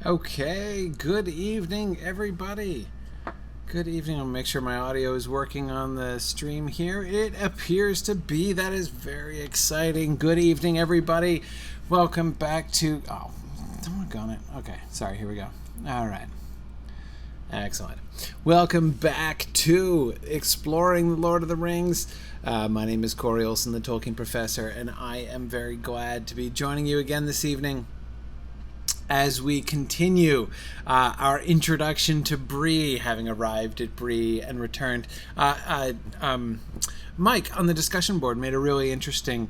Okay, good evening, everybody. Good evening. I'll make sure my audio is working on the stream here. It appears to be. That is very exciting. Good evening, everybody. Welcome back to... Oh, doggone it. Okay, sorry. Here we go. All right. Excellent. Welcome back to Exploring the Lord of the Rings. My name is Corey Olson, the Tolkien Professor, and I am very glad to be joining you again this evening as we continue our introduction to Bree, having arrived at Bree and returned. Mike on the discussion board made a really interesting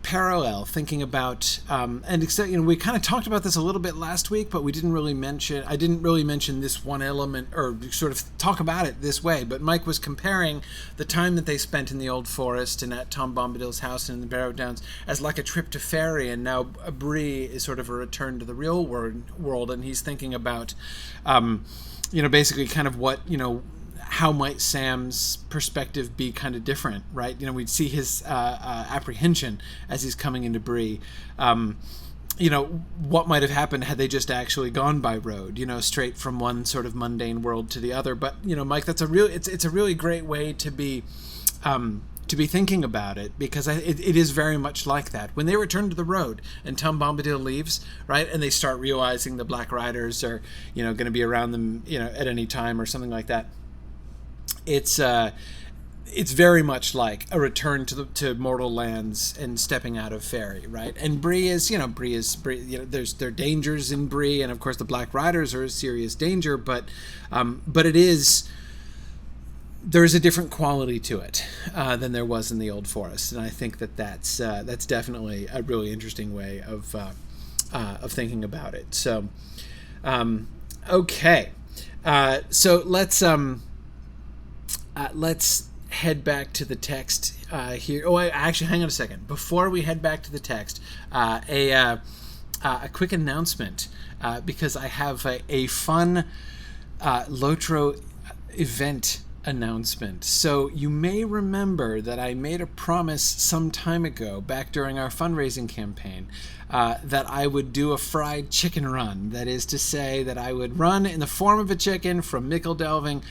parallel, thinking about and we kind of talked about this a little bit last week, but I didn't really mention this one element or sort of talk about it this way. But Mike was comparing the time that they spent in the Old Forest and at Tom Bombadil's house in the Barrow Downs as like a trip to Fairy, and now Bree is sort of a return to the real world, and he's thinking about basically kind of what how might Sam's perspective be kind of different, right? We'd see his apprehension as he's coming into Bree. What might have happened had they just actually gone by road, straight from one sort of mundane world to the other. But, Mike, it's a really great way to be thinking about it, because it is very much like that. When they return to the road and Tom Bombadil leaves, right, and they start realizing the Black Riders are, going to be around them, at any time or something like that. It's very much like a return to mortal lands and stepping out of Fairy, right? And Bree is. There are dangers in Bree, and of course the Black Riders are a serious danger, but there's a different quality to it than there was in the Old Forest, and I think that's definitely a really interesting way of thinking about it. So, okay, so let's head back to the text here. Oh, actually, hang on a second. Before we head back to the text, a quick announcement, because I have a fun Lotro event announcement. So you may remember that I made a promise some time ago, back during our fundraising campaign, that I would do a fried chicken run. That is to say that I would run in the form of a chicken from Mickle Delving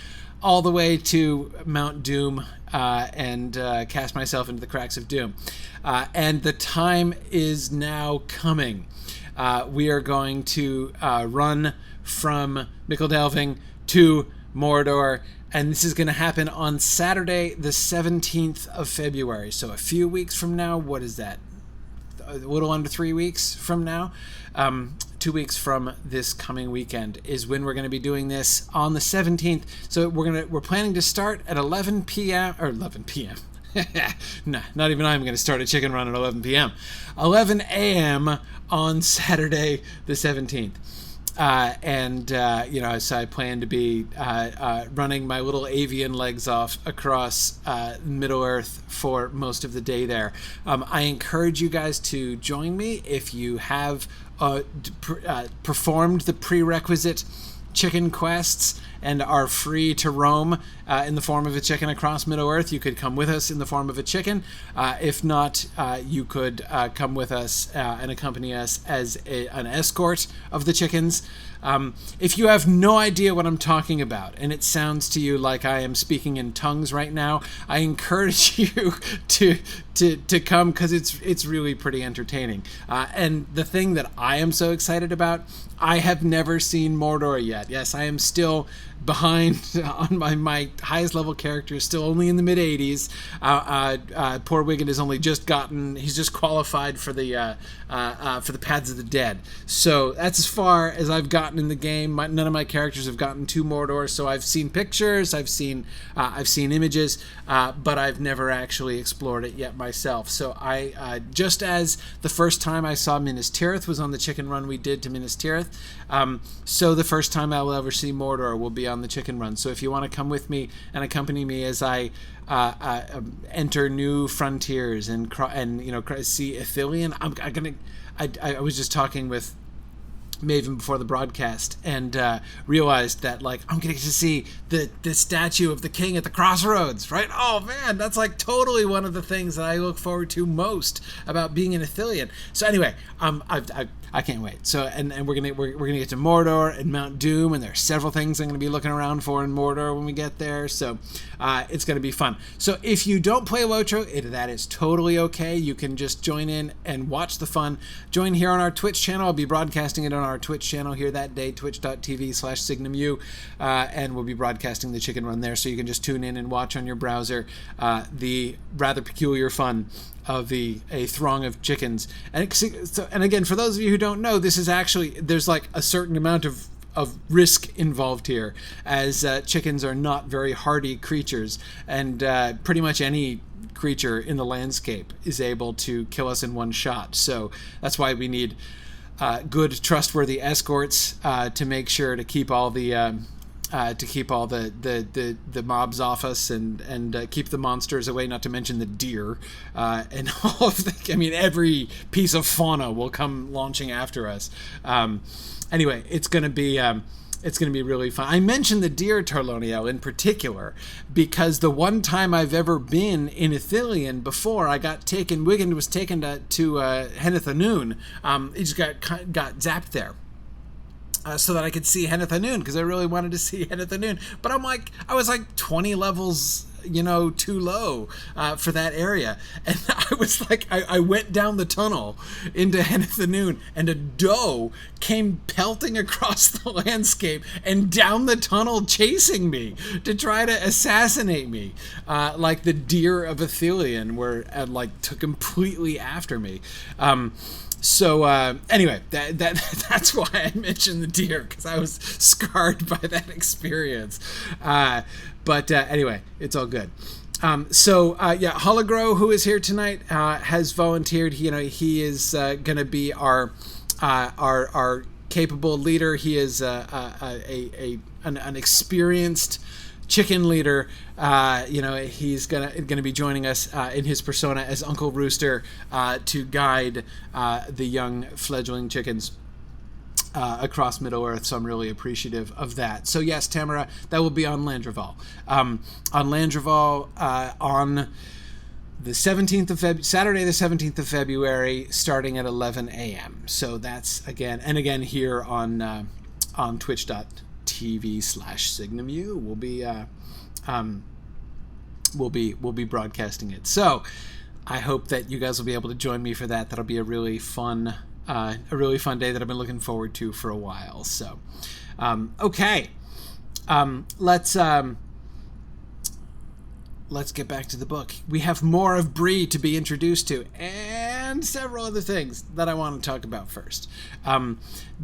all the way to Mount Doom and cast myself into the cracks of Doom. And the time is now coming. We are going to run from Mickle Delving to Mordor, and this is going to happen on Saturday, the 17th of February. So a few weeks from now. What is that? A little under 3 weeks from now. 2 weeks from this coming weekend is when we're going to be doing this on the 17th. So we're planning to start at 11 p.m. or 11 p.m. No, not even I'm going to start a chicken run at 11 p.m. 11 a.m. on Saturday the 17th. So I plan to be running my little avian legs off across Middle-earth for most of the day there. I encourage you guys to join me if you have performed the prerequisite chicken quests and are free to roam in the form of a chicken across Middle-earth. You could come with us in the form of a chicken. If not, you could come with us and accompany us as an escort of the chickens. If you have no idea what I'm talking about, and it sounds to you like I am speaking in tongues right now, I encourage you to come, because it's really pretty entertaining. And the thing that I am so excited about, I have never seen Mordor yet. Yes, I am still behind on my highest level character, is still only in the mid 80s. Poor Wiggin has only just qualified for the Paths of the Dead. So that's as far as I've gotten in the game. None of my characters have gotten to Mordor, so I've seen pictures, I've seen images, but I've never actually explored it yet myself. So I just as the first time I saw Minas Tirith was on the chicken run we did to Minas Tirith, so the first time I will ever see Mordor will be on the chicken run. So if you want to come with me and accompany me as I enter new frontiers and see Ithilien, I was just talking with even before the broadcast, and realized that like I'm gonna get to see the statue of the king at the crossroads, right? Oh man, that's like totally one of the things that I look forward to most about being an Ithilien. So anyway, I can't wait. So and we're gonna get to Mordor and Mount Doom, and there are several things I'm gonna be looking around for in Mordor when we get there. So it's gonna be fun. So if you don't play Lotro, that is totally okay. You can just join in and watch the fun. Join here on our Twitch channel. I'll be broadcasting it on our Twitch channel here that day, twitch.tv/SignumU, and we'll be broadcasting the chicken run there, so you can just tune in and watch on your browser the rather peculiar fun of a throng of chickens. And again, for those of you who don't know, this is actually, there's like a certain amount of risk involved here, as chickens are not very hardy creatures, and pretty much any creature in the landscape is able to kill us in one shot. So that's why we need good, trustworthy escorts to make sure to keep all the mobs off us, and keep the monsters away. Not to mention the deer and all of the. I mean, every piece of fauna will come launching after us. Anyway, it's gonna be really fun. I mentioned the deer, Tarloniel, in particular, because the one time I've ever been in Ithilien before, Wiggin was taken to Henethanoon. He just got zapped there. So that I could see Henethanoon, because I really wanted to see Henethanoon. But I was like 20 levels, too low for that area. And I was like, I went down the tunnel into Henethanoon, and a doe came pelting across the landscape and down the tunnel chasing me to try to assassinate me. Like the deer of Ithilien were completely after me. So anyway, that's why I mentioned the deer, because I was scarred by that experience. But anyway, it's all good. Hologro, who is here tonight, has volunteered. He is going to be our capable leader. He is an experienced chicken leader. He's gonna be joining us in his persona as Uncle Rooster to guide the young fledgling chickens across Middle-earth, so I'm really appreciative of that. So yes, Tamara, that will be on Landreval. On Landreval on the 17th of Saturday, the 17th of February, starting at 11 a.m. So that's again here on twitch.tv/SignumU. We'll be broadcasting it. So I hope that you guys will be able to join me for that. That'll be a really fun day that I've been looking forward to for a while. So, okay. Let's get back to the book. We have more of Bree to be introduced to, and several other things that I want to talk about first.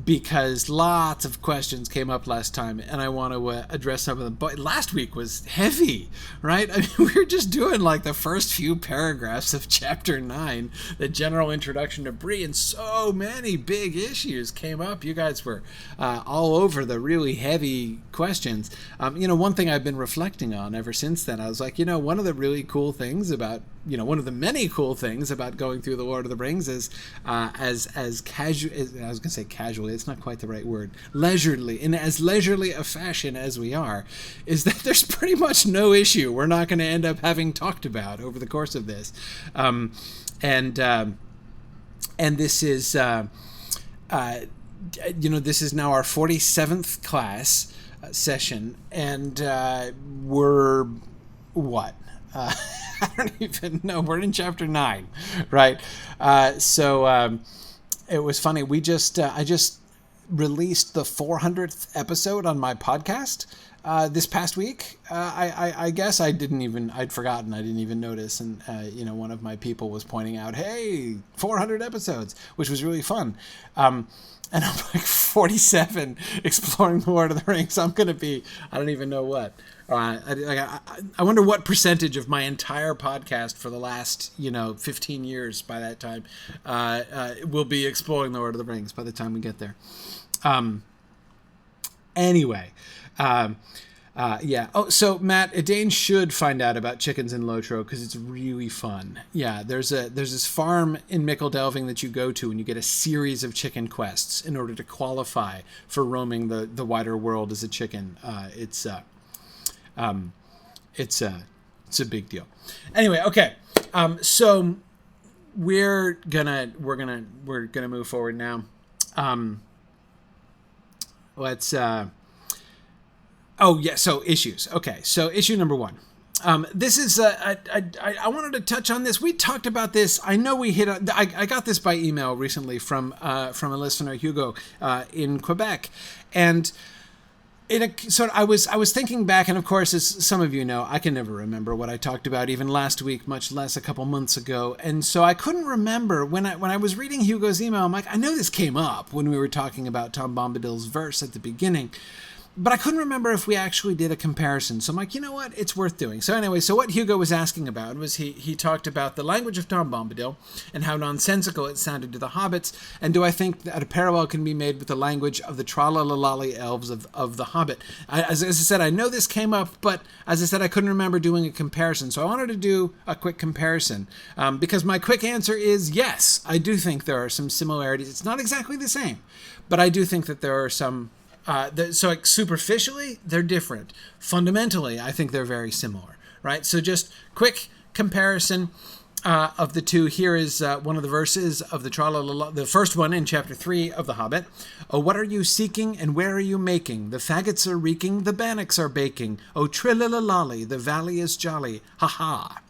Because lots of questions came up last time, and I want to address some of them. But last week was heavy, right? I mean, we were just doing like the first few paragraphs of Chapter 9, the general introduction to Bree, and so many big issues came up. You guys were all over the really heavy questions. One thing I've been reflecting on ever since then, I was like, one of the really cool things about, one of the many cool things about going through the Lord of the Rings is as casual, I was going to say casually, it's not quite the right word, leisurely, in as leisurely a fashion as we are, is that there's pretty much no issue we're not going to end up having talked about over the course of this. And this is, this is now our 47th class session, and we're what? I don't even know. We're in Chapter 9, right? So it was funny. I just released the 400th episode on my podcast this past week. I guess I'd forgotten. I didn't even notice. And, one of my people was pointing out, hey, 400 episodes, which was really fun. And I'm like 47 exploring the Lord of the Rings. I'm going to be, I don't even know what. I wonder what percentage of my entire podcast for the last, 15 years by that time will be exploring the Lord of the Rings by the time we get there. Anyway, Yeah. Oh, so Matt, Edane should find out about chickens in Lotro because it's really fun. Yeah, there's this farm in Mickle Delving that you go to, and you get a series of chicken quests in order to qualify for roaming the wider world as a chicken. It's a big deal. Anyway, okay. So we're gonna move forward now. Let's. Oh, yeah, so issues. Okay, so issue number 1. This is, I wanted to touch on this. We talked about this. I know we hit, I got this by email recently from a listener, Hugo, in Quebec. And I was thinking back, and of course, as some of you know, I can never remember what I talked about even last week, much less a couple months ago. And so I couldn't remember when I was reading Hugo's email. I'm like, I know this came up when we were talking about Tom Bombadil's verse at the beginning. But I couldn't remember if we actually did a comparison. So I'm like, you know what? It's worth doing. So anyway, so what Hugo was asking about was he talked about the language of Tom Bombadil and how nonsensical it sounded to the hobbits. And do I think that a parallel can be made with the language of the Tralalalali elves of the Hobbit? As I said, I know this came up, but as I said, I couldn't remember doing a comparison. So I wanted to do a quick comparison because my quick answer is yes. I do think there are some similarities. It's not exactly the same, but I do think that there are some. So like superficially, they're different. Fundamentally, I think they're very similar, right? So just quick comparison of the two. Here is one of the verses of the first one in chapter 3 of The Hobbit. Oh, what are you seeking and where are you making? The faggots are reeking, the bannocks are baking. Oh, trillilalali, the valley is jolly. Ha ha.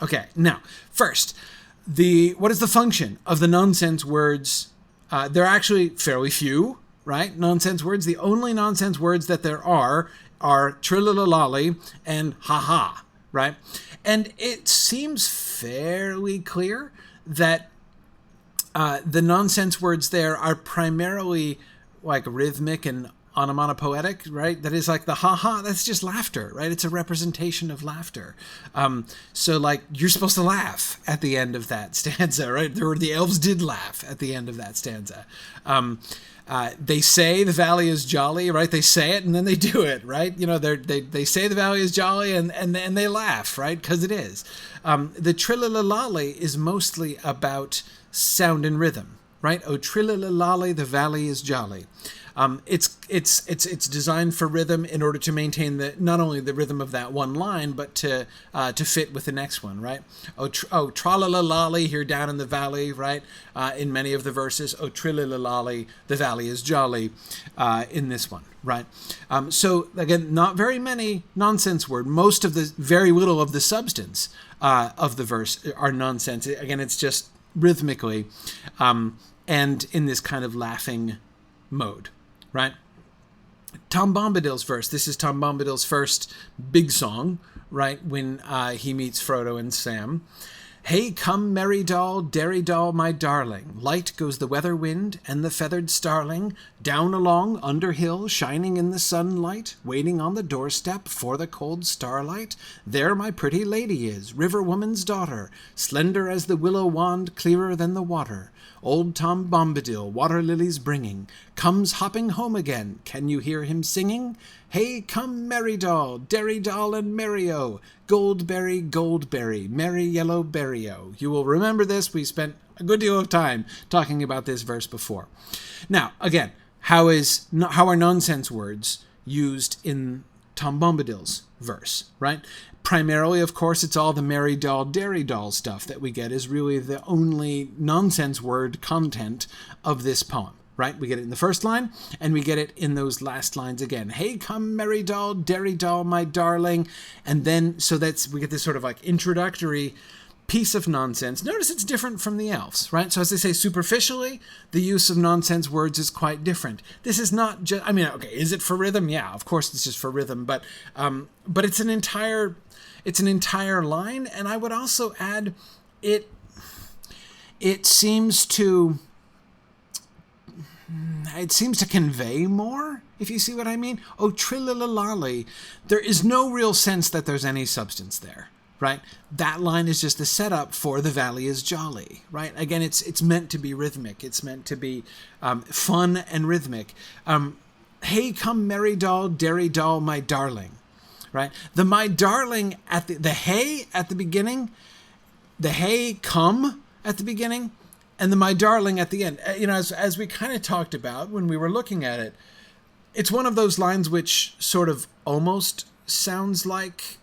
Okay, now, first, what is the function of the nonsense words? They're actually fairly few. Right? Nonsense words. The only nonsense words that there are trillilalali and ha-ha, right? And it seems fairly clear that the nonsense words there are primarily like rhythmic and onomatopoetic, right? That is like the ha-ha, that's just laughter, right? It's a representation of laughter. So like you're supposed to laugh at the end of that stanza, right? The elves did laugh at the end of that stanza. They say the valley is jolly, right? They say it and then they do it, right? You know, they say the valley is jolly and they laugh, right? Because it is. The trillilalali is mostly about sound and rhythm, right? Oh, trillilalali, the valley is jolly. It's designed for rhythm in order to maintain not only the rhythm of that one line, but to fit with the next one, right? Oh, tralalalali here down in the valley, right? In many of the verses, oh, trillilalali, the valley is jolly, in this one, right? So again, not very many nonsense words. Most of very little of the substance of the verse are nonsense. Again, it's just rhythmically, and in this kind of laughing mode. Right? Tom Bombadil's verse. This is Tom Bombadil's first big song, right? When he meets Frodo and Sam. Hey, come, merry doll, derry doll, my darling. Light goes the weather wind and the feathered starling, down along under hill, shining in the sunlight, waiting on the doorstep for the cold starlight. There my pretty lady is, river woman's daughter, slender as the willow wand, clearer than the water. Old Tom Bombadil, water lilies bringing, comes hopping home again. Can you hear him singing? Hey, come, merry doll, derry doll, and merry-o, goldberry, goldberry, merry yellow berry-o. You will remember this. We spent a good deal of time talking about this verse before. Now, again, how are nonsense words used in Tom Bombadil's verse, right? Primarily, of course, it's all the merry doll, derry doll stuff that we get is really the only nonsense word content of this poem, right? We get it in the first line, and we get it in those last lines again. Hey, come, merry doll, derry doll, my darling. And then, we get this sort of like introductory piece of nonsense. Notice it's different from the elves, right? So as they say, superficially, the use of nonsense words is quite different. This is not just, okay, is it for rhythm? Yeah, of course it's just for rhythm, but it's an entire line, and I would also add it seems to convey more, if you see what I mean. Oh, trillilalali, there is no real sense that there's any substance there, right? That line is just the setup for the valley is jolly, right? Again, it's meant to be rhythmic. It's meant to be fun and rhythmic. Hey, come, merry doll, derry doll, my darling. right? The my darling at the hey at the beginning, the hey come at the beginning, and the my darling at the end. As we kind of talked about when we were looking at it, it's one of those lines which sort of almost sounds like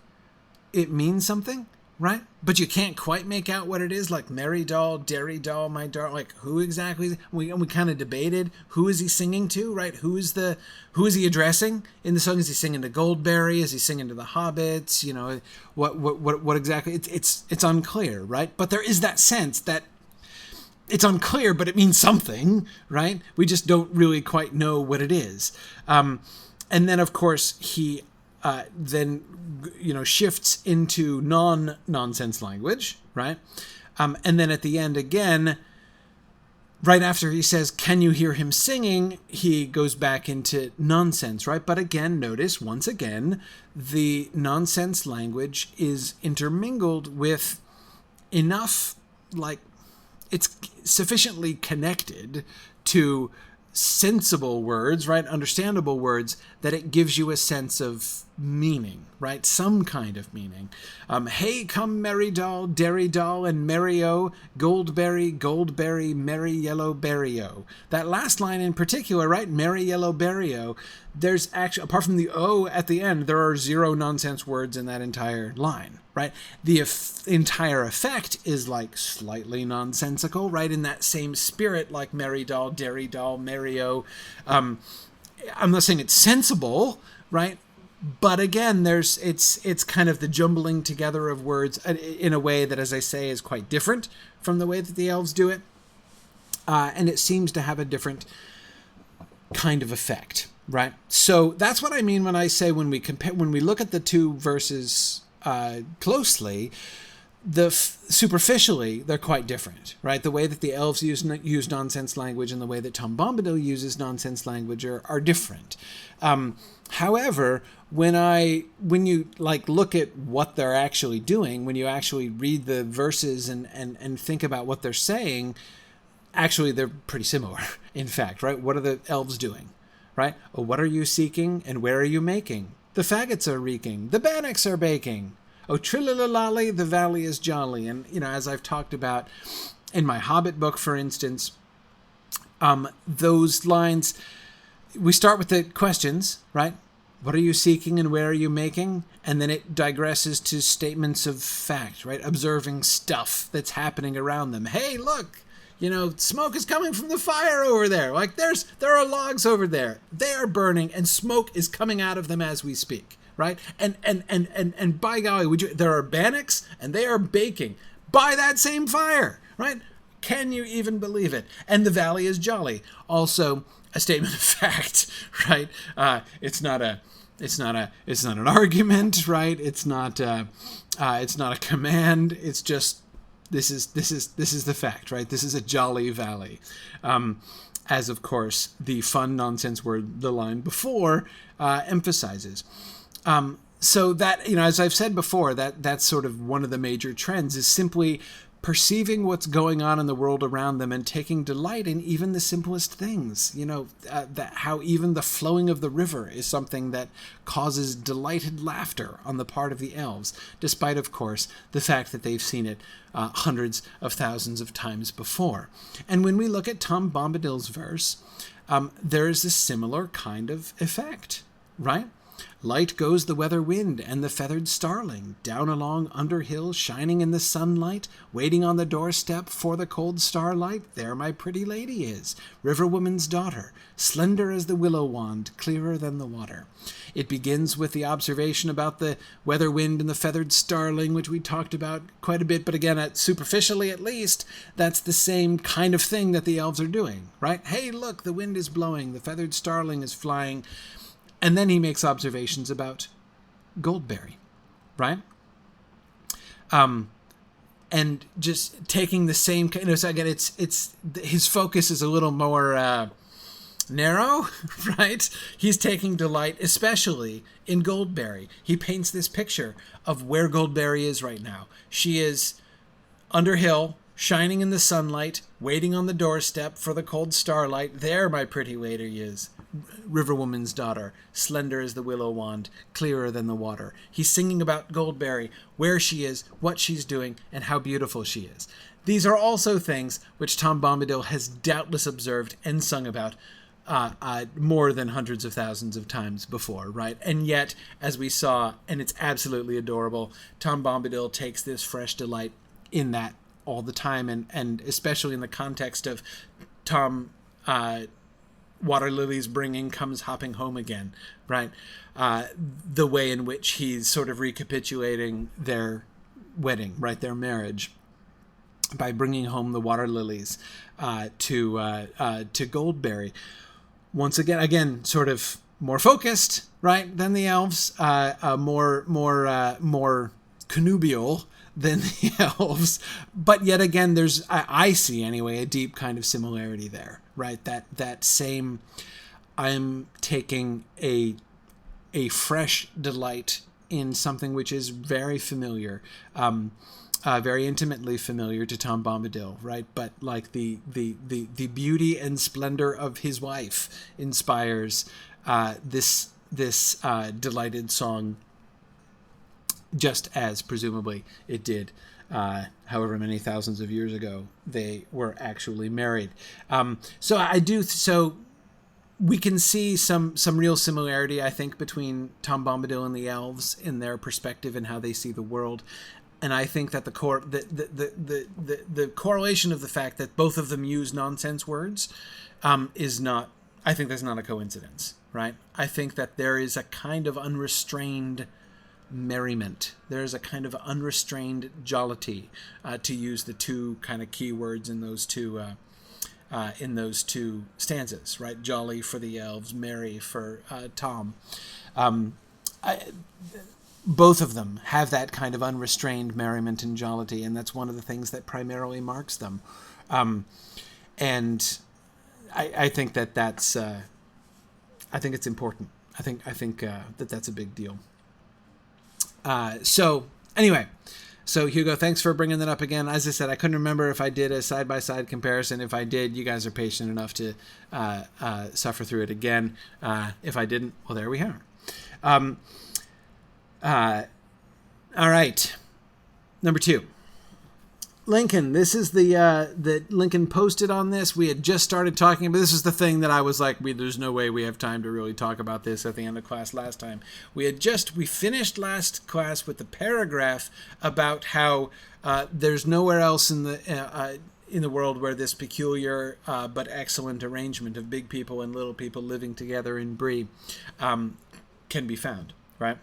it means something, right? But you can't quite make out what it is, like merry doll, dairy doll, my darling. Like who exactly? We kind of debated who is he singing to, right? Who is he addressing in the song? Is he singing to Goldberry? Is he singing to the hobbits? What exactly? It's unclear, right? But there is that sense that it's unclear, but it means something, right? We just don't really quite know what it is. And then, of course, he then shifts into non-nonsense language, right? And then at the end again, right after he says, "Can you hear him singing?" he goes back into nonsense, right? But again, notice once again, the nonsense language is intermingled with enough, like, it's sufficiently connected to sensible words, right? Understandable words, that it gives you a sense of meaning, right? Some kind of meaning. Hey, come merry doll, dairy doll, and merry-o, goldberry, merry yellow berry-o. That last line in particular, right? Merry yellow berry-o. There's actually, apart from the O at the end, there are 0 nonsense words in that entire line, right? The entire effect is like slightly nonsensical, right? In that same spirit, like merry doll, dairy doll, merry-o. I'm not saying it's sensible, right? But again, it's kind of the jumbling together of words in a way that, as I say, is quite different from the way that the elves do it. And it seems to have a different kind of effect, right? So that's what I mean when I say when we look at the two verses closely, superficially they're quite different, right? The way that the elves use nonsense language and the way that Tom Bombadil uses nonsense language are different. However, when you like look at what they're actually doing, when you actually read the verses and think about what they're saying, actually they're pretty similar. In fact, right? What are the elves doing, right? Oh, what are you seeking and where are you making? The faggots are reeking, the bannocks are baking. Oh, trillalolly, the valley is jolly. And, as I've talked about in my Hobbit book, for instance, those lines, we start with the questions, right? What are you seeking and where are you making? And then it digresses to statements of fact, right? Observing stuff that's happening around them. Hey, look, smoke is coming from the fire over there. Like there are logs over there. They are burning and smoke is coming out of them as we speak. Right? And by golly, there are bannocks and they are baking by that same fire, right? Can you even believe it? And the valley is jolly. Also a statement of fact, right? It's not an argument, right? It's not a command. It's just, this is the fact, right? This is a jolly valley. As of course the fun nonsense word, the line before, emphasizes. So that, as I've said before, that's sort of one of the major trends is simply perceiving what's going on in the world around them and taking delight in even the simplest things. How even the flowing of the river is something that causes delighted laughter on the part of the elves, despite, of course, the fact that they've seen it hundreds of thousands of times before. And when we look at Tom Bombadil's verse, there is a similar kind of effect, right? Light goes the weather wind and the feathered starling, down along under hill, shining in the sunlight, waiting on the doorstep for the cold starlight. There my pretty lady is, river woman's daughter, slender as the willow wand, clearer than the water. It begins with the observation about the weather wind and the feathered starling, which we talked about quite a bit, but again, superficially at least, that's the same kind of thing that the elves are doing, right? Hey, look, the wind is blowing, the feathered starling is flying. And then he makes observations about Goldberry, right? And just taking the same, so again, it's his focus is a little more narrow, right? He's taking delight, especially in Goldberry. He paints this picture of where Goldberry is right now. She is under hill, shining in the sunlight, waiting on the doorstep for the cold starlight. There, my pretty lady is. river woman's daughter, slender as the willow wand, clearer than the water. He's singing about Goldberry, where she is, what she's doing, and how beautiful she is. These are also things which Tom Bombadil has doubtless observed and sung about more than hundreds of thousands of times before, right? And yet, as we saw, and it's absolutely adorable, Tom Bombadil takes this fresh delight in that all the time, and especially in the context of Tom Water Lily's bringing comes hopping home again, right? The way in which he's sort of recapitulating their wedding, right? Their marriage, by bringing home the water lilies to Goldberry. Once again, sort of more focused, right, than the elves, more connubial than the elves, but yet again, there's I see anyway a deep kind of similarity there, right? That same, I'm taking a fresh delight in something which is very familiar, very intimately familiar to Tom Bombadil, right? But like the beauty and splendor of his wife inspires this delighted song, just as presumably it did however many thousands of years ago they were actually married. So we can see some real similarity, I think, between Tom Bombadil and the elves in their perspective and how they see the world. And I think that the correlation of the fact that both of them use nonsense words is not, I think that's not a coincidence, right? I think that there is a kind of unrestrained merriment. There's a kind of unrestrained jollity, to use the two kind of key words in those two stanzas, right? Jolly for the elves, merry for Tom. Both of them have that kind of unrestrained merriment and jollity, and that's one of the things that primarily marks them. And I think that's I think it's important. I think that's a big deal. So anyway, so Hugo, thanks for bringing that up again. As I said, I couldn't remember if I did a side-by-side comparison. If I did, you guys are patient enough to suffer through it again. If I didn't, well, there we are. All right. Number 2. Lincoln. This is the Lincoln posted on this. We had just started talking about this. Is the thing that I was like, there's no way we have time to really talk about this at the end of class last time. We finished last class with the paragraph about how there's nowhere else in the world where this peculiar but excellent arrangement of big people and little people living together in Bree can be found, right?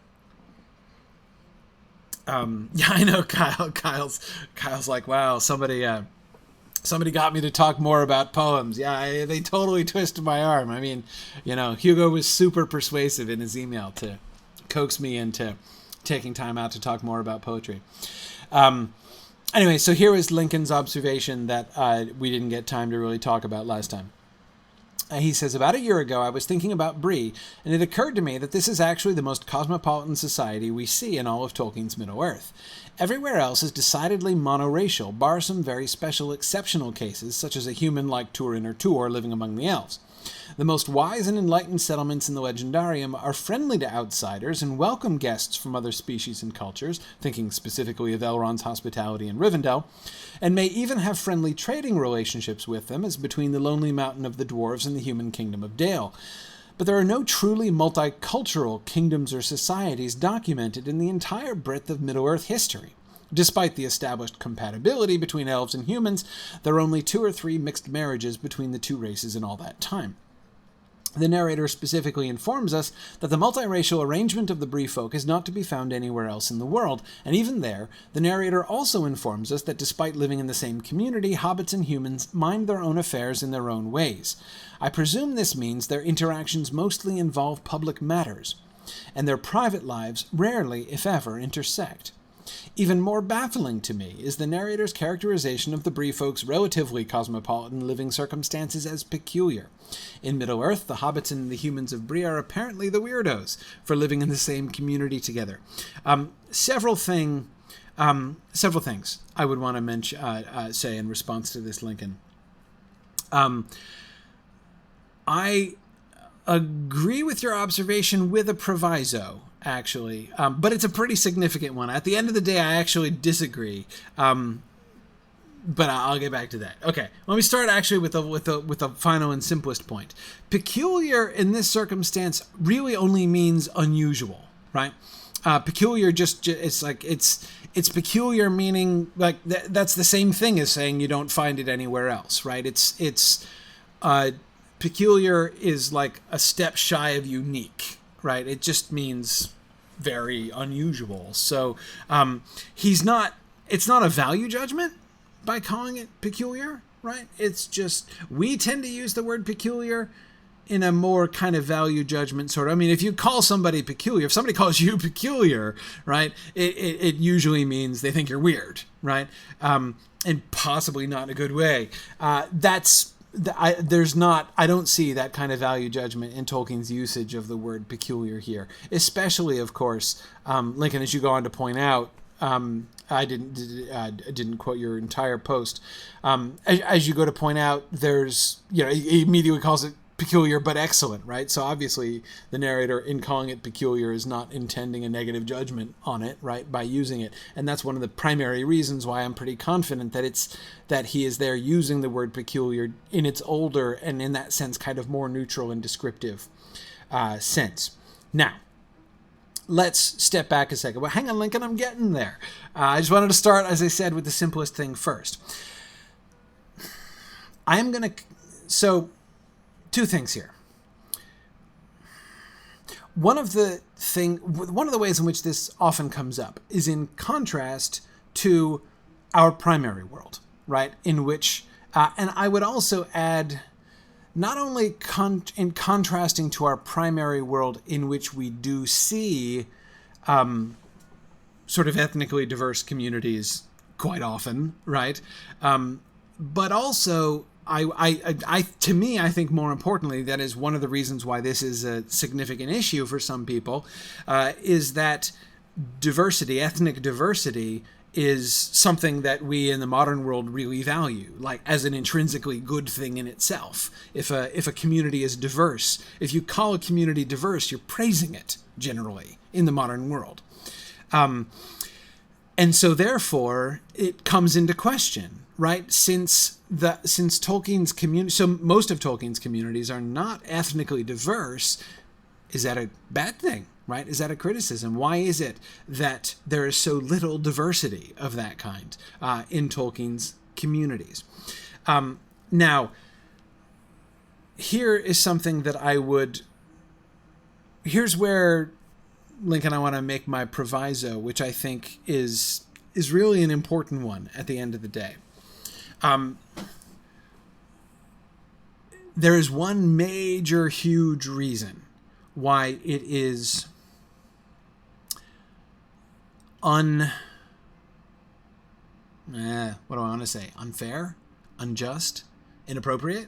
Yeah, I know, Kyle. Kyle's like, wow, somebody got me to talk more about poems. Yeah, they totally twisted my arm. I mean, Hugo was super persuasive in his email to coax me into taking time out to talk more about poetry. Anyway, so here is Lincoln's observation that we didn't get time to really talk about last time. He says, about a year ago, I was thinking about Bree, and it occurred to me that this is actually the most cosmopolitan society we see in all of Tolkien's Middle-earth. Everywhere else is decidedly monoracial, bar some very special exceptional cases, such as a human like Turin or Tuor living among the elves. The most wise and enlightened settlements in the Legendarium are friendly to outsiders and welcome guests from other species and cultures, thinking specifically of Elrond's hospitality in Rivendell, and may even have friendly trading relationships with them, as between the Lonely Mountain of the Dwarves and the human kingdom of Dale. But there are no truly multicultural kingdoms or societies documented in the entire breadth of Middle-earth history. Despite the established compatibility between elves and humans, there are only 2 or 3 mixed marriages between the two races in all that time. The narrator specifically informs us that the multiracial arrangement of the Bree folk is not to be found anywhere else in the world, and even there, the narrator also informs us that despite living in the same community, hobbits and humans mind their own affairs in their own ways. I presume this means their interactions mostly involve public matters, and their private lives rarely, if ever, intersect. Even more baffling to me is the narrator's characterization of the Bree folk's relatively cosmopolitan living circumstances as peculiar. In Middle-earth, the hobbits and the humans of Bree are apparently the weirdos for living in the same community together. Several things I would want to mention, say in response to this, Lincoln. agree with your observation with a proviso, actually, but it's a pretty significant one. At the end of the day, I actually disagree. But I'll get back to that. Okay, let me start actually with the final and simplest point. Peculiar in this circumstance really only means unusual, right? Peculiar it's peculiar, meaning like that's the same thing as saying you don't find it anywhere else, right? It's peculiar is like a step shy of unique, right? It just means very unusual. So it's not a value judgment by calling it peculiar, right? It's just, we tend to use the word peculiar in a more kind of value judgment sort of. I mean, if you call somebody peculiar, if somebody calls you peculiar, right, it usually means they think you're weird, right? And possibly not in a good way. I don't see that kind of value judgment in Tolkien's usage of the word peculiar here, especially, of course, Lincoln, as you go on to point out, I didn't quote your entire post. As you go to point out, there's, he immediately calls it peculiar but excellent, right? So obviously the narrator, in calling it peculiar, is not intending a negative judgment on it, right, by using it. And that's one of the primary reasons why I'm pretty confident that he is there using the word peculiar in its older and, in that sense, kind of more neutral and descriptive sense. Now, let's step back a second. Well, hang on, Lincoln, I'm getting there. I just wanted to start, as I said, with the simplest thing first. So, two things here. One of the ways in which this often comes up is in contrast to our primary world, right? In which, and I would also add, not only in contrasting to our primary world, in which we do see sort of ethnically diverse communities quite often, right? But also, to me, I think more importantly, that is one of the reasons why this is a significant issue for some people, is that diversity, ethnic diversity, is something that we in the modern world really value, like as an intrinsically good thing in itself. If a community is diverse, if you call a community diverse, you're praising it generally in the modern world. And so therefore it comes into question, right? Since Tolkien's community, so most of Tolkien's communities are not ethnically diverse, is that a bad thing? Right? Is that a criticism? Why is it that there is so little diversity of that kind in Tolkien's communities? Now, here is something that here's where, Lincoln, I want to make my proviso, which I think is really an important one at the end of the day. There is one major, huge reason why it is what do I want to say? Unfair? Unjust? Inappropriate?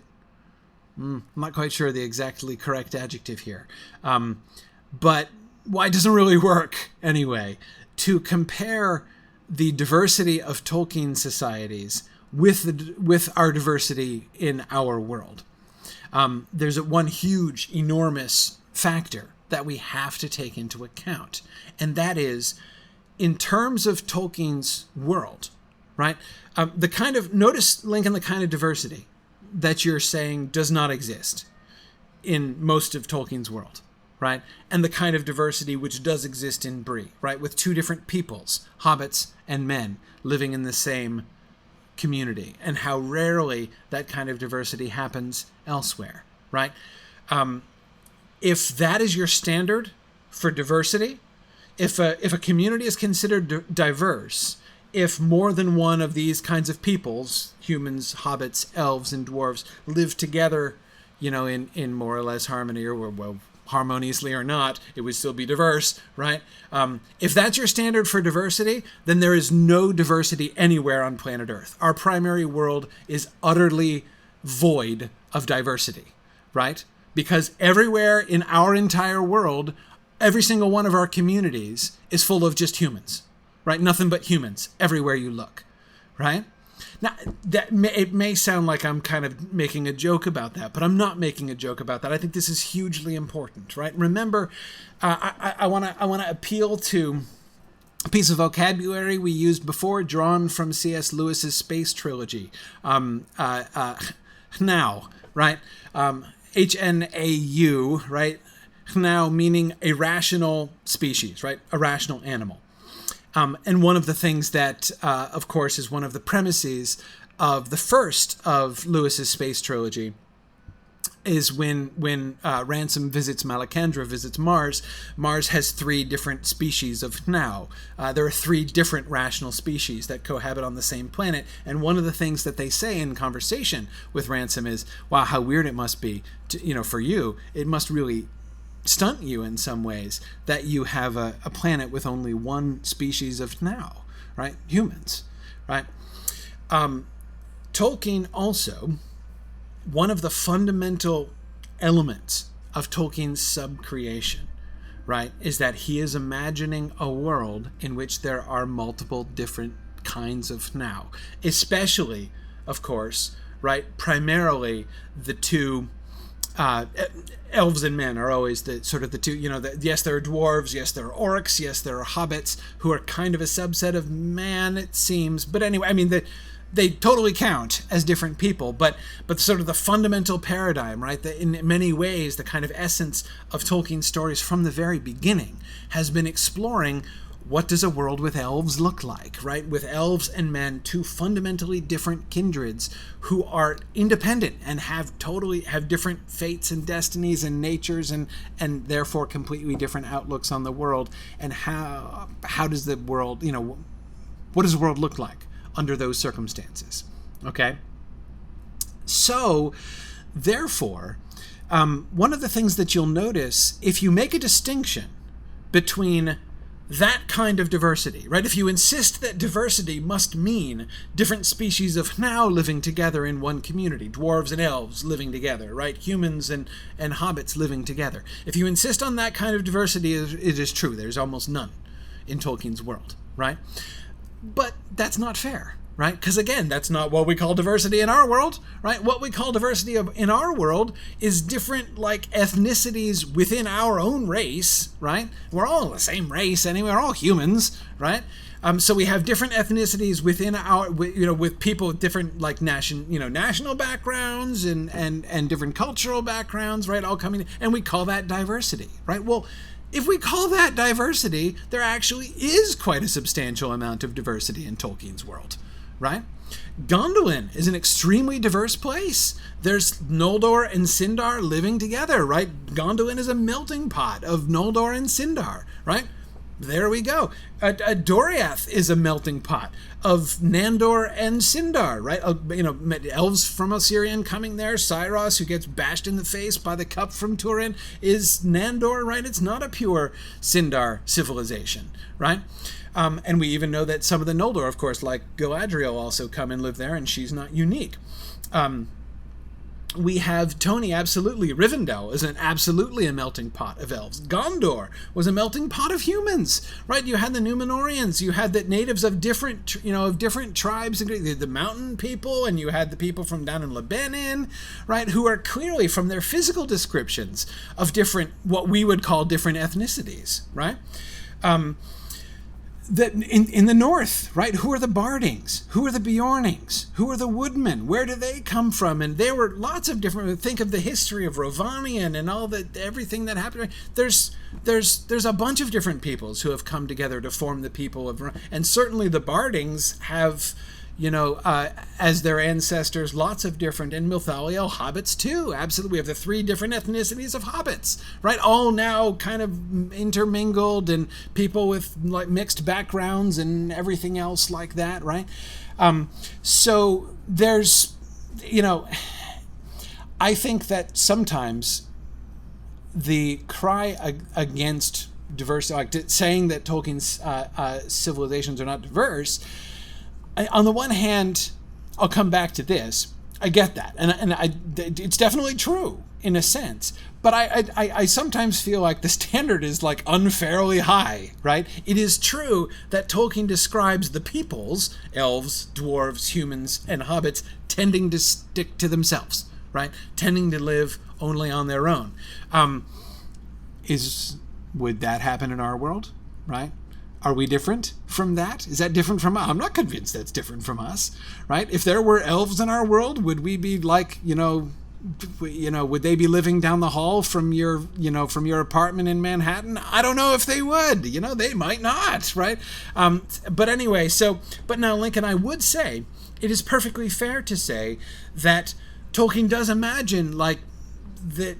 I'm not quite sure the exactly correct adjective here. But why it doesn't really work anyway, to compare the diversity of Tolkien societies with our diversity in our world. There's one huge, enormous factor that we have to take into account, and that is, in terms of Tolkien's world, right? Notice, Lincoln, the kind of diversity that you're saying does not exist in most of Tolkien's world, right? And the kind of diversity which does exist in Bree, right? With two different peoples, hobbits and men, living in the same community, and how rarely that kind of diversity happens elsewhere, right? If that is your standard for diversity, if a community is considered diverse, if more than one of these kinds of peoples, humans, hobbits, elves, and dwarves, live together, in more or less harmony, or well, harmoniously or not, it would still be diverse, right? If that's your standard for diversity, then there is no diversity anywhere on planet Earth. Our primary world is utterly void of diversity, right? Because everywhere in our entire world, every single one of our communities is full of just humans, right? Nothing but humans everywhere you look, right? Now, it may sound like I'm kind of making a joke about that, but I'm not making a joke about that. I think this is hugely important, right? Remember, I want to appeal to a piece of vocabulary we used before, drawn from C.S. Lewis's space trilogy. Hnau, right? H-N-A-U, right? Hnau meaning a rational species, right? A rational animal. And one of the things that, of course, is one of the premises of the first of Lewis's space trilogy is when Ransom visits Malacandra, visits Mars. Mars has 3 different species of Hnau. There are 3 different rational species that cohabit on the same planet. And one of the things that they say in conversation with Ransom is, wow, how weird it must be, for you. It must really stunt you in some ways that you have a planet with only one species of Hnau, right? Humans, right? Tolkien also, one of the fundamental elements of Tolkien's subcreation, right, is that he is imagining a world in which there are multiple different kinds of Hnau, especially, of course, right, primarily the two elves and men are always the two, yes, there are dwarves, yes, there are orcs, yes, there are hobbits, who are kind of a subset of man, it seems. But anyway, I mean, they totally count as different people, but sort of the fundamental paradigm, right, that in many ways the kind of essence of Tolkien's stories from the very beginning has been exploring what does a world with elves look like, right? With elves and men, 2 fundamentally different kindreds who are independent and have different fates and destinies and natures and therefore completely different outlooks on the world. And how does the world, what does the world look like under those circumstances? Okay? So, therefore, one of the things that you'll notice, if you make a distinction between that kind of diversity, right? If you insist that diversity must mean different species of Hnau living together in one community, dwarves and elves living together, right? Humans and hobbits living together. If you insist on that kind of diversity, it is true. There's almost none in Tolkien's world, right? But that's not fair, right? Because again, that's not what we call diversity in our world, right? What we call diversity in our world is different, like, ethnicities within our own race, right? We're all the same race anyway. We're all humans, right? So we have different ethnicities within our, with people with different, like, national backgrounds and different cultural backgrounds, right? All coming, and we call that diversity, right? Well, if we call that diversity, there actually is quite a substantial amount of diversity in Tolkien's world, right? Gondolin is an extremely diverse place. There's Noldor and Sindar living together, right? Gondolin is a melting pot of Noldor and Sindar, right? There we go. Doriath is a melting pot of Nandor and Sindar, right? Elves from Osirian coming there. Cyros, who gets bashed in the face by the cup from Turin, is Nandor, right? It's not a pure Sindar civilization, right? And we even know that some of the Noldor, of course, like Galadriel, also come and live there, and she's not unique. We have Tony, absolutely. Rivendell is absolutely a melting pot of elves. Gondor was a melting pot of humans, right? You had the Númenóreans, you had the natives of different tribes, the mountain people, and you had the people from down in Lebanon, right? Who are clearly, from their physical descriptions, of different, what we would call different ethnicities, right? That in the north, right? Who are the Bardings? Who are the Bjornings? Who are the Woodmen? Where do they come from? And there were lots of different. Think of the history of Rovanian and all that, everything that happened. There's a bunch of different peoples who have come together to form the people of, and certainly the Bardings have, as their ancestors, lots of different, and Milthaliel hobbits too. Absolutely, we have the 3 different ethnicities of hobbits, right? All now kind of intermingled, and people with like mixed backgrounds and everything else like that, right? So there's, I think that sometimes the cry against diversity, like saying that Tolkien's civilizations are not diverse. On the one hand, I'll come back to this. I get that, and it's definitely true. in a sense. But I sometimes feel like the standard is like unfairly high, right? It is true that Tolkien describes the peoples, elves, dwarves, humans, and hobbits, tending to stick to themselves, right? Tending to live only on their own. Would that happen in our world, right? Are we different from that? Is that different from us? I'm not convinced that's different from us, right? If there were elves in our world, would we be like, would they be living down the hall from your apartment in Manhattan? I don't know if they would. They might not, right? But anyway, but now, Lincoln, I would say it is perfectly fair to say that Tolkien does imagine like that,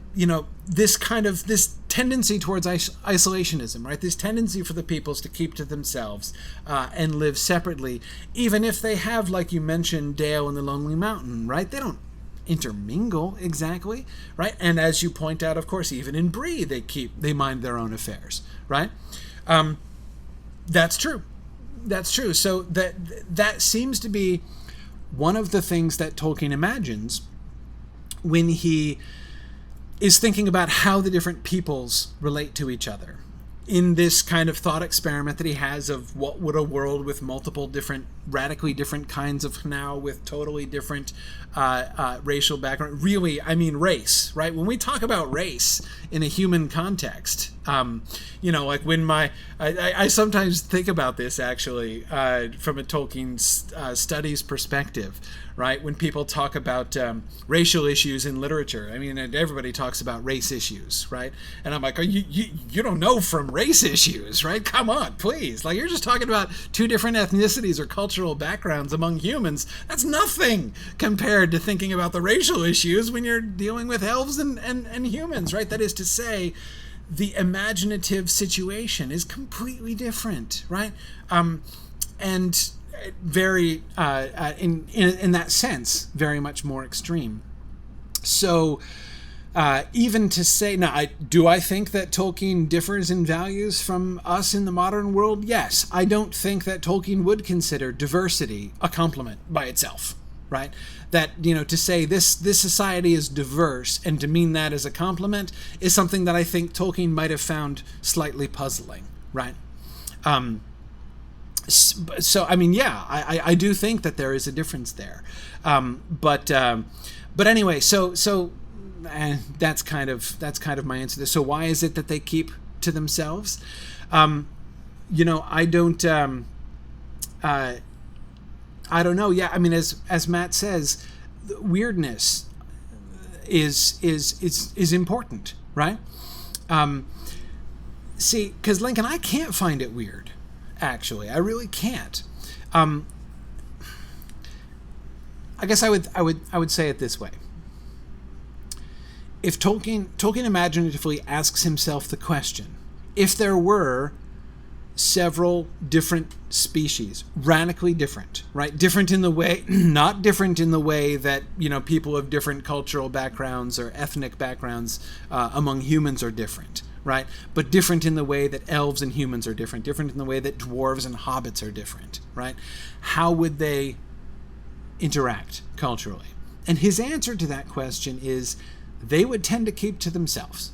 this tendency towards isolationism, right? This tendency for the peoples to keep to themselves and live separately, even if they have, like you mentioned, Dale and the Lonely Mountain, right? They don't intermingle exactly, right? And as you point out, of course, even in Bree, they mind their own affairs, right? That's true. So that seems to be one of the things that Tolkien imagines when he is thinking about how the different peoples relate to each other in this kind of thought experiment that he has of what would a world with multiple different, radically different kinds of now with totally different racial background. Really, I mean race, right? When we talk about race in a human context, like when I sometimes think about this actually from a Tolkien studies perspective, right? When people talk about racial issues in literature, I mean, everybody talks about race issues, right? And I'm like, oh, you don't know from race issues, right? Come on, please. Like, you're just talking about two different ethnicities or cultural backgrounds among humans. That's nothing compared to thinking about the racial issues when you're dealing with elves and humans, right? That is to say, the imaginative situation is completely different, right? And very, in that sense, very much more extreme. So even to say, now, do I think that Tolkien differs in values from us in the modern world? Yes. I don't think that Tolkien would consider diversity a compliment by itself, right? That, to say this society is diverse and to mean that as a compliment is something that I think Tolkien might have found slightly puzzling, right? So, I mean, yeah, I do think that there is a difference there. But anyway, so that's kind of my answer to this. So why is it that they keep to themselves? I don't know. Yeah, I mean, as Matt says, weirdness is important, right? See, because Lincoln, I can't find it weird. Actually, I really can't. I guess I would say it this way. If Tolkien imaginatively asks himself the question, if there were several different species, radically different, right? Different in the way, not different in the way that, people of different cultural backgrounds or ethnic backgrounds among humans are different, right? But different in the way that elves and humans are different in the way that dwarves and hobbits are different, right? How would they interact culturally? And his answer to that question is they would tend to keep to themselves,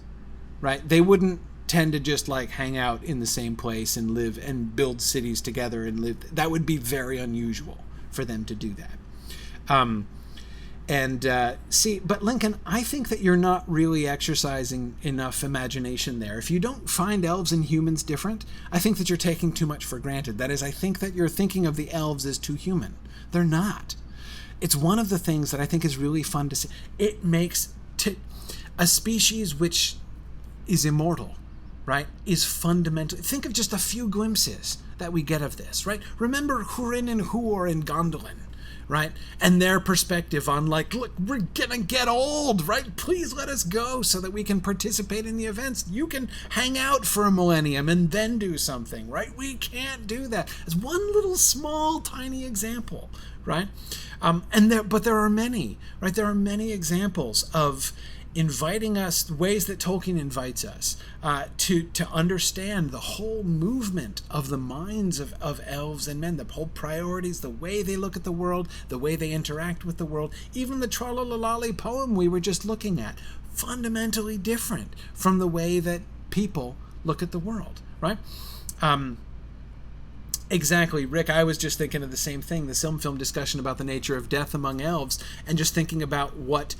right? They wouldn't tend to just like hang out in the same place and live and build cities together and live. That would be very unusual for them to do that. But Lincoln, I think that you're not really exercising enough imagination there. If you don't find elves and humans different, I think that you're taking too much for granted. That is, I think that you're thinking of the elves as too human. They're not. It's one of the things that I think is really fun to see. It makes a species which is immortal, right, is fundamental. Think of just a few glimpses that we get of this, right? Remember Húrin and Huor and Gondolin, right? And their perspective on like, look, we're gonna get old, right? Please let us go so that we can participate in the events. You can hang out for a millennium and then do something, right? We can't do that. It's one little small tiny example, right? But there are many, right? There are many examples of inviting us, ways that Tolkien invites us to understand the whole movement of the minds of elves and men, the whole priorities, the way they look at the world, the way they interact with the world. Even the Tralalalali poem we were just looking at, fundamentally different from the way that people look at the world, right? Exactly, Rick. I was just thinking of the same thing, the film discussion about the nature of death among elves, and just thinking about what,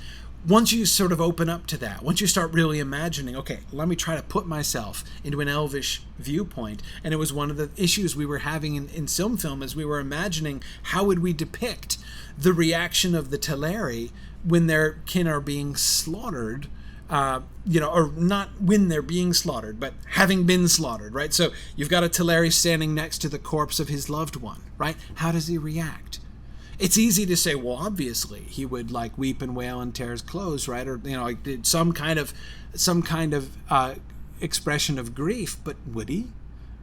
once you sort of open up to that, once you start really imagining, okay, let me try to put myself into an elvish viewpoint. And it was one of the issues we were having in film as we were imagining how would we depict the reaction of the Teleri when their kin are being slaughtered, or not when they're being slaughtered, but having been slaughtered, right? So you've got a Teleri standing next to the corpse of his loved one, right? How does he react? It's easy to say, well, obviously he would like weep and wail and tear his clothes, right? Or like did some kind of expression of grief, but would he?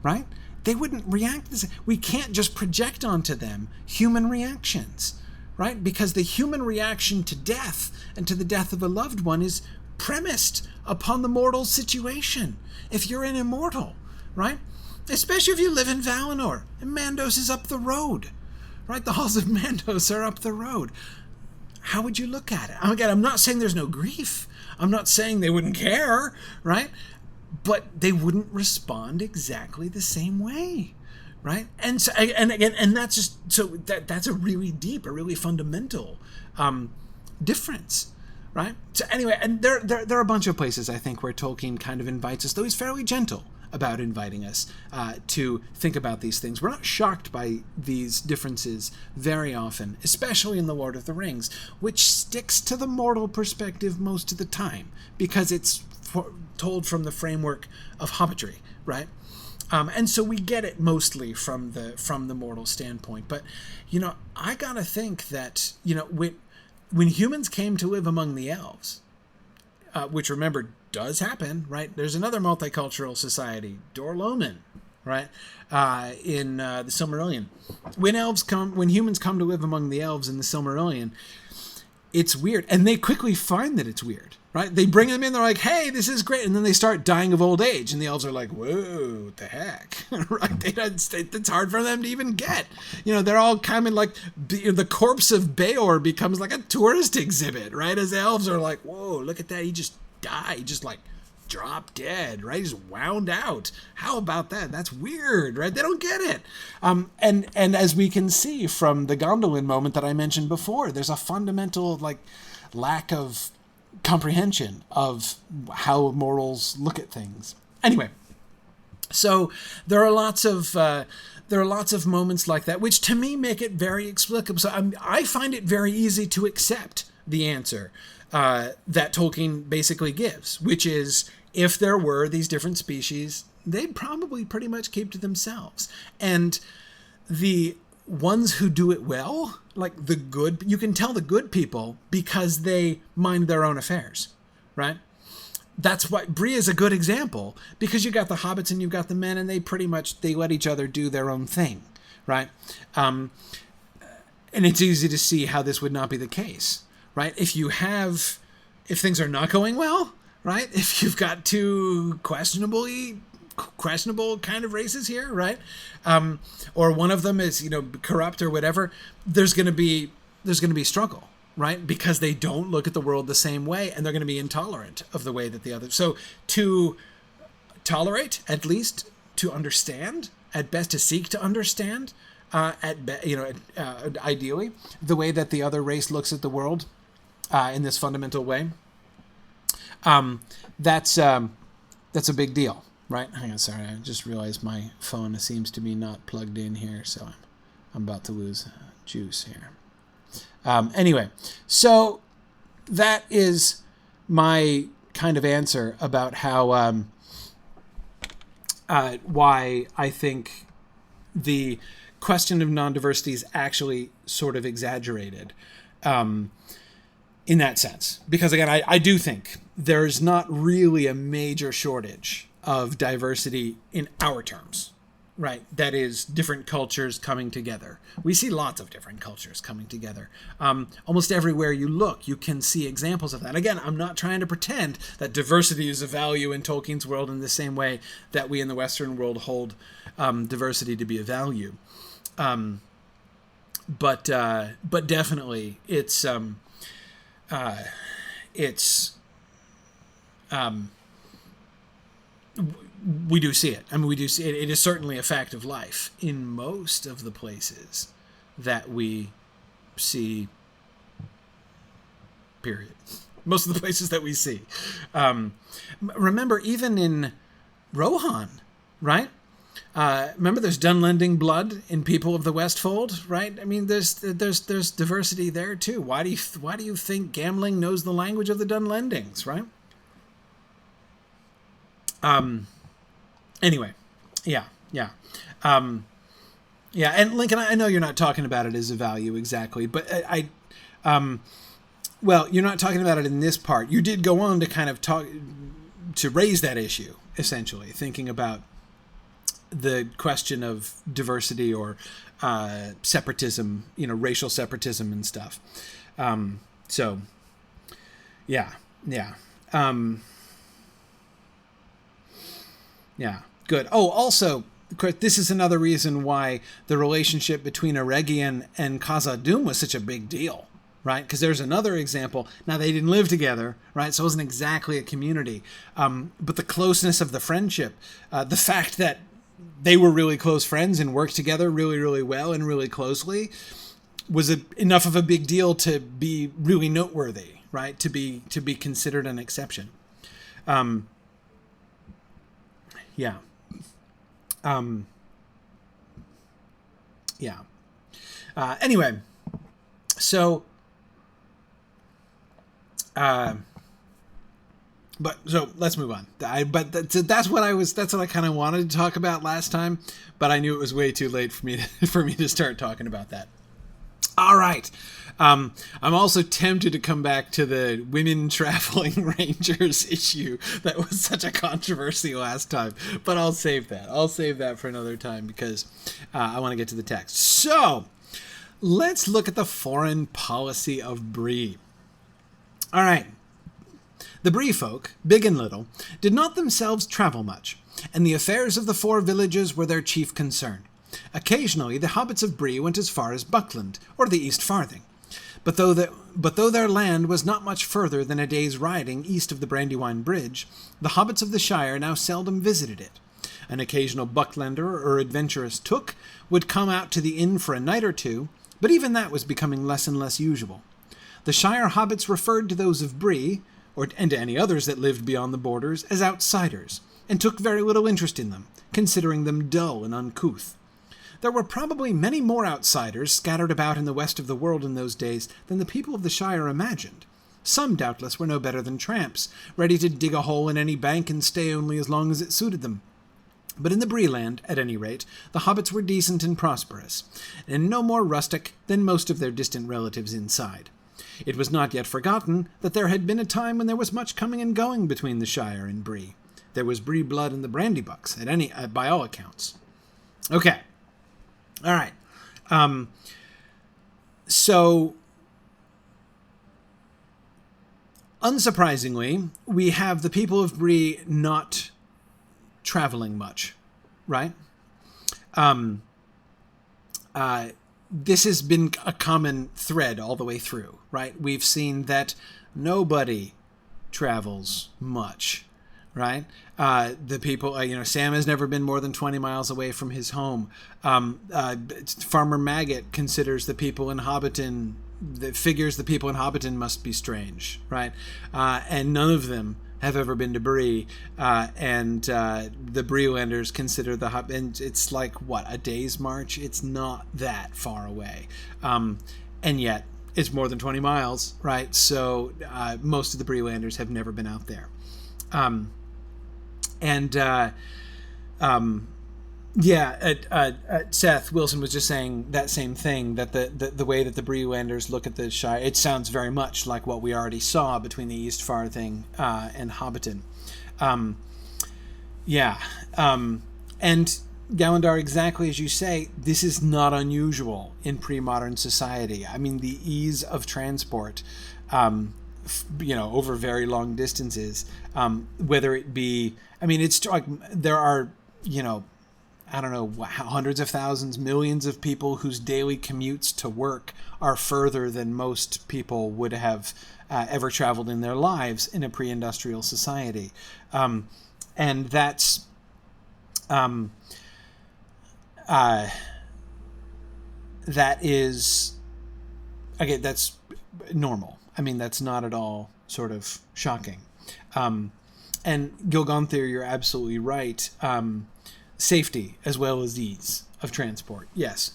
Right? They wouldn't react the same. We can't just project onto them human reactions, right? Because the human reaction to death and to the death of a loved one is premised upon the mortal situation. If you're an immortal, right? Especially if you live in Valinor and Mandos is up the road, right? The halls of Mandos are up the road. How would you look at it? Again, I'm not saying there's no grief. I'm not saying they wouldn't care, right? But they wouldn't respond exactly the same way, right? And so, and that's just so that's a really deep, a really fundamental difference. Right? So anyway, and there are a bunch of places I think where Tolkien kind of invites us, though he's fairly gentle about inviting us to think about these things. We're not shocked by these differences very often, especially in The Lord of the Rings, which sticks to the mortal perspective most of the time because it's told from the framework of hobbitry, right? And so we get it mostly from the mortal standpoint. But I gotta think that when humans came to live among the elves, which remember does happen, right? There's another multicultural society, Dorloman, right? In the Silmarillion. When humans come to live among the elves in the Silmarillion, it's weird, and they quickly find that it's weird, right? They bring them in, they're like, "Hey, this is great," and then they start dying of old age, and the elves are like, "Whoa, what the heck?" Right? It's hard for them to even get. They're all kind of like the corpse of Beor becomes like a tourist exhibit, right? As the elves are like, "Whoa, look at that! He just died, he just like dropped dead, right? He's wound out. How about that? That's weird, right?" They don't get it. And as we can see from the Gondolin moment that I mentioned before, there's a fundamental lack of comprehension of how mortals look at things. Anyway, so there are lots of moments like that, which to me make it very explicable. So I find it very easy to accept the answer that Tolkien basically gives, which is if there were these different species, they'd probably pretty much keep to themselves. And the ones who do it well, like the good, you can tell the good people because they mind their own affairs, right? That's why Bree is a good example, because you got the hobbits and you've got the men, and they let each other do their own thing, right? And it's easy to see how this would not be the case, right? If things are not going well, right? If you've got two questionable kind of races here, right? Or one of them is, corrupt or whatever, there's going to be struggle, right? Because they don't look at the world the same way, and they're going to be intolerant of the way that the other. So to tolerate, at least to understand, at best to seek to understand, ideally, the way that the other race looks at the world in this fundamental way, that's a big deal. Right? Hang on, sorry. I just realized my phone seems to be not plugged in here, so I'm about to lose juice here. Anyway, so that is my kind of answer about how why I think the question of non-diversity is actually sort of exaggerated in that sense. Because again, I do think there's not really a major shortage of diversity in our terms, right? That is different cultures coming together. We see lots of different cultures coming together. Almost everywhere you look, you can see examples of that. Again, I'm not trying to pretend that diversity is a value in Tolkien's world in the same way that we in the Western world hold diversity to be a value. But definitely we do see it. I mean, we do see it. It is certainly a fact of life in most of the places that we see, period. Most of the places that we see. Remember, even in Rohan, right? Remember, there's Dunlending blood in people of the Westfold, right? I mean, there's diversity there too. Why do you think Gamling knows the language of the Dunlendings, right? Anyway, yeah. And Lincoln, I know you're not talking about it as a value exactly, but well, you're not talking about it in this part. You did go on to kind of to raise that issue, essentially, thinking about the question of diversity or separatism, racial separatism and stuff. So, yeah. Yeah, good. Oh, also, of course, this is another reason why the relationship between Eregion and Khazad-dûm was such a big deal, right? Because there's another example. Now, they didn't live together, right? So it wasn't exactly a community. But the closeness of the friendship, the fact that they were really close friends and worked together really, really well and really closely was enough of a big deal to be really noteworthy, right? To be considered an exception. Yeah. Anyway, so let's move on. That's what I kind of wanted to talk about last time, but I knew it was way too late for me to start talking about that. All right. I'm also tempted to come back to the women traveling rangers issue that was such a controversy last time, but I'll save that. I'll save that for another time because I want to get to the text. So let's look at the foreign policy of Bree. All right. The Bree folk, big and little, did not themselves travel much, and the affairs of the four villages were their chief concern. Occasionally, the hobbits of Bree went as far as Buckland, or the East Farthing. But though their land was not much further than a day's riding east of the Brandywine Bridge, the hobbits of the Shire now seldom visited it. An occasional Bucklander or adventurous Took would come out to the inn for a night or two, but even that was becoming less and less usual. The Shire hobbits referred to those of Bree, and to any others that lived beyond the borders, as outsiders, and took very little interest in them, considering them dull and uncouth. There were probably many more outsiders scattered about in the west of the world in those days than the people of the Shire imagined. Some, doubtless, were no better than tramps, ready to dig a hole in any bank and stay only as long as it suited them. But in the Breeland, at any rate, the hobbits were decent and prosperous, and no more rustic than most of their distant relatives inside. It was not yet forgotten that there had been a time when there was much coming and going between the Shire and Bree. There was Bree blood in the Brandybucks, by all accounts. Okay. All right. So, unsurprisingly, we have the people of Bree not traveling much, right? This has been a common thread all the way through, right? We've seen that nobody travels much, right? The people, Sam has never been more than 20 miles away from his home. Farmer Maggot considers the people in Hobbiton, figures the people in Hobbiton must be strange, right? And none of them have ever been to Bree, and the Breelanders consider and it's like, what, a day's march? It's not that far away. And yet, it's more than 20 miles, right? So most of the Breelanders have never been out there. Seth Wilson was just saying that same thing, that the way that the Breelanders look at the Shire, it sounds very much like what we already saw between the East Farthing and Hobbiton. And Gallandar, exactly as you say, this is not unusual in pre-modern society. I mean, the ease of transport, over very long distances, whether it be, I mean, it's like there are, I don't know, hundreds of thousands, millions of people whose daily commutes to work are further than most people would have ever traveled in their lives in a pre-industrial society. And that's that is, again, that's normal. I mean, that's not at all sort of shocking. And Gilgonther, you're absolutely right. Safety as well as ease of transport. Yes.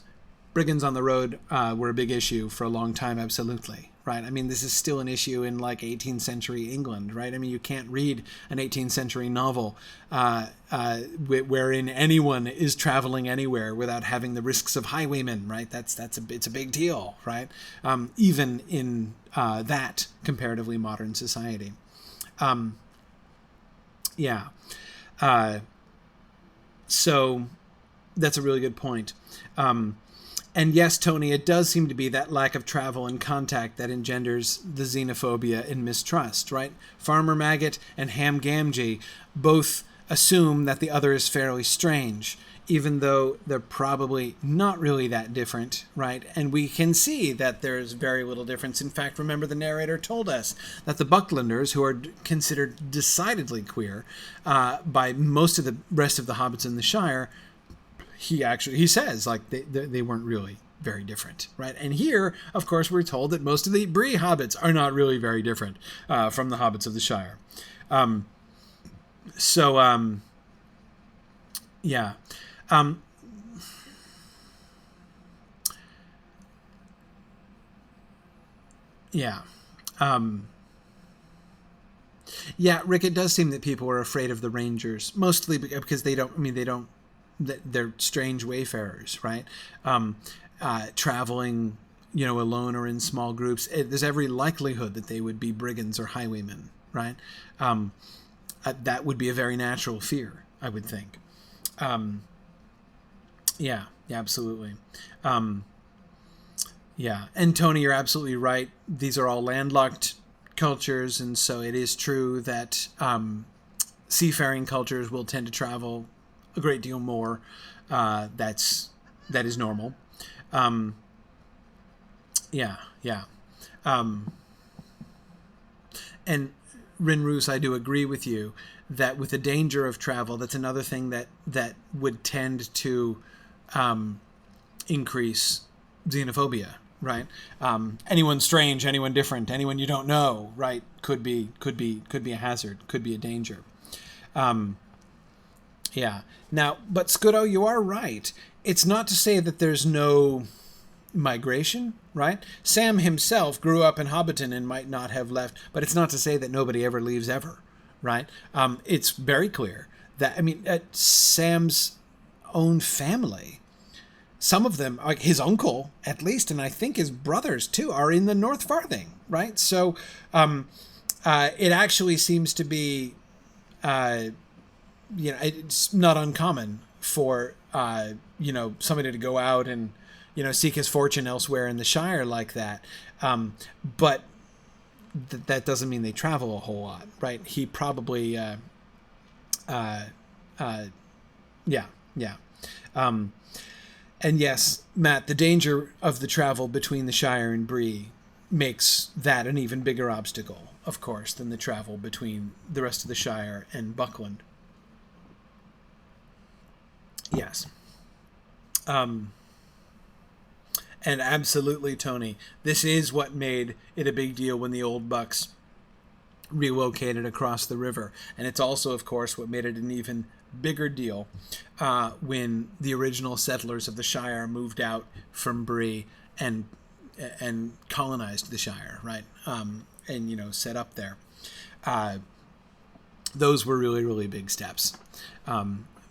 Brigands on the road were a big issue for a long time, absolutely. Right? I mean, this is still an issue in like 18th century England, right? I mean, you can't read an 18th century novel wherein anyone is traveling anywhere without having the risks of highwaymen, right? It's a big deal, right? Even in that comparatively modern society. So that's a really good point. And yes, Tony, it does seem to be that lack of travel and contact that engenders the xenophobia and mistrust, right? Farmer Maggot and Ham Gamgee both assume that the other is fairly strange, even though they're probably not really that different, right? And we can see that there's very little difference. In fact, remember the narrator told us that the Bucklanders, who are considered decidedly queer by most of the rest of the hobbits in the Shire, he says like they weren't really very different, right? And here, of course, we're told that most of the Bree hobbits are not really very different from the hobbits of the Shire. Rick, it does seem that people are afraid of the Rangers, mostly because they're strange wayfarers, right? Traveling, alone or in small groups. There's every likelihood that they would be brigands or highwaymen, right? That would be a very natural fear, I would think. Absolutely. And Tony, you're absolutely right. These are all landlocked cultures, and so it is true that seafaring cultures will tend to travel a great deal more. That is normal. And Rinroos, I do agree with you that with the danger of travel, that's another thing that would tend to increase xenophobia, right? Anyone strange, anyone different, anyone you don't know, right? Could be a hazard, could be a danger. Now, but Scudo, you are right. It's not to say that there's no migration, right? Sam himself grew up in Hobbiton and might not have left, but it's not to say that nobody ever leaves ever, right? It's very clear that, Sam's own family, some of them, like his uncle at least, and I think his brothers too, are in the North Farthing, right? So it actually seems to be it's not uncommon for somebody to go out and seek his fortune elsewhere in the Shire like that, but that doesn't mean they travel a whole lot, right? He probably and yes, Matt, the danger of the travel between the Shire and Bree makes that an even bigger obstacle, of course, than the travel between the rest of the Shire and Buckland. Yes. And absolutely, Tony, this is what made it a big deal when the Old Bucks relocated across the river. And it's also, of course, what made it an even bigger deal when the original settlers of the Shire moved out from Bree and colonized the Shire, right? And set up there. Those were really, really big steps.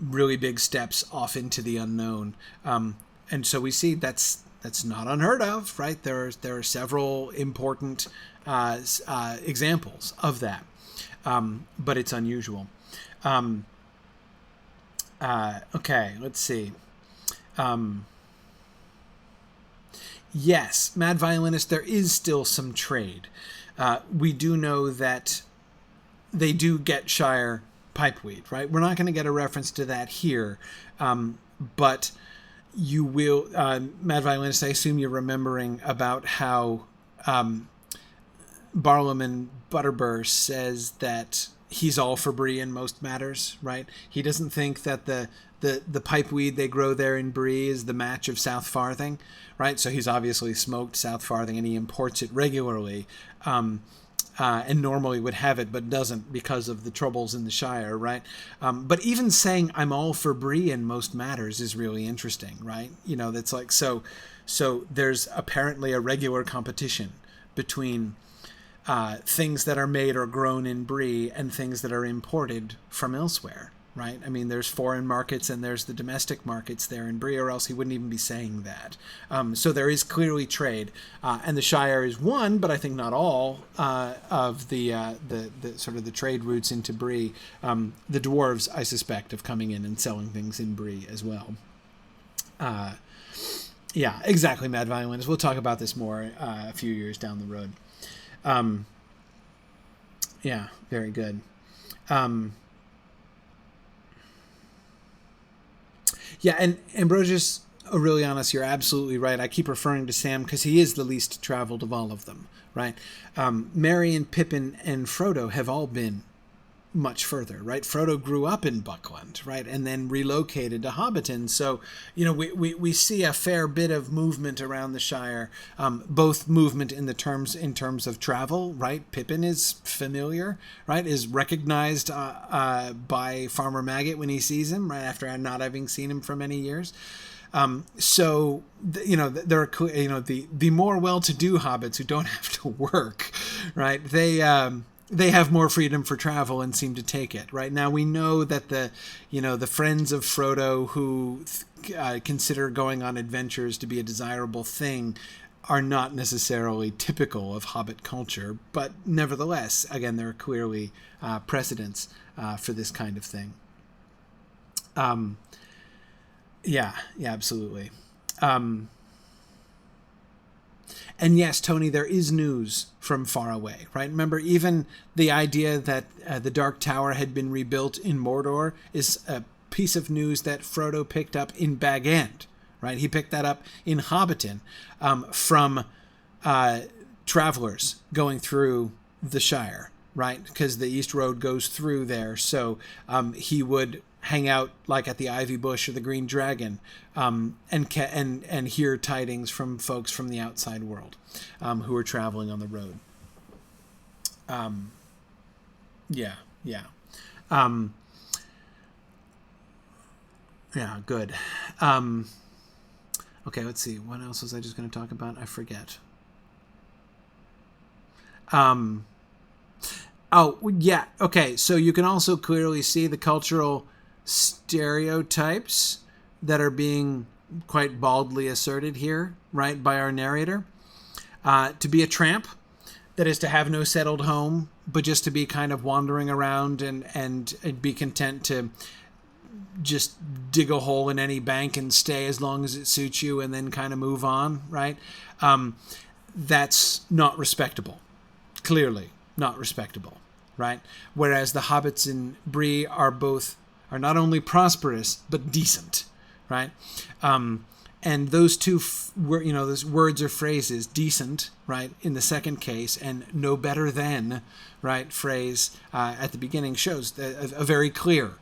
Really big steps off into the unknown. And so we see that's not unheard of, right? There are several important examples of that, but it's unusual. Okay, let's see. Yes, Mad Violinist, there is still some trade. We do know that they do get Shire pipeweed, right? We're not going to get a reference to that here, but you will. Mad Violinist, I assume you're remembering about how Barlaam Butterbur says that he's all for Bree in most matters, right? He doesn't think that the pipeweed they grow there in Bree is the match of South Farthing, right? So he's obviously smoked South Farthing and he imports it regularly, and normally would have it but doesn't because of the troubles in the Shire, right? But even saying I'm all for Bree in most matters is really interesting, right? That's like so there's apparently a regular competition between things that are made or grown in Bree and things that are imported from elsewhere, right? I mean, there's foreign markets and there's the domestic markets there in Bree, or else he wouldn't even be saying that. So there is clearly trade, and the Shire is one, but I think not all of the sort of the trade routes into Bree. The dwarves, I suspect, of coming in and selling things in Bree as well. Yeah, exactly, Mad Violinist. We'll talk about this more a few years down the road. Yeah, very good. Yeah, and Ambrosius Aurelianus, you're absolutely right. I keep referring to Sam because he is the least traveled of all of them, right? Merry and Pippin and Frodo have all been much further, right? Frodo grew up in Buckland, right, and then relocated to Hobbiton. So, we see a fair bit of movement around the Shire, both movement in terms of travel, right? Pippin is familiar, right? Is recognized by Farmer Maggot when he sees him, right after not having seen him for many years. So there are the more well-to-do hobbits who don't have to work, right? They have more freedom for travel and seem to take it. Right now, we know that the friends of Frodo who consider going on adventures to be a desirable thing are not necessarily typical of Hobbit culture, but nevertheless, again, there are clearly precedents for this kind of thing. Yeah, absolutely. And yes, Tony, there is news from far away, right? Remember, even the idea that the Dark Tower had been rebuilt in Mordor is a piece of news that Frodo picked up in Bag End, right? He picked that up in Hobbiton from travelers going through the Shire, right? Because the East Road goes through there. So he would hang out like at the Ivy Bush or the Green Dragon, and hear tidings from folks from the outside world who are traveling on the road. Yeah. Yeah, good. Okay, let's see. What else was I just going to talk about? I forget. Oh, yeah. Okay, so you can also clearly see the cultural stereotypes that are being quite baldly asserted here, right, by our narrator. To be a tramp, that is to have no settled home, but just to be kind of wandering around and be content to just dig a hole in any bank and stay as long as it suits you and then kind of move on, right? That's not respectable. Clearly not respectable, right? Whereas the hobbits in Bree are not only prosperous, but decent, right? And those two, those words or phrases, decent, right, in the second case, and no better than, right, phrase at the beginning shows a very clear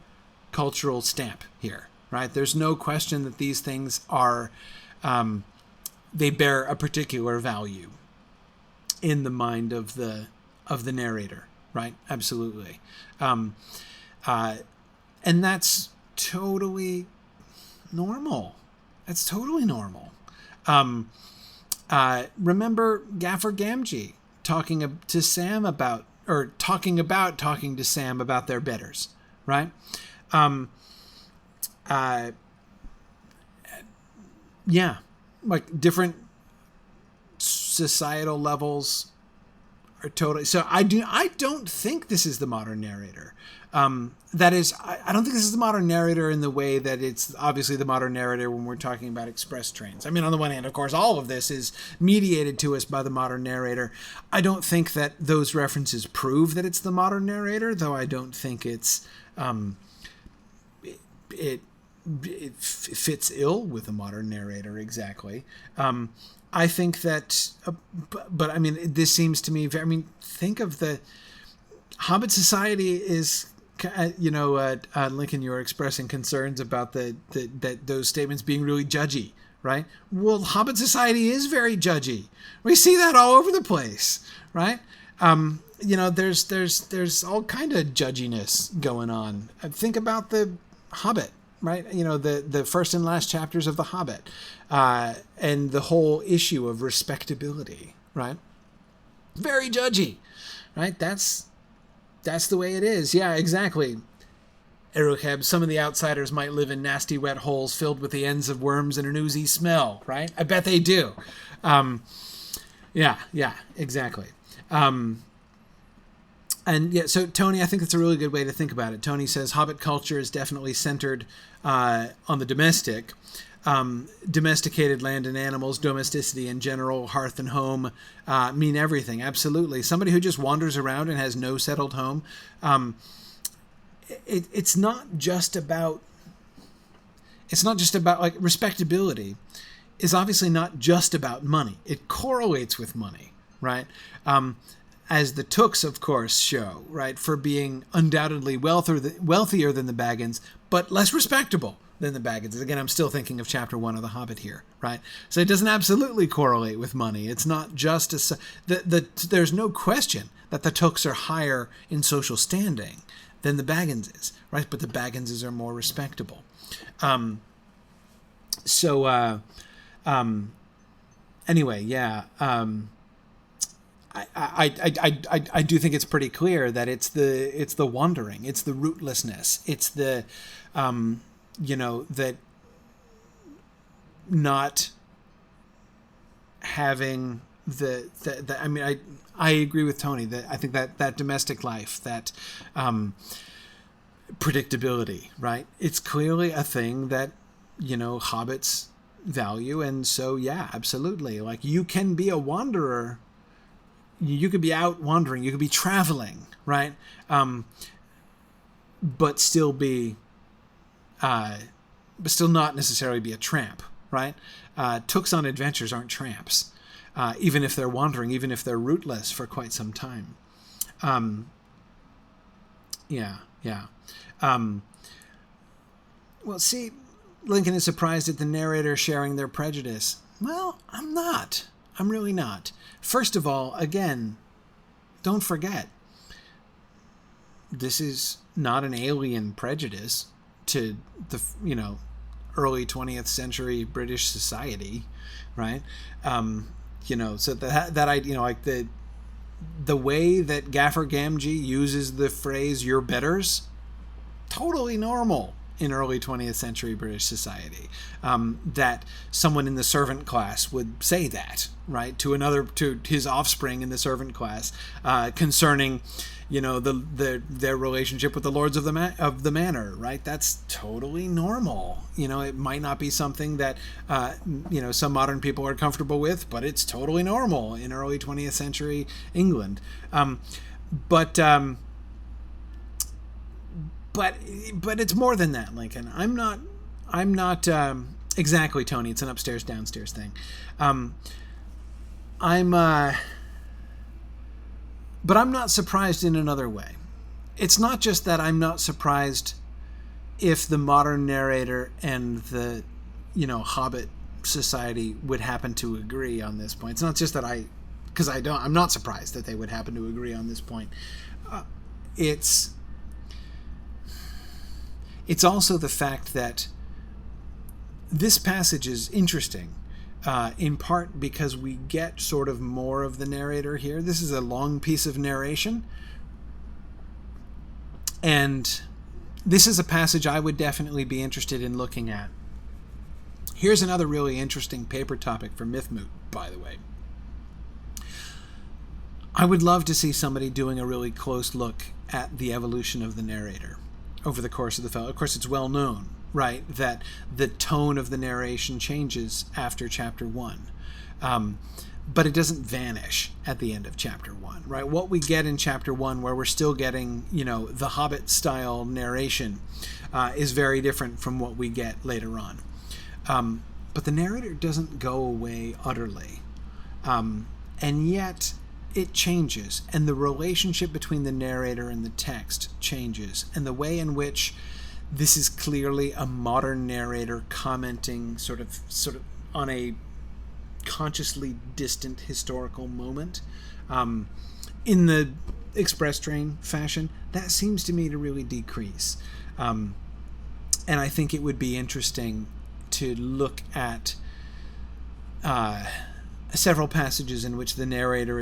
cultural stamp here, right? There's no question that these things are, they bear a particular value in the mind of the narrator, right? Absolutely. And that's totally normal. That's totally normal. Remember Gaffer Gamgee talking to Sam about their betters, right? Yeah, like different societal levels are totally. So I don't think this is the modern narrator. That is, I don't think this is the modern narrator in the way that it's obviously the modern narrator when we're talking about express trains. I mean, on the one hand, of course, all of this is mediated to us by the modern narrator. I don't think that those references prove that it's the modern narrator, though I don't think it fits ill with the modern narrator exactly. I think that, but I mean, this seems to me, I mean, think of the Hobbit Society is, Lincoln, you were expressing concerns about that those statements being really judgy, right? Well, Hobbit Society is very judgy. We see that all over the place, right? There's all kind of judginess going on. Think about the Hobbit, right? The first and last chapters of the Hobbit, and the whole issue of respectability, right? Very judgy, right? That's the way it is. Yeah, exactly. Erucheb, some of the outsiders might live in nasty wet holes filled with the ends of worms and an oozy smell, right? I bet they do. Yeah, exactly. And yeah, so Tony, I think that's a really good way to think about it. Tony says Hobbit culture is definitely centered on the domestic. Domesticated land and animals, domesticity in general, hearth and home mean everything. Absolutely. Somebody who just wanders around and has no settled home. It's not just about like respectability is obviously not just about money. It correlates with money, right? As the Tooks, of course, show, right, for being undoubtedly wealthier than the Baggins, but less respectable than the Baggins. Again, I'm still thinking of chapter 1 of The Hobbit here, right? So it doesn't absolutely correlate with money. It's not just there's no question that the Tooks are higher in social standing than the Bagginses, right? But the Bagginses are more respectable. Anyway, yeah. I do think it's pretty clear that it's the wandering, it's the rootlessness, it's the that not having the I mean, I agree with Tony that I think that domestic life, that predictability, right? It's clearly a thing that hobbits value, and so yeah, absolutely. Like, you can be a wanderer. You could be out wandering, you could be traveling, right? But still not necessarily be a tramp, right? Tooks on adventures aren't tramps, even if they're wandering, even if they're rootless for quite some time. Yeah. Well, see, Lincoln is surprised at the narrator sharing their prejudice. Well, I'm not. I'm really not. First of all, again, don't forget, this is not an alien prejudice to the early 20th century British society, right? So that I like the way that Gaffer Gamgee uses the phrase "your betters," totally normal in early 20th century British society. That someone in the servant class would say that, right, to his offspring in the servant class, concerning their relationship with the lords of the manor, right? That's totally normal. It might not be something that some modern people are comfortable with, but it's totally normal in early 20th century England. But it's more than that, Lincoln. I'm not exactly, Tony. It's an upstairs downstairs thing. But I'm not surprised in another way. It's not just that I'm not surprised if the modern narrator and the Hobbit Society would happen to agree on this point. It's not just that I'm not surprised that they would happen to agree on this point. It's also the fact that this passage is interesting, in part because we get sort of more of the narrator here. This is a long piece of narration, and this is a passage I would definitely be interested in looking at. Here's another really interesting paper topic for MythMoot, by the way. I would love to see somebody doing a really close look at the evolution of the narrator over the course of the film. Of course, it's well known, right, that the tone of the narration changes after chapter 1. But it doesn't vanish at the end of chapter 1, right? What we get in chapter 1, where we're still getting, the Hobbit-style narration, is very different from what we get later on. But the narrator doesn't go away utterly. And yet it changes, and the relationship between the narrator and the text changes, and the way in which this is clearly a modern narrator commenting sort of on a consciously distant historical moment, in the express train fashion, that seems to me to really decrease. And I think it would be interesting to look at several passages in which the narrator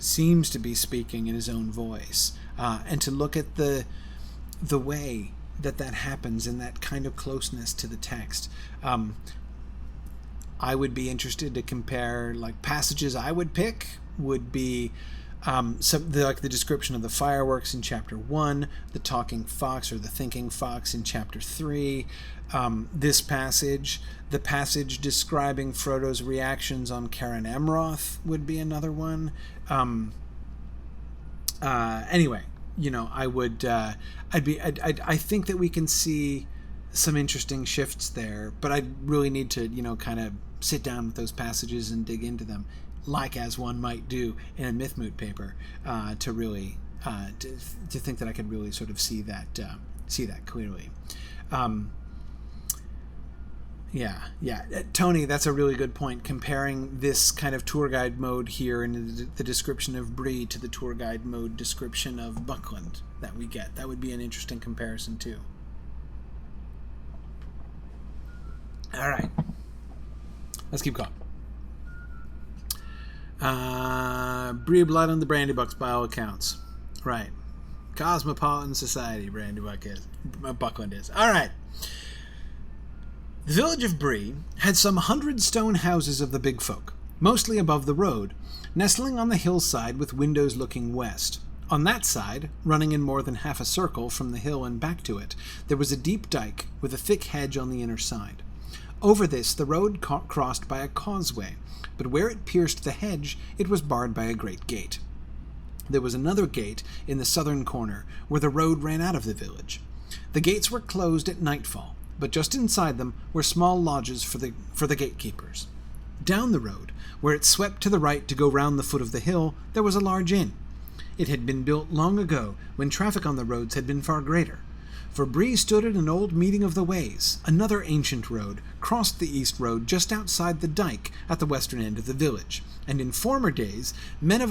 seems to be speaking in his own voice, and to look at the way that happens in that kind of closeness to the text. I would be interested to compare, like, passages I would pick would be the description of the fireworks in chapter 1, the talking fox or the thinking fox in chapter 3, this passage, the passage describing Frodo's reactions on Caren Emroth would be another one. Anyway, I think that we can see some interesting shifts there, but I really need to, kind of sit down with those passages and dig into them, like as one might do in a Mythmoot paper, to really to think that I could really sort of see that clearly. Tony, that's a really good point, comparing this kind of tour guide mode here in the description of Bree to the tour guide mode description of Buckland that we get. That would be an interesting comparison too. All right, let's keep going. Bree blood on the brandy bucks by all accounts. Right. Cosmopolitan society, Buckland is. All right. The village of Bree had some 100 stone houses of the big folk, mostly above the road, nestling on the hillside with windows looking west. On that side, running in more than half a circle from the hill and back to it, there was a deep dike with a thick hedge on the inner side. Over this the road crossed by a causeway, but where it pierced the hedge it was barred by a great gate. There was another gate in the southern corner, where the road ran out of the village. The gates were closed at nightfall, but just inside them were small lodges for the gatekeepers. Down the road, where it swept to the right to go round the foot of the hill, there was a large inn. It had been built long ago, when traffic on the roads had been far greater. For Bree stood at an old meeting of the ways. Another ancient road crossed the east road just outside the dike at the western end of the village, and in former days men and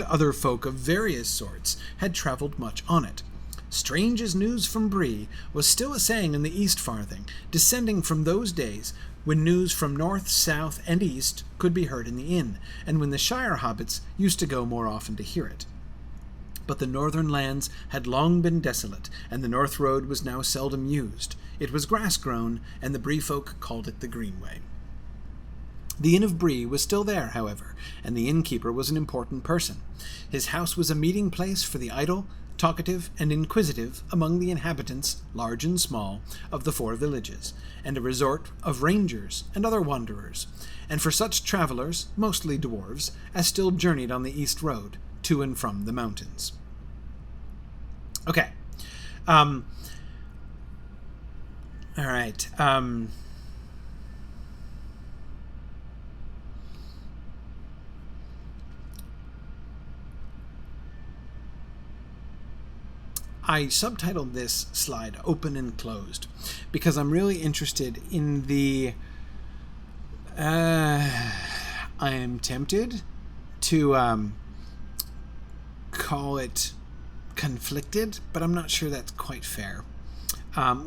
other folk of various sorts had travelled much on it. Strange as news from Bree was still a saying in the East Farthing, descending from those days when news from north, south, and east could be heard in the inn, and when the Shire hobbits used to go more often to hear it. But the northern lands had long been desolate, and the north road was now seldom used. It was grass-grown, and the Bree folk called it the Greenway. The Inn of Bree was still there, however, and the innkeeper was an important person. His house was a meeting place for the idle, talkative, and inquisitive among the inhabitants, large and small, of the 4 villages, and a resort of rangers and other wanderers, and for such travellers, mostly dwarves, as still journeyed on the east road, to and from the mountains. Okay. All right. I subtitled this slide Open and Closed because I'm really interested in the... I am tempted to call it conflicted, but I'm not sure that's quite fair.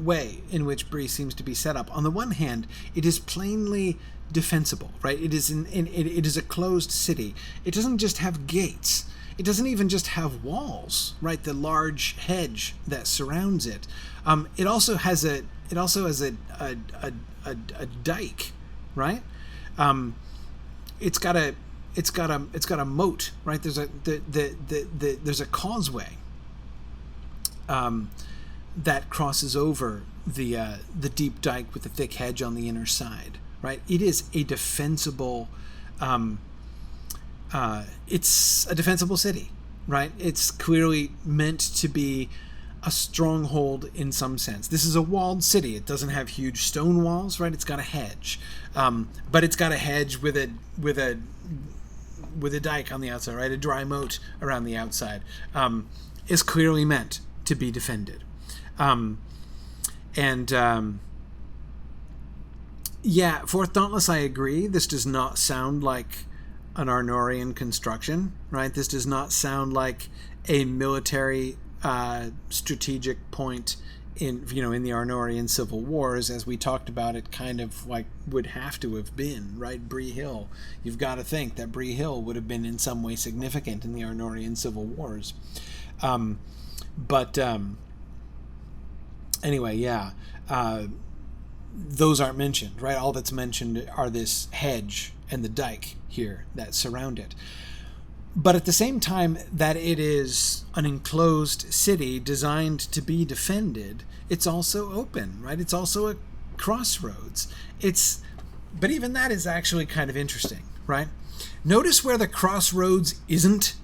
Way in which Bree seems to be set up. On the one hand, it is plainly defensible, right? It is it is a closed city. It doesn't just have gates. It doesn't even just have walls, right? The large hedge that surrounds it. It also has a dike, right? It's got it's got a moat, right? There's there's a causeway that crosses over the deep dike with the thick hedge on the inner side, right? It is a defensible. It's a defensible city, right? It's clearly meant to be a stronghold in some sense. This is a walled city. It doesn't have huge stone walls, right? It's got a hedge, but it's got a hedge with a dike on the outside, right? A dry moat around the outside. Is clearly meant to be defended, yeah, Fourth Dauntless, I agree. This does not sound like an Arnorian construction, right? This does not sound like a military strategic point in the Arnorian civil wars, as we talked about. It kind of like would have to have been, right? Bree Hill. You've got to think that Bree Hill would have been in some way significant in the Arnorian civil wars. Anyway, yeah. Those aren't mentioned, right? All that's mentioned are this hedge and the dike here that surround it. But at the same time that it is an enclosed city designed to be defended, it's also open, right? It's also a crossroads. But even that is actually kind of interesting, right? Notice where the crossroads isn't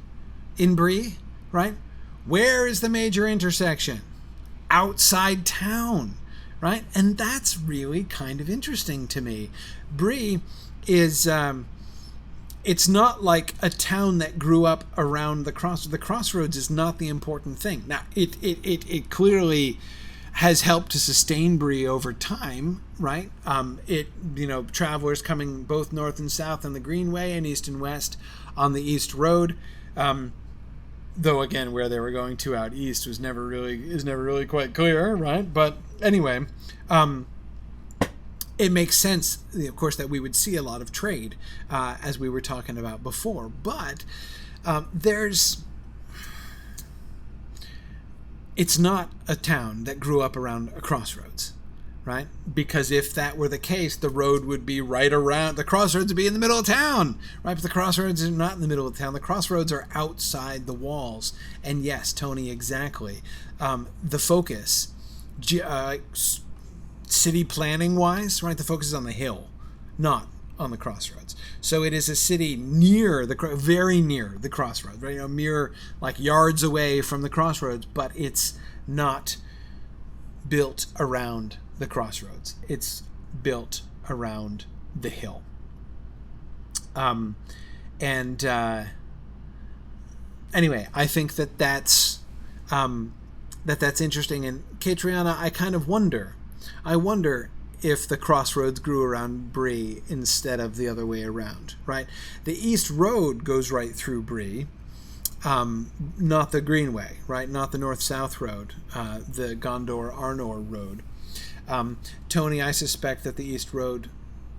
in Bree, right? Where is the major intersection? Outside town, right? And that's really kind of interesting to me. Bree is, it's not like a town that grew up around the crossroads is not the important thing. Now, it clearly has helped to sustain Bree over time, right? Travelers coming both north and south on the Greenway and east and west on the East Road. Though again, where they were going to out east is never really quite clear, right? But anyway, it makes sense, of course, that we would see a lot of trade, as we were talking about before. But it's not a town that grew up around a crossroads, right? Because if that were the case, the road would be right around, the crossroads would be in the middle of town, right? But the crossroads are not in the middle of town. The crossroads are outside the walls. And yes, Tony, exactly. The focus, city planning wise, right? The focus is on the hill, not on the crossroads. So it is a city very near the crossroads, right? Mere like yards away from the crossroads, but it's not built around the crossroads. It's built around the hill. Anyway, I think that's interesting. And Catriona, I kind of wonder if the crossroads grew around Bree instead of the other way around, right? The East Road goes right through Bree, not the Greenway, right? Not the North-South Road, the Gondor-Arnor Road. Tony, I suspect that the East Road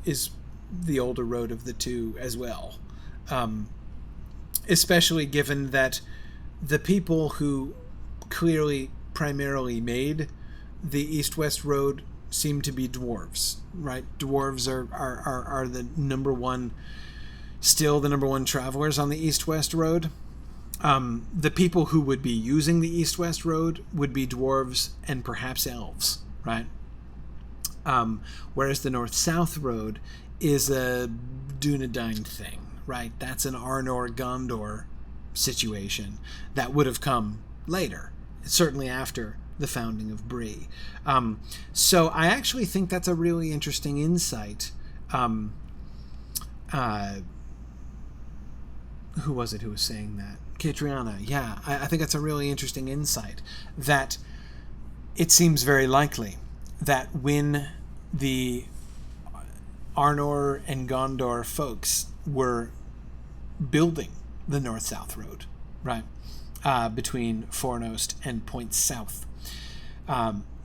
is the older road of the two as well, especially given that the people who clearly primarily made the East-West Road seem to be dwarves, right? Dwarves are the number one travelers on the East-West Road. The people who would be using the East-West Road would be dwarves and perhaps elves, right? Whereas the North-South Road is a Dunedain thing, right? That's an Arnor-Gondor situation that would have come later, certainly after the founding of Bree. So I actually think that's a really interesting insight. Who was it who was saying that? Catriona. Yeah, I think that's a really interesting insight, that it seems very likely that when the Arnor and Gondor folks were building the North-South Road, right, between Fornost and Point South,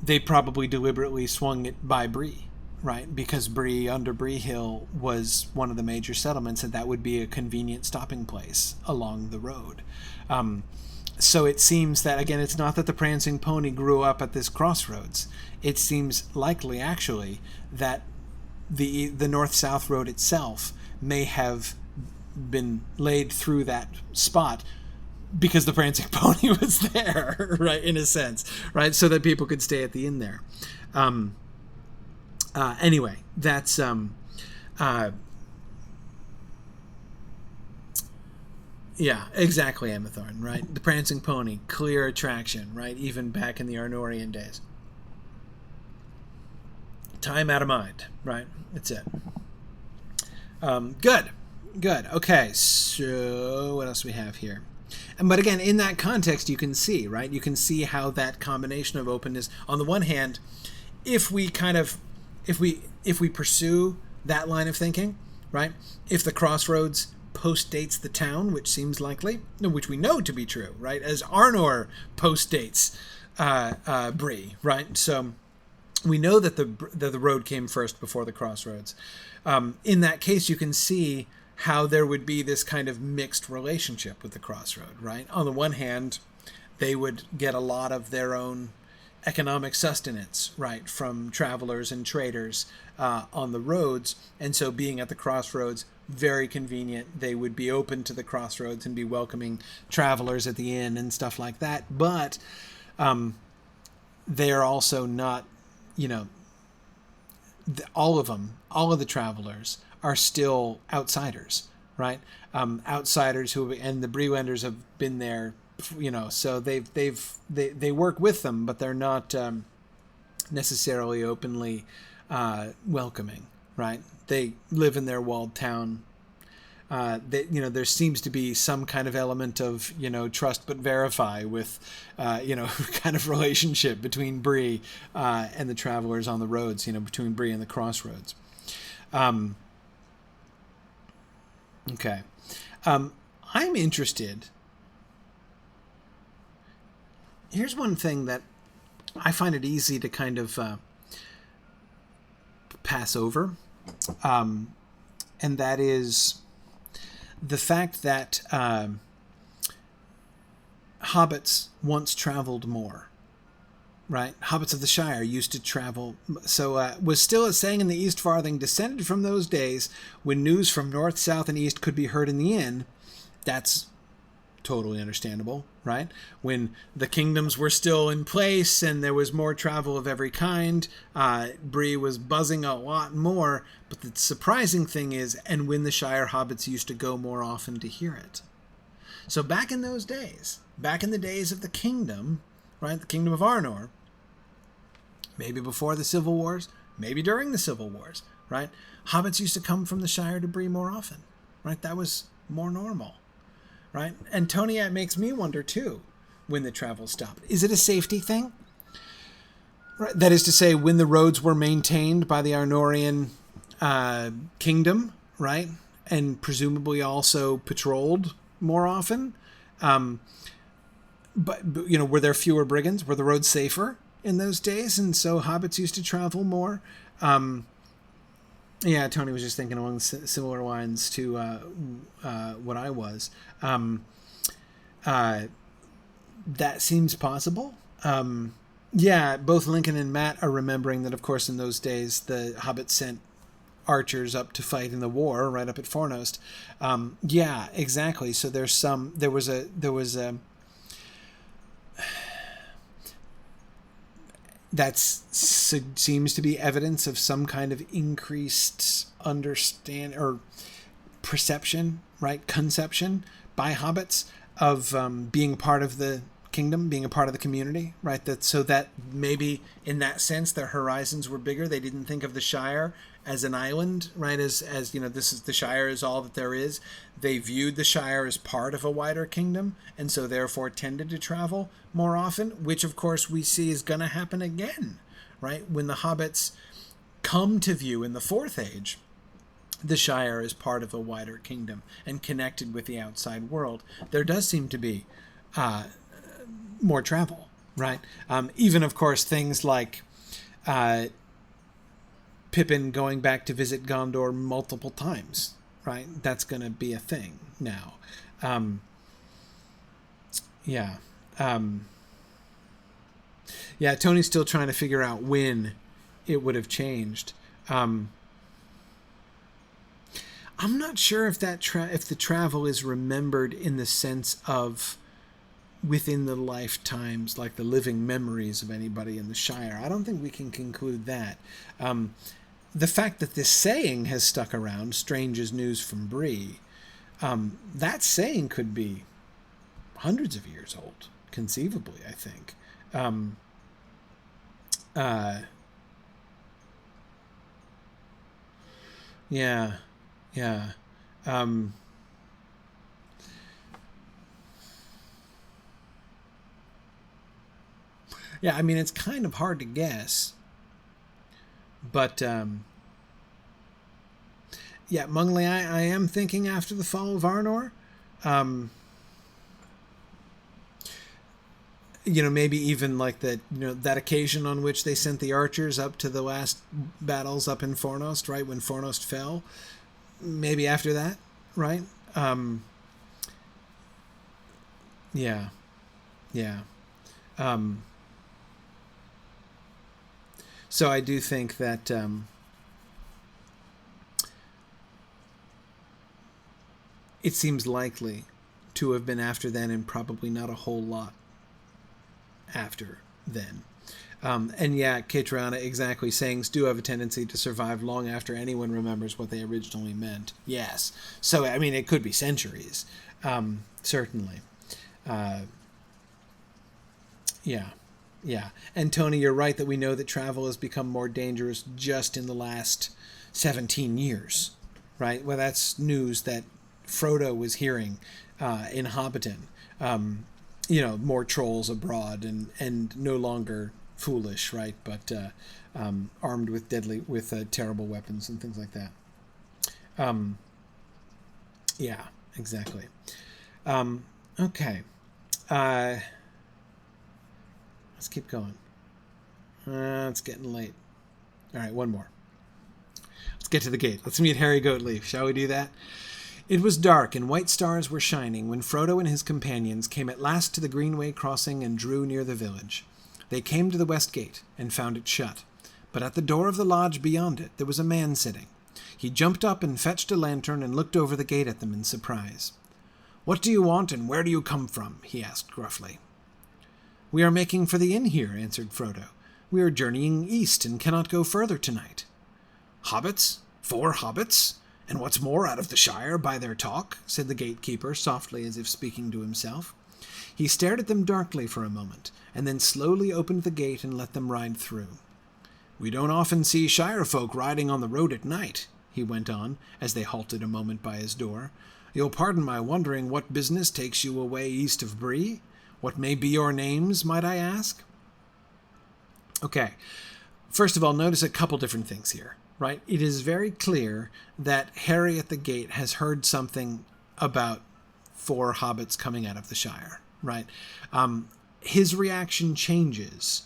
they probably deliberately swung it by Bree, right, because Bree, under Bree Hill, was one of the major settlements, and that would be a convenient stopping place along the road. So it seems that, again, it's not that the Prancing Pony grew up at this crossroads. It seems likely, actually, that the North-South Road itself may have been laid through that spot because the Prancing Pony was there, right, in a sense, right, so that people could stay at the inn there. Anyway, that's yeah, exactly, Emma Thorne, right? The Prancing Pony, clear attraction, right, even back in the Arnorian days. Time out of mind, right? That's it. Good. Okay, so what else do we have here? But again, in that context, you can see, right? You can see how that combination of openness, on the one hand, if we pursue that line of thinking, right? If the crossroads postdates the town, which seems likely, which we know to be true, right? As Arnor postdates Bree, right? So we know that the road came first before the crossroads. In that case, you can see how there would be this kind of mixed relationship with the crossroad, right? On the one hand, they would get a lot of their own economic sustenance, right, from travelers and traders on the roads, and so being at the crossroads, very convenient. They would be open to the crossroads and be welcoming travelers at the inn and stuff like that, but they're also not, all of the travelers are still outsiders, right? Outsiders and the Brewenders have been there, so they work with them, but they're not necessarily openly welcoming, right? They live in their walled town. There seems to be some kind of element of, trust but verify with, kind of relationship between Bree and the travelers on the roads, between Bree and the crossroads. Okay. I'm interested. Here's one thing that I find it easy to kind of pass over, and that is the fact that hobbits once traveled more, right? Hobbits of the Shire used to travel. So was still as saying in the East Farthing, descended from those days when news from north, south, and east could be heard in the inn. That's totally understandable, right? When the kingdoms were still in place and there was more travel of every kind, Bree was buzzing a lot more. But the surprising thing is, and when the Shire hobbits used to go more often to hear it. So back in those days, back in the days of the kingdom, right, the kingdom of Arnor, maybe before the Civil Wars, maybe during the Civil Wars, right, hobbits used to come from the Shire to Bree more often, right? That was more normal. Right? And Tony, it makes me wonder, too, when the travel stopped. Is it a safety thing? Right? That is to say, when the roads were maintained by the Arnorian kingdom, right? And presumably also patrolled more often. But, were there fewer brigands? Were the roads safer in those days? And so hobbits used to travel more. Yeah, Tony was just thinking along similar lines to what I was. That seems possible. Yeah, both Lincoln and Matt are remembering that, of course, in those days, the hobbits sent archers up to fight in the war right up at Fornost. Yeah, exactly. So there was a that seems to be evidence of some kind of increased understand or perception, right? Conception by hobbits of being part of the kingdom, being a part of the community, right? That maybe in that sense their horizons were bigger. They didn't think of the Shire as an island, right? As this is the Shire is all that there is. They viewed the Shire as part of a wider kingdom, and so therefore tended to travel more often, which of course we see is going to happen again, right? When the hobbits come to view in the Fourth Age, the Shire is part of a wider kingdom and connected with the outside world. There does seem to be more travel, right? Even, of course, things like Pippin going back to visit Gondor multiple times, right? That's going to be a thing now. Yeah. Yeah, Tony's still trying to figure out when it would have changed. I'm not sure if if the travel is remembered in the sense of within the lifetimes, like the living memories of anybody in the Shire. I don't think we can conclude that. The fact that this saying has stuck around, strange as news from Bree, that saying could be hundreds of years old, conceivably, I think. Yeah, yeah. Yeah, I mean, it's kind of hard to guess, but yeah, Mungley, I am thinking after the fall of Arnor. Um, Maybe even like that, that occasion on which they sent the archers up to the last battles up in Fornost, right, when Fornost fell. Maybe after that, right? Yeah, yeah. Um, so I do think that it seems likely to have been after then, and probably not a whole lot after then. And yeah, Catriona, exactly. Sayings do have a tendency to survive long after anyone remembers what they originally meant. Yes. So, I mean, it could be centuries. Certainly. Yeah. Yeah. And Tony, you're right that we know that travel has become more dangerous just in the last 17 years, right? Well, that's news that Frodo was hearing in Hobbiton. More trolls abroad and no longer foolish, right? But armed with terrible weapons and things like that. Yeah, exactly. Okay. Let's keep going. It's getting late. All right, one more. Let's get to the gate. Let's meet Harry Goatleaf. Shall we do that? It was dark, and white stars were shining when Frodo and his companions came at last to the Greenway crossing and drew near the village. They came to the west gate, and found it shut. But at the door of the lodge beyond it there was a man sitting. He jumped up and fetched a lantern and looked over the gate at them in surprise. "What do you want, and where do you come from?" he asked gruffly. "We are making for the inn here," answered Frodo. "We are journeying east, and cannot go further tonight." "Hobbits? 4 hobbits? And what's more, out of the Shire by their talk?" said the gatekeeper, softly as if speaking to himself. He stared at them darkly for a moment, and then slowly opened the gate and let them ride through. "We don't often see Shire folk riding on the road at night," he went on, as they halted a moment by his door. "You'll pardon my wondering what business takes you away east of Bree? What may be your names, might I ask?" Okay, first of all, notice a couple different things here. Right? It is very clear that Harry at the gate has heard something about 4 hobbits coming out of the Shire, right? His reaction changes.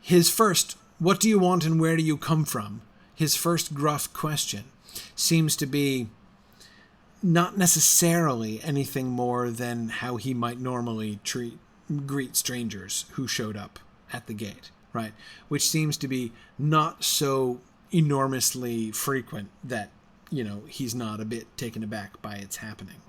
His first, "What do you want and where do you come from?" his first gruff question seems to be not necessarily anything more than how he might normally greet strangers who showed up at the gate, right? Which seems to be not so enormously frequent that he's not a bit taken aback by its happening.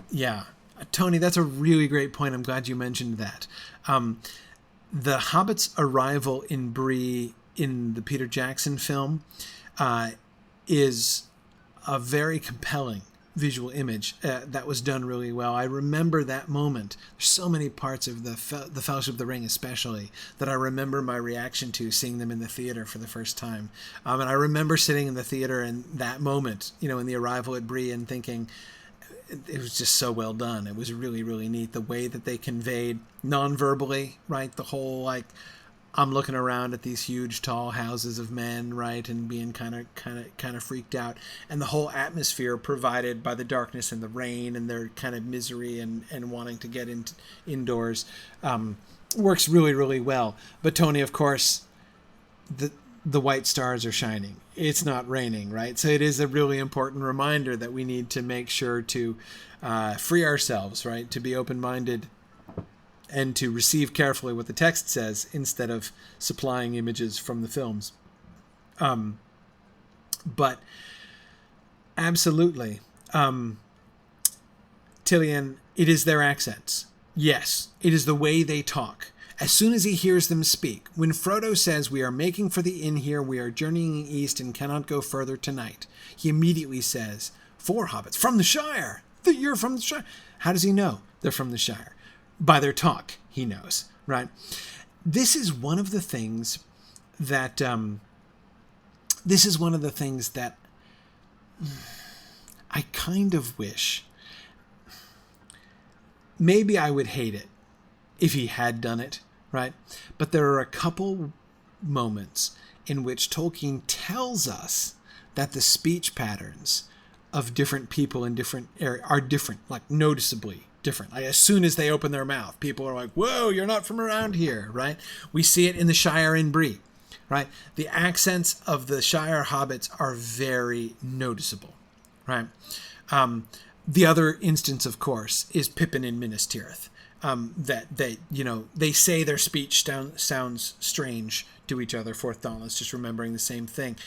Yeah, Tony, that's a really great point. I'm glad you mentioned that. The Hobbit's arrival in Bree in the Peter Jackson film is a very compelling visual image that was done really well. I remember that moment. There's so many parts of the Fellowship of the Ring especially that I remember my reaction to seeing them in the theater for the first time. And I remember sitting in the theater in that moment, in the arrival at Bree, and thinking it was just so well done. It was really, really neat the way that they conveyed non-verbally, right? The whole I'm looking around at these huge, tall houses of men, right, and being kind of freaked out, and the whole atmosphere provided by the darkness and the rain and their kind of misery and wanting to get indoors works really, really well. But Tony, of course, the white stars are shining. It's not raining, right? So it is a really important reminder that we need to make sure to free ourselves, right, to be open-minded and to receive carefully what the text says instead of supplying images from the films. But absolutely, Tilian, it is their accents. Yes, it is the way they talk. As soon as he hears them speak, when Frodo says, "We are making for the inn here, we are journeying east and cannot go further tonight," he immediately says, "4 hobbits from the Shire. You're from the Shire." How does he know they're from the Shire? By their talk, he knows, right? This is one of the things that I kind of wish. Maybe I would hate it if he had done it, right? But there are a couple moments in which Tolkien tells us that the speech patterns of different people in different areas are different, like noticeably different. Like as soon as they open their mouth, people are like, "Whoa, you're not from around here," right? We see it in the Shire in Bree, right? The accents of the Shire hobbits are very noticeable, right? The other instance, of course, is Pippin in Minas Tirith. That they say their speech sounds strange to each other. Fourth Dauntless, just remembering the same thing.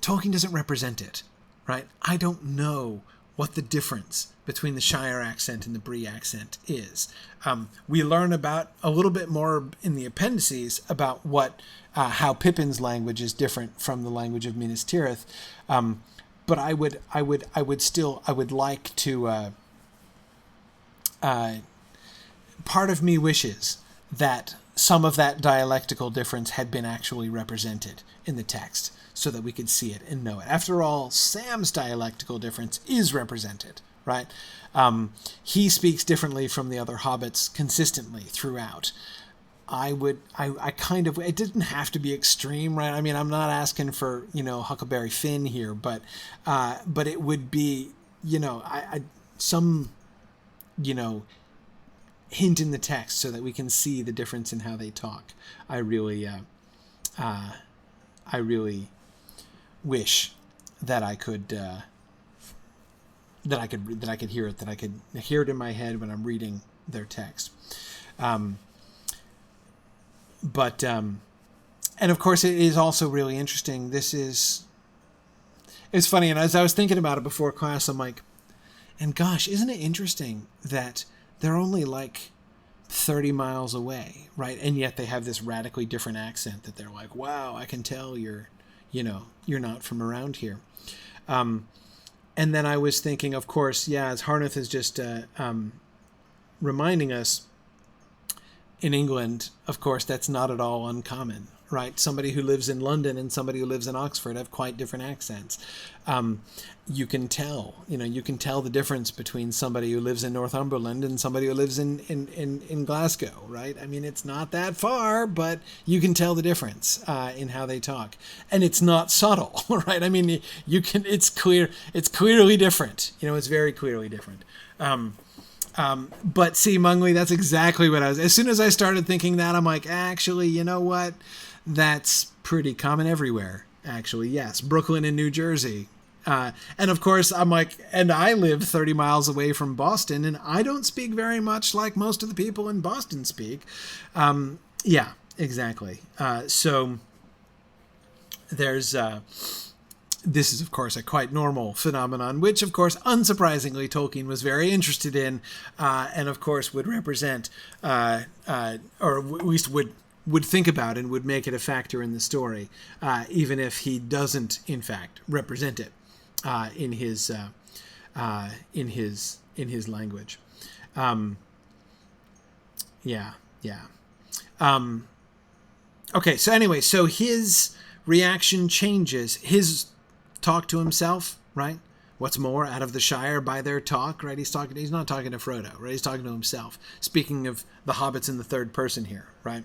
Tolkien doesn't represent it, right? I don't know what the difference between the Shire accent and the Bree accent is. We learn about a little bit more in the appendices about how Pippin's language is different from the language of Minas Tirith. But I would like to. Part of me wishes that some of that dialectical difference had been actually represented in the text, so that we could see it and know it. After all, Sam's dialectical difference is represented, right? He speaks differently from the other hobbits consistently throughout. It didn't have to be extreme, right? I mean, I'm not asking for, Huckleberry Finn here, but it would be, some, hint in the text so that we can see the difference in how they talk. I really wish that I could hear it, that I could hear it in my head when I'm reading their text. But and of course it is also really interesting. It's funny, and as I was thinking about it before class, I'm like, and gosh, isn't it interesting that they're only like 30 miles away, right? And yet they have this radically different accent that they're like, wow, I can tell you're not from around here. And then I was thinking, of course, as Harnath is just reminding us, in England, of course, that's not at all uncommon, right? Somebody who lives in London and somebody who lives in Oxford have quite different accents. You can tell the difference between somebody who lives in Northumberland and somebody who lives in Glasgow, right? I mean, it's not that far, but you can tell the difference in how they talk. And it's not subtle, right? I mean, it's clearly different. It's very clearly different. But see, Mungley, that's exactly what as soon as I started thinking that, I'm like, actually, you know what? That's pretty common everywhere, actually. Yes. Brooklyn and New Jersey. And of course, I'm like, and I live 30 miles away from Boston, and I don't speak very much like most of the people in Boston speak. Yeah, exactly. So there's, this is, of course, a quite normal phenomenon, which, of course, unsurprisingly, Tolkien was very interested in, and, of course, would represent, or at least would think about and would make it a factor in the story, even if he doesn't, in fact, represent it in his language. Okay, so anyway, so his reaction changes. His talk to himself, right? What's more, out of the Shire by their talk, right? He's not talking to Frodo, right? He's talking to himself. Speaking of the hobbits in the third person here, right?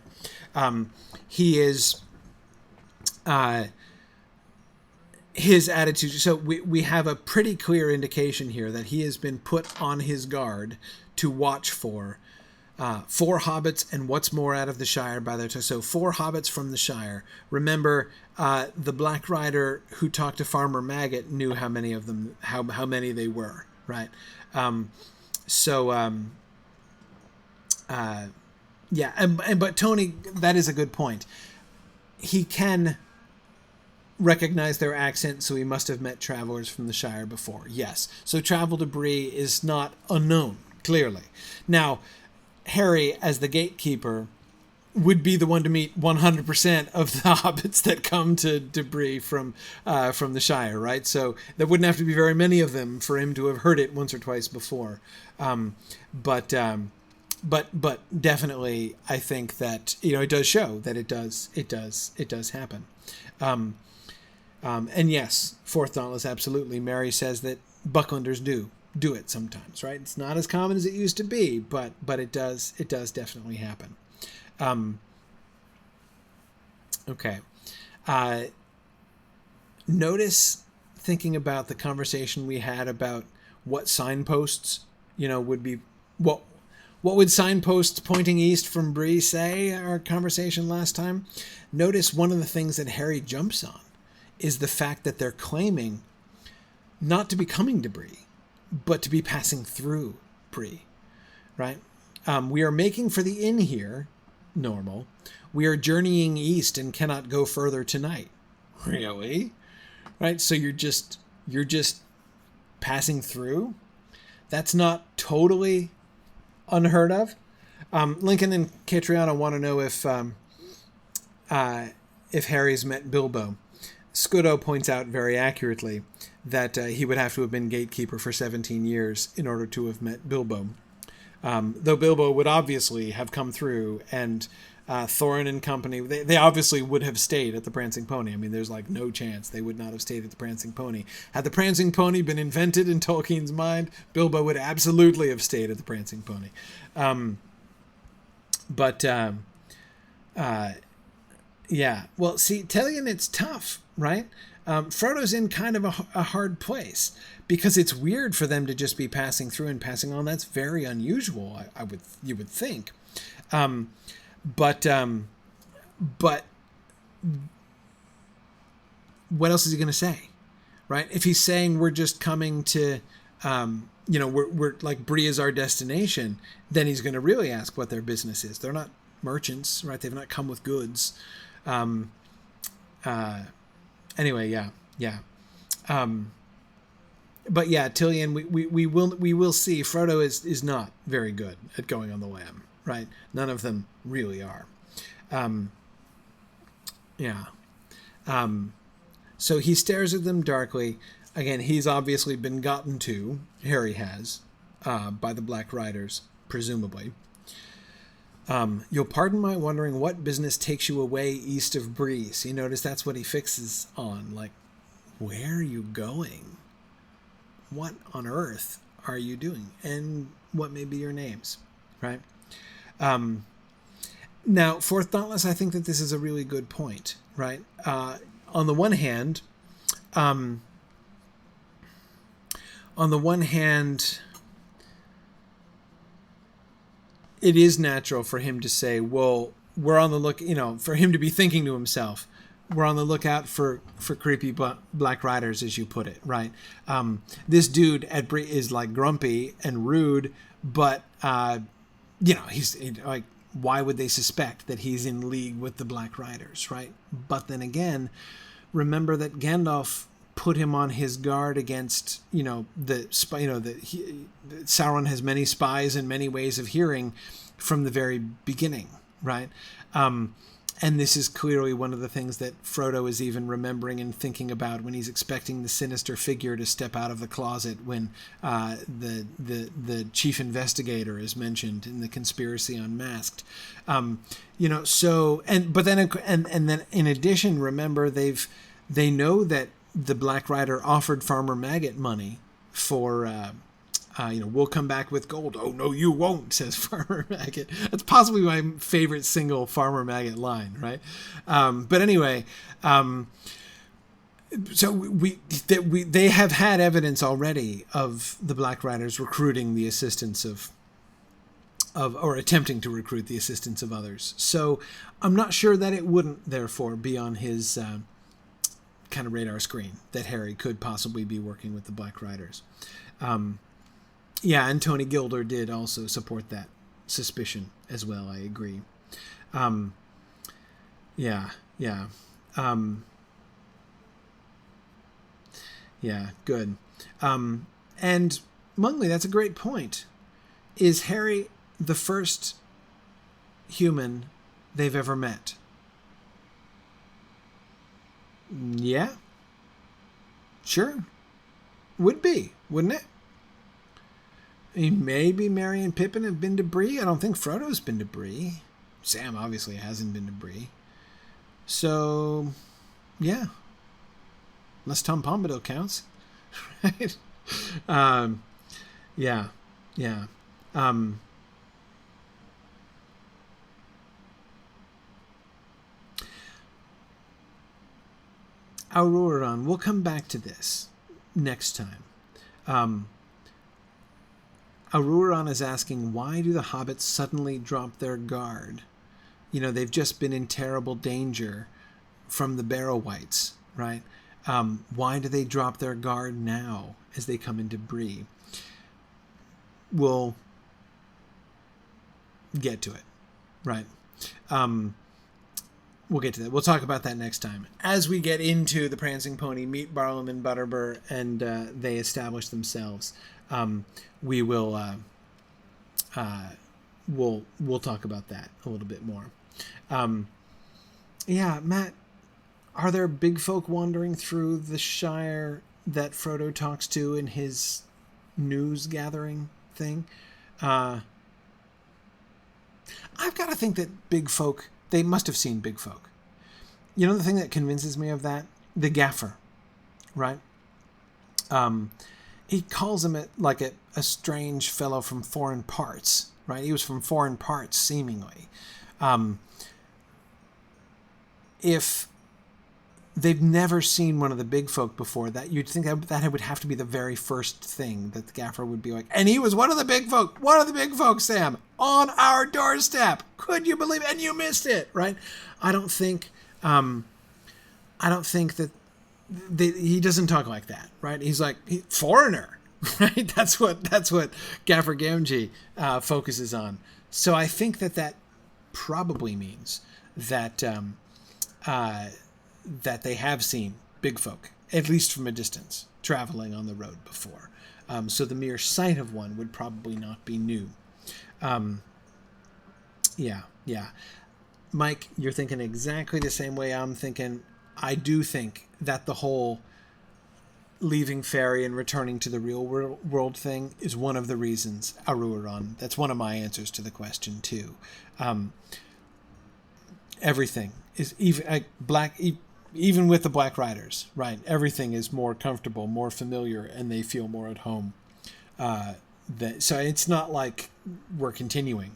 He is, his attitude. So we have a pretty clear indication here that he has been put on his guard to watch for 4 hobbits and what's more out of the Shire by their talk. So 4 hobbits from the Shire. Remember, the Black Rider who talked to Farmer Maggot knew how many of them, how many they were, right? But Tony, that is a good point. He can recognize their accent, so he must have met travelers from the Shire before. Yes. So travel to Bree is not unknown, clearly. Now, Harry, as the gatekeeper, would be the one to meet 100% of the hobbits that come to Bree from the Shire, right? So there wouldn't have to be very many of them for him to have heard it once or twice before. But definitely, I think that it does show that it does happen. And yes, Fourth Dauntless, absolutely. Mary says that Bucklanders do it sometimes, right? It's not as common as it used to be, but it does definitely happen. Okay. Notice, thinking about the conversation we had about what signposts, would be, what would signposts pointing east from Bree say, our conversation last time? Notice one of the things that Harry jumps on is the fact that they're claiming not to be coming to Bree, but to be passing through Bree, right? We are making for the inn here, normal. We are journeying east and cannot go further tonight. Really? Right? So you're just passing through? That's not totally unheard of. Lincoln and Catriona want to know if Harry's met Bilbo. Scudo points out very accurately that he would have to have been gatekeeper for 17 years in order to have met Bilbo. Though Bilbo would obviously have come through, and Thorin and company, they obviously would have stayed at the Prancing Pony. I mean, there's no chance they would not have stayed at the Prancing Pony. Had the Prancing Pony been invented in Tolkien's mind, Bilbo would absolutely have stayed at the Prancing Pony. Yeah. Well, see, Telion, it's tough, right? Frodo's in kind of a hard place because it's weird for them to just be passing through and passing on. That's very unusual, you would think. But what else is he going to say, right? If he's saying we're just coming to, we're like Bree is our destination, then he's going to really ask what their business is. They're not merchants, right? They've not come with goods. Anyway, yeah. But yeah, Tilion, we will see. Frodo is not very good at going on the lam, right? None of them really are. So he stares at them darkly. Again, he's obviously been gotten to, Harry has, by the Black Riders, presumably. You'll pardon my wondering what business takes you away east of Bree. So you notice that's what he fixes on. Like, where are you going? What on earth are you doing? And what may be your names, right? Now, Fourth Dauntless, I think that this is a really good point, right? On the one hand, it is natural for him to say, well, we're on the look, for him to be thinking to himself, we're on the lookout for creepy Black Riders, as you put it, right? This dude at Bree is grumpy and rude, but, he's like, why would they suspect that he's in league with the Black Riders, right? But then again, remember that Gandalf put him on his guard against, Sauron has many spies and many ways of hearing from the very beginning, right? And this is clearly one of the things that Frodo is even remembering and thinking about when he's expecting the sinister figure to step out of the closet when the chief investigator is mentioned in the Conspiracy Unmasked. But then in addition, remember they know that the Black Rider offered Farmer Maggot money for, we'll come back with gold. Oh, no, you won't, says Farmer Maggot. That's possibly my favorite single Farmer Maggot line, right? But anyway, so they have had evidence already of the Black Riders recruiting the assistance or attempting to recruit the assistance of others. So I'm not sure that it wouldn't, therefore, be on his kind of radar screen that Harry could possibly be working with the Black Riders. And Tony Gilder did also support that suspicion as well, I agree. Yeah, good. And Mungley, that's a great point. Is Harry the first human they've ever met? Yeah. Sure. Would be, wouldn't it? I mean, maybe Merry and Pippin have been to Bree. I don't think Frodo's been to Bree. Sam obviously hasn't been to Bree. So, yeah. Unless Tom Bombadil counts. Right? Yeah. Auroran, we'll come back to this next time. Auroran is asking, why do the hobbits suddenly drop their guard? You know, they've just been in terrible danger from the Barrow-wights, right? Why do they drop their guard now as they come into Bree? We'll get to it, right? We'll get to that. We'll talk about that next time. As we get into the Prancing Pony, meet Barlam and Butterbur, and they establish themselves, we will we'll talk about that a little bit more. Yeah, Matt, are there big folk wandering through the Shire that Frodo talks to in his news gathering thing? I've got to think that big folk, they must have seen big folk. You know the thing that convinces me of that? The gaffer, right? He calls him a strange fellow from foreign parts, right? He was from foreign parts, seemingly. If they've never seen one of the big folk before, that you'd think that would have to be the very first thing that the gaffer would be like, and he was one of the big folk, Sam, on our doorstep. Could you believe it? And you missed it, right? I don't think that he doesn't talk like that, right? He's like, foreigner, right? That's what Gaffer Gamgee focuses on. So I think that probably means that that they have seen big folk, at least from a distance, traveling on the road before. So the mere sight of one would probably not be new. Yeah. Mike, you're thinking exactly the same way I'm thinking. I do think that the whole leaving Fairy and returning to the real world thing is one of the reasons, Auroran. That's one of my answers to the question, too. Everything is even with the Black Riders, right? Everything is more comfortable, more familiar, and they feel more at home. So it's not like we're continuing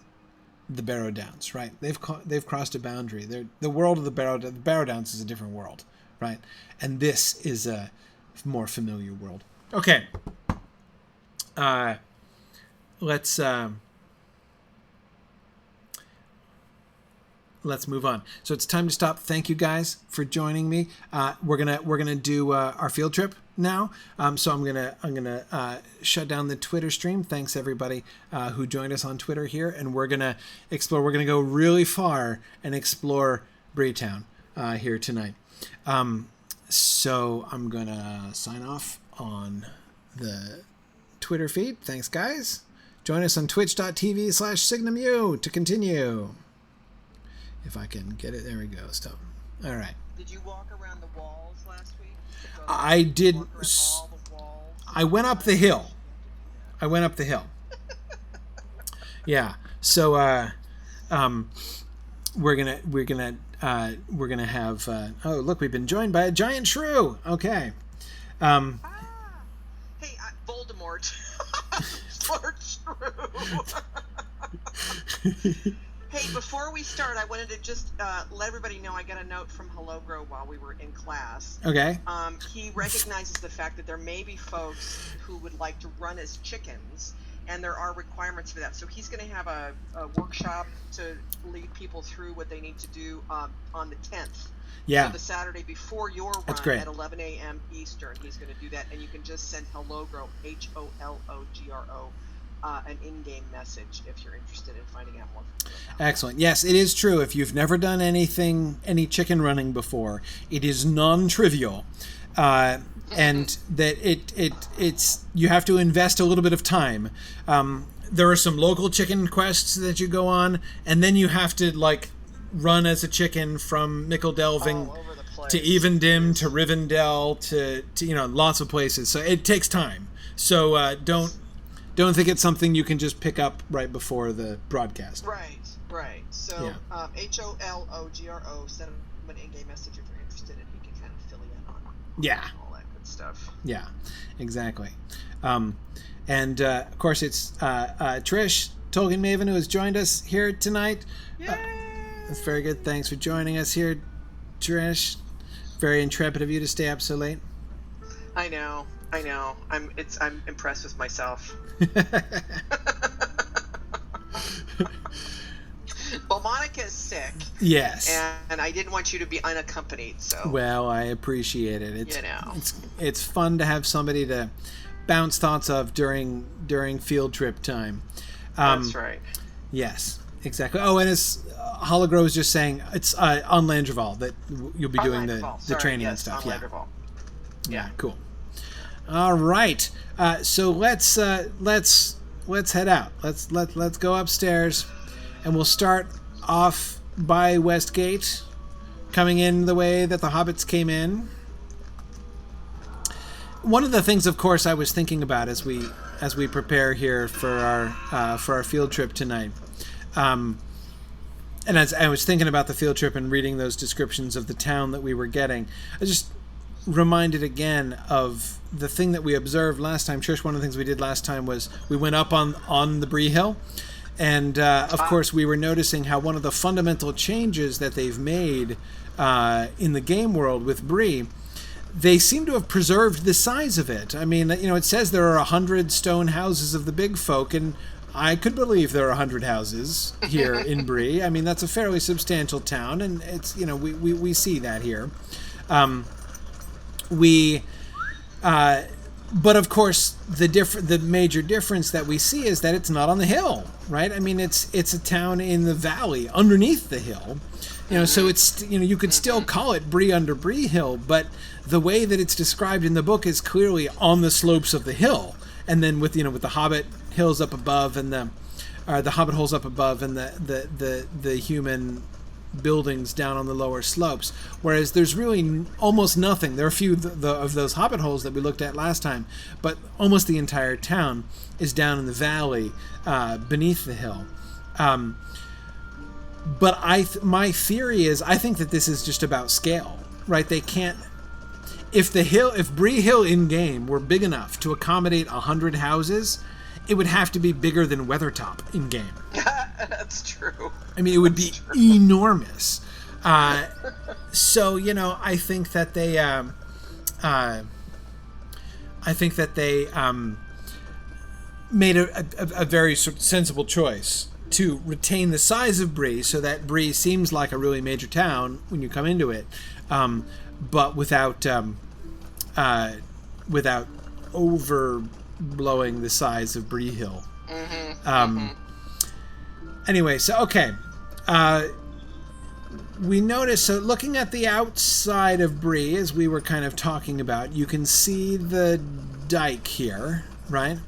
the Barrow Downs, right? They've crossed a boundary. The world of the Barrow Downs is a different world, right? And this is a more familiar world. Okay. Let's move on. So it's time to stop. Thank you guys for joining me. We're gonna do our field trip now. So I'm gonna shut down the Twitter stream. Thanks everybody who joined us on Twitter here, and we're gonna explore. We're gonna go really far and explore Breetown here tonight. So I'm gonna sign off on the Twitter feed. Thanks guys. Join us on twitch.tv/SignumU to continue. If I can get it, there we go. Stop. All right. Did you walk around the walls last week? I did. All the walls? I went up the hill. Yeah. So we're gonna have. Oh, look, we've been joined by a giant shrew. Okay. Hey, Voldemort. Smart shrew. Hey, before we start, I wanted to just let everybody know I got a note from Hello while we were in class. Okay. He recognizes the fact that there may be folks who would like to run as chickens, and there are requirements for that. So he's going to have a workshop to lead people through what they need to do on the 10th. Yeah. So the Saturday before your run at 11 a.m. Eastern, he's going to do that, and you can just send HelloGrow, HOLOGRO, an in-game message if you're interested in finding out more. Excellent. Yes, it is true. If you've never done any chicken running before, it is non-trivial. And that it's you have to invest a little bit of time. There are some local chicken quests that you go on, and then you have to like run as a chicken from Mickeldelving to Evendim to Rivendell to lots of places. So it takes time. So don't think it's something you can just pick up right before the broadcast. Right. So HOLOGRO, send them an in-game message if you're interested, and he can kind of fill you in on all that good stuff. Yeah, exactly. And of course, it's Trish, Tolkien Maven, who has joined us here tonight. That's very good. Thanks for joining us here, Trish. Very intrepid of you to stay up so late. I know. I'm impressed with myself. Well, Monica's sick. Yes. And I didn't want you to be unaccompanied, so. Well, I appreciate it. It's fun to have somebody to bounce thoughts of during field trip time. That's right. Yes, exactly. Oh, and as Hologrove was just saying, it's on Landreval that you'll be doing the training and stuff. Yeah, cool. All right. So let's head out. Let's go upstairs. And we'll start off by Westgate, coming in the way that the hobbits came in. One of the things, of course, I was thinking about as we prepare here for our field trip tonight, and as I was thinking about the field trip and reading those descriptions of the town that we were getting, I just reminded again of the thing that we observed last time. Trish, one of the things we did last time was we went up on the Bree Hill. And, of course, we were noticing how one of the fundamental changes that they've made in the game world with Bree, they seem to have preserved the size of it. I mean, it says there are 100 stone houses of the big folk, and I could believe there are 100 houses here in Bree. I mean, that's a fairly substantial town, and it's, we see that here. But of course, the major difference that we see is that it's not on the hill, right? I mean, it's a town in the valley underneath the hill, So it's you could still call it Bree under Bree Hill, but the way that it's described in the book is clearly on the slopes of the hill, and then with the Hobbit hills up above and the Hobbit holes up above and the human buildings down on the lower slopes, whereas there's really almost nothing. There are a few of those Hobbit holes that we looked at last time, but almost the entire town is down in the valley beneath the hill. But my theory is I think that this is just about scale, right? They can't. If Bree Hill in game were big enough to accommodate 100 houses, it would have to be bigger than Weathertop in game. That's true. I mean, it would be enormous. So I think that they made a very sensible choice to retain the size of Bree, so that Bree seems like a really major town when you come into it, but without overblowing the size of Bree Hill. Anyway, so okay, we notice. So looking at the outside of Bree, as we were kind of talking about, you can see the dike here, right?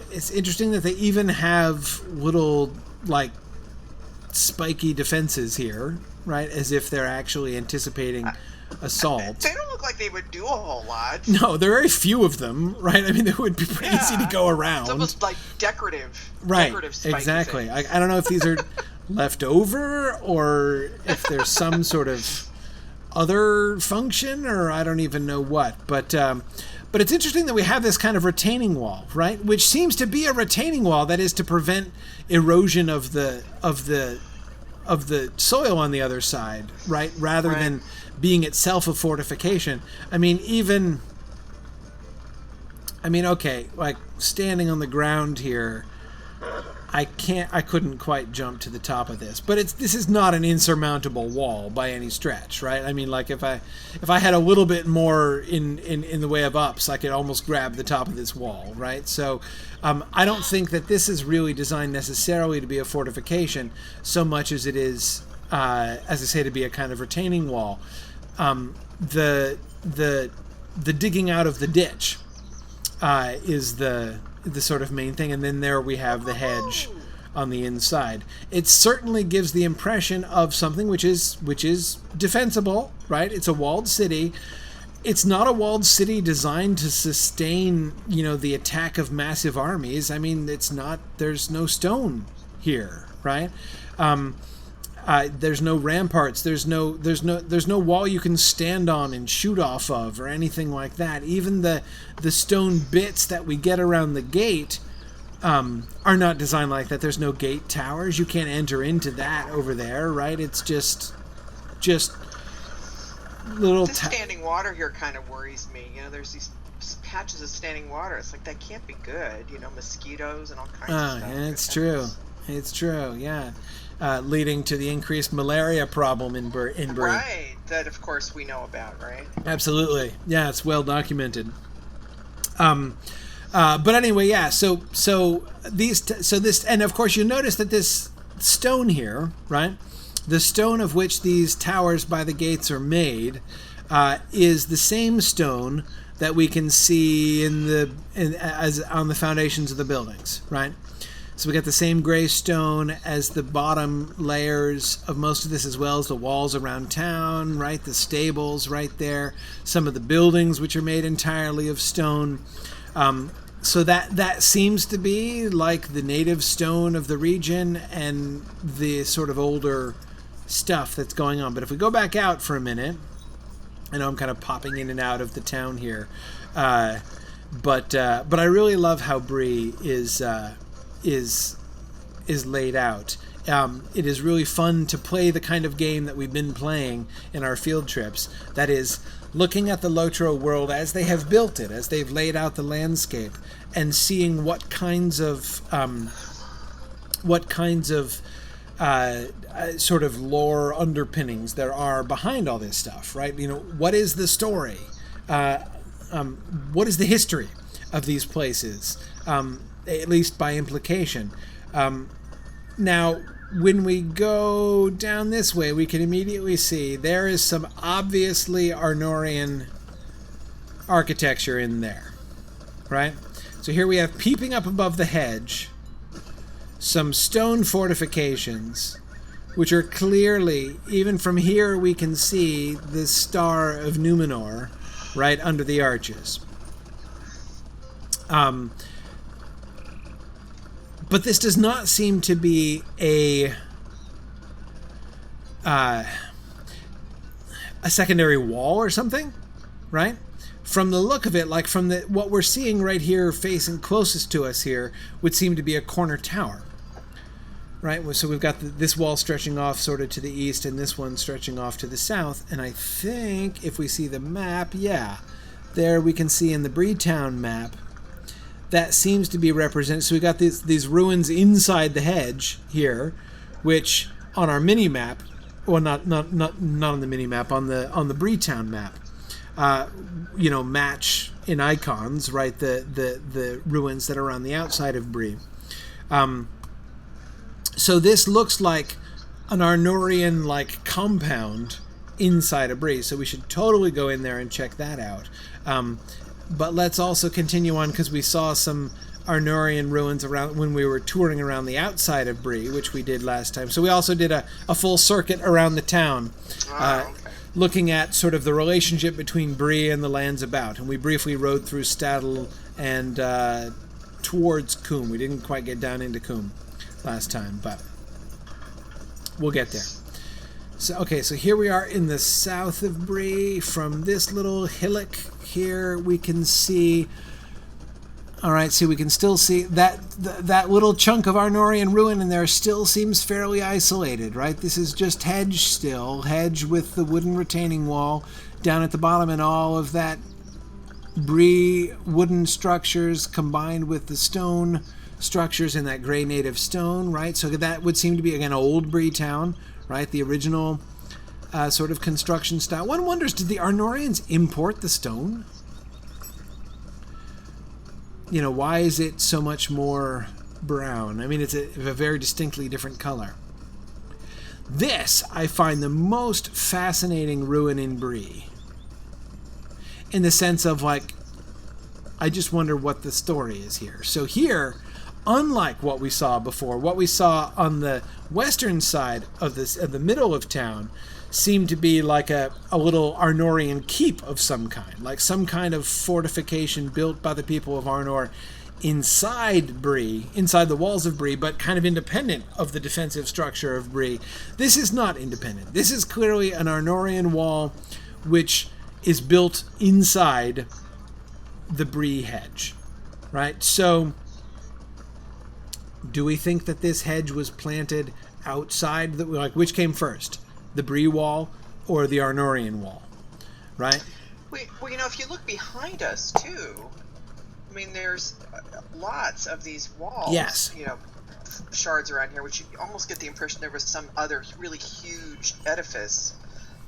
It's interesting that they even have little like spiky defenses here, right? As if they're actually anticipating assault. They don't look like they would do a whole lot. No, there are very few of them, right? I mean, they would be pretty easy to go around. It's almost like decorative. Right, spiky exactly. things. I don't know if these are left over or if there's some sort of other function, or I don't even know what. But it's interesting that we have this kind of retaining wall, right? Which seems to be a retaining wall that is to prevent erosion of the soil on the other side, right? Rather than being itself a fortification. Okay, like standing on the ground here, I couldn't quite jump to the top of this, but this is not an insurmountable wall by any stretch, right? I mean, like if I had a little bit more in the way of ups, I could almost grab the top of this wall, right? So I don't think that this is really designed necessarily to be a fortification so much as it is, as I say, to be a kind of retaining wall. The digging out of the ditch is the sort of main thing, and then there we have the hedge on the inside. It certainly gives the impression of something which is defensible, right? It's a walled city. It's not a walled city designed to sustain, the attack of massive armies. I mean, it's not. There's no stone here, right? There's no ramparts. There's no wall you can stand on and shoot off of or anything like that. Even the stone bits that we get around the gate are not designed like that. There's no gate towers. You can't enter into that over there, right? It's just little. The standing water here kind of worries me. There's these patches of standing water. It's like that can't be good. Mosquitoes and all kinds of stuff. Yeah, it's true. It's true. Yeah. Leading to the increased malaria problem in Bree. Right, that of course we know about, right? Absolutely, yeah, it's well documented. But anyway, yeah. So this, and of course you notice that this stone here, right, the stone of which these towers by the gates are made, is the same stone that we can see as on the foundations of the buildings, right? So we got the same gray stone as the bottom layers of most of this, as well as the walls around town, right? The stables right there. Some of the buildings, which are made entirely of stone. So that seems to be like the native stone of the region and the sort of older stuff that's going on. But if we go back out for a minute, I know I'm kind of popping in and out of the town here, but I really love how Bree is laid out. It is really fun to play the kind of game that we've been playing in our field trips. That is, looking at the Lotro world as they have built it, as they've laid out the landscape, and seeing what kinds of sort of lore underpinnings there are behind all this stuff, right? What is the story? What is the history of these places? At least by implication. Now, when we go down this way, we can immediately see there is some obviously Arnorian architecture in there, right? So here we have, peeping up above the hedge, some stone fortifications, which are clearly, even from here we can see the Star of Numenor right under the arches. But this does not seem to be a secondary wall or something, right? From the look of it, like from what we're seeing right here facing closest to us here, would seem to be a corner tower, right? So we've got this wall stretching off sort of to the east and this one stretching off to the south. And I think if we see the map, yeah, there we can see in the Breetown map, that seems to be represented. So we got these ruins inside the hedge here, which on our mini map, well, not on the mini map, on the Breetown map, match in icons, right? The ruins that are on the outside of Bree. So this looks like an Arnorian like compound inside of Bree. So we should totally go in there and check that out. But let's also continue on, because we saw some Arnorian ruins around when we were touring around the outside of Bree, which we did last time. So we also did a full circuit around the town, looking at sort of the relationship between Bree and the lands about. And we briefly rode through Stadel and towards Coombe. We didn't quite get down into Coombe last time, but we'll get there. So here we are in the south of Bree. From this little hillock here, we can see. All right, we can still see that little chunk of Arnorian ruin in there still seems fairly isolated, right? This is just hedge with the wooden retaining wall down at the bottom, and all of that Bree wooden structures combined with the stone structures in that gray native stone, right? So that would seem to be, again, old Bree town, right? The original sort of construction style. One wonders, did the Arnorians import the stone? You know, why is it so much more brown? I mean, it's a very distinctly different color. This, I find the most fascinating ruin in Bree. In the sense of, like, I just wonder what the story is here. So here, unlike what we saw before, what we saw on the western side of the middle of town seemed to be like a little Arnorian keep of some kind, like some kind of fortification built by the people of Arnor inside Bree, inside the walls of Bree, but kind of independent of the defensive structure of Bree. This is not independent. This is clearly an Arnorian wall which is built inside the Bree hedge, right? So do we think that this hedge was planted outside, like, which came first, the Bree wall or the Arnorian wall, right? Well, you know, if you look behind us too, I mean, there's lots of these walls. Yes. You know, shards around here, which you almost get the impression there was some other really huge edifice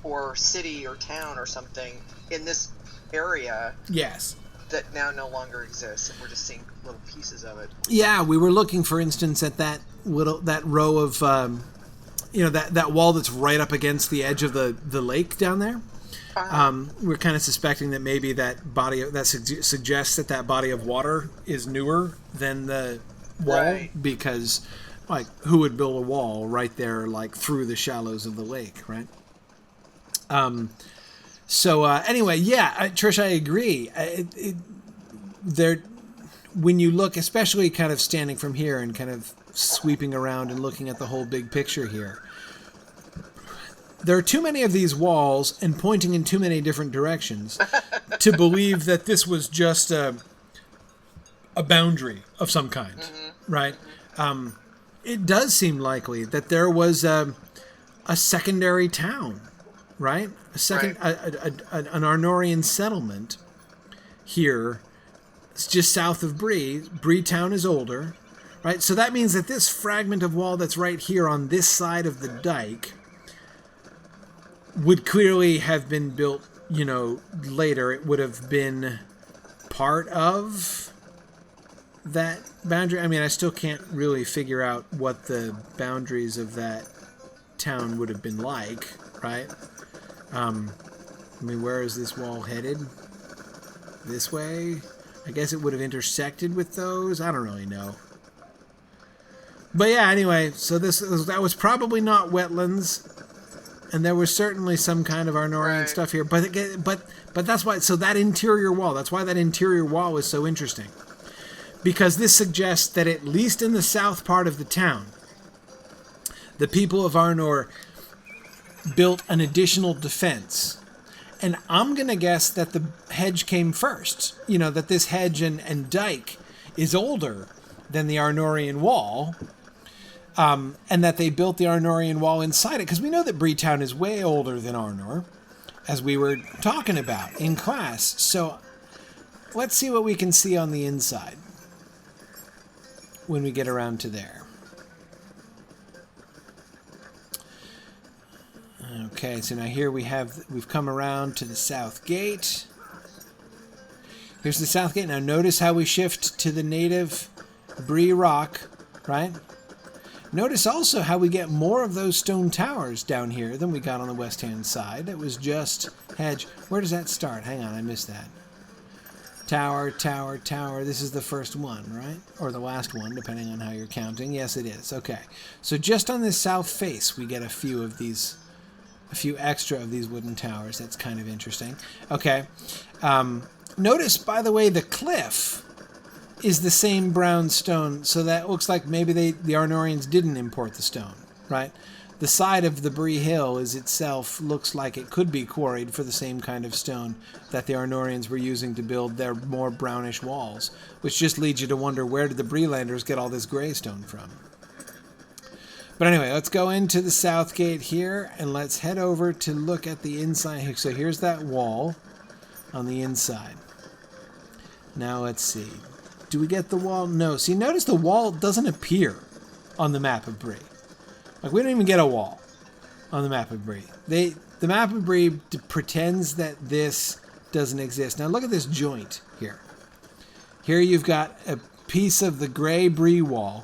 or city or town or something in this area. Yes. That now no longer exists, and we're just seeing little pieces of it. Yeah, we were looking, for instance, at that row of, that wall that's right up against the edge of the lake down there. We're kind of suspecting that maybe that body suggests that body of water is newer than the wall, right? Because, like, who would build a wall right there, like, through the shallows of the lake, right? So anyway, yeah, Trish, I agree. When you look, especially kind of standing from here and kind of sweeping around and looking at the whole big picture here, there are too many of these walls and pointing in too many different directions to believe that this was just a boundary of some kind, right? It does seem likely that there was a secondary town, right? An Arnorian settlement here, just south of Bree. Bree town is older, right? So that means that this fragment of wall that's right here on this side of the dike would clearly have been built, later. It would have been part of that boundary. I mean, I still can't really figure out what the boundaries of that town would have been like, right? I mean, where is this wall headed? This way? I guess it would have intersected with those. I don't really know. But yeah, anyway, so that was probably not wetlands, and there was certainly some kind of Arnorian stuff here. But that's why. So that interior wall. That's why that interior wall is so interesting, because this suggests that at least in the south part of the town, the people of Arnor built an additional defense. And I'm going to guess that the hedge came first. That this hedge and dike is older than the Arnorian wall. And that they built the Arnorian wall inside it. Because we know that Bree town is way older than Arnor, as we were talking about in class. So let's see what we can see on the inside when we get around to there. Okay, so now here we've come around to the south gate. Here's the south gate. Now notice how we shift to the native Bree rock, right? Notice also how we get more of those stone towers down here than we got on the west-hand side. It was just hedge. Where does that start? Hang on, I missed that. Tower, tower, tower. This is the first one, right? Or the last one, depending on how you're counting. Yes, it is. Okay. So just on this south face, we get a few extra of these wooden towers. That's kind of interesting. Okay. Notice, by the way, the cliff is the same brown stone, so that looks like maybe the Arnorians didn't import the stone, right? The side of the Bree Hill looks like it could be quarried for the same kind of stone that the Arnorians were using to build their more brownish walls, which just leads you to wonder, where did the Breelanders get all this gray stone from? But anyway, let's go into the south gate here, and let's head over to look at the inside. So here's that wall on the inside. Now let's see. Do we get the wall? No. See, notice the wall doesn't appear on the map of Bree. Like, we don't even get a wall on the map of Bree. The map of Bree pretends that this doesn't exist. Now, look at this joint here. Here you've got a piece of the gray Bree wall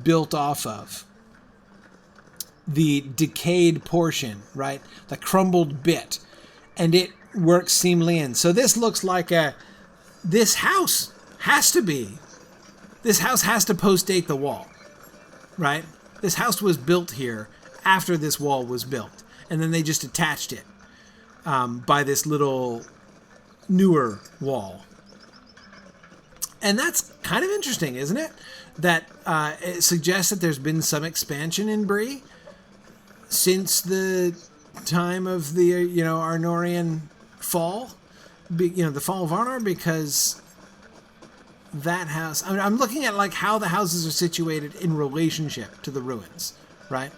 built off of the decayed portion, right? The crumbled bit. And it works seamlessly in. So this looks like this house has to post-date the wall, right? This house was built here after this wall was built. And then they just attached it by this little newer wall. And that's kind of interesting, isn't it? That it suggests that there's been some expansion in Bree since the time of the Arnorian fall, the fall of Arnor, because that house. I'm looking at like how the houses are situated in relationship to the ruins, right?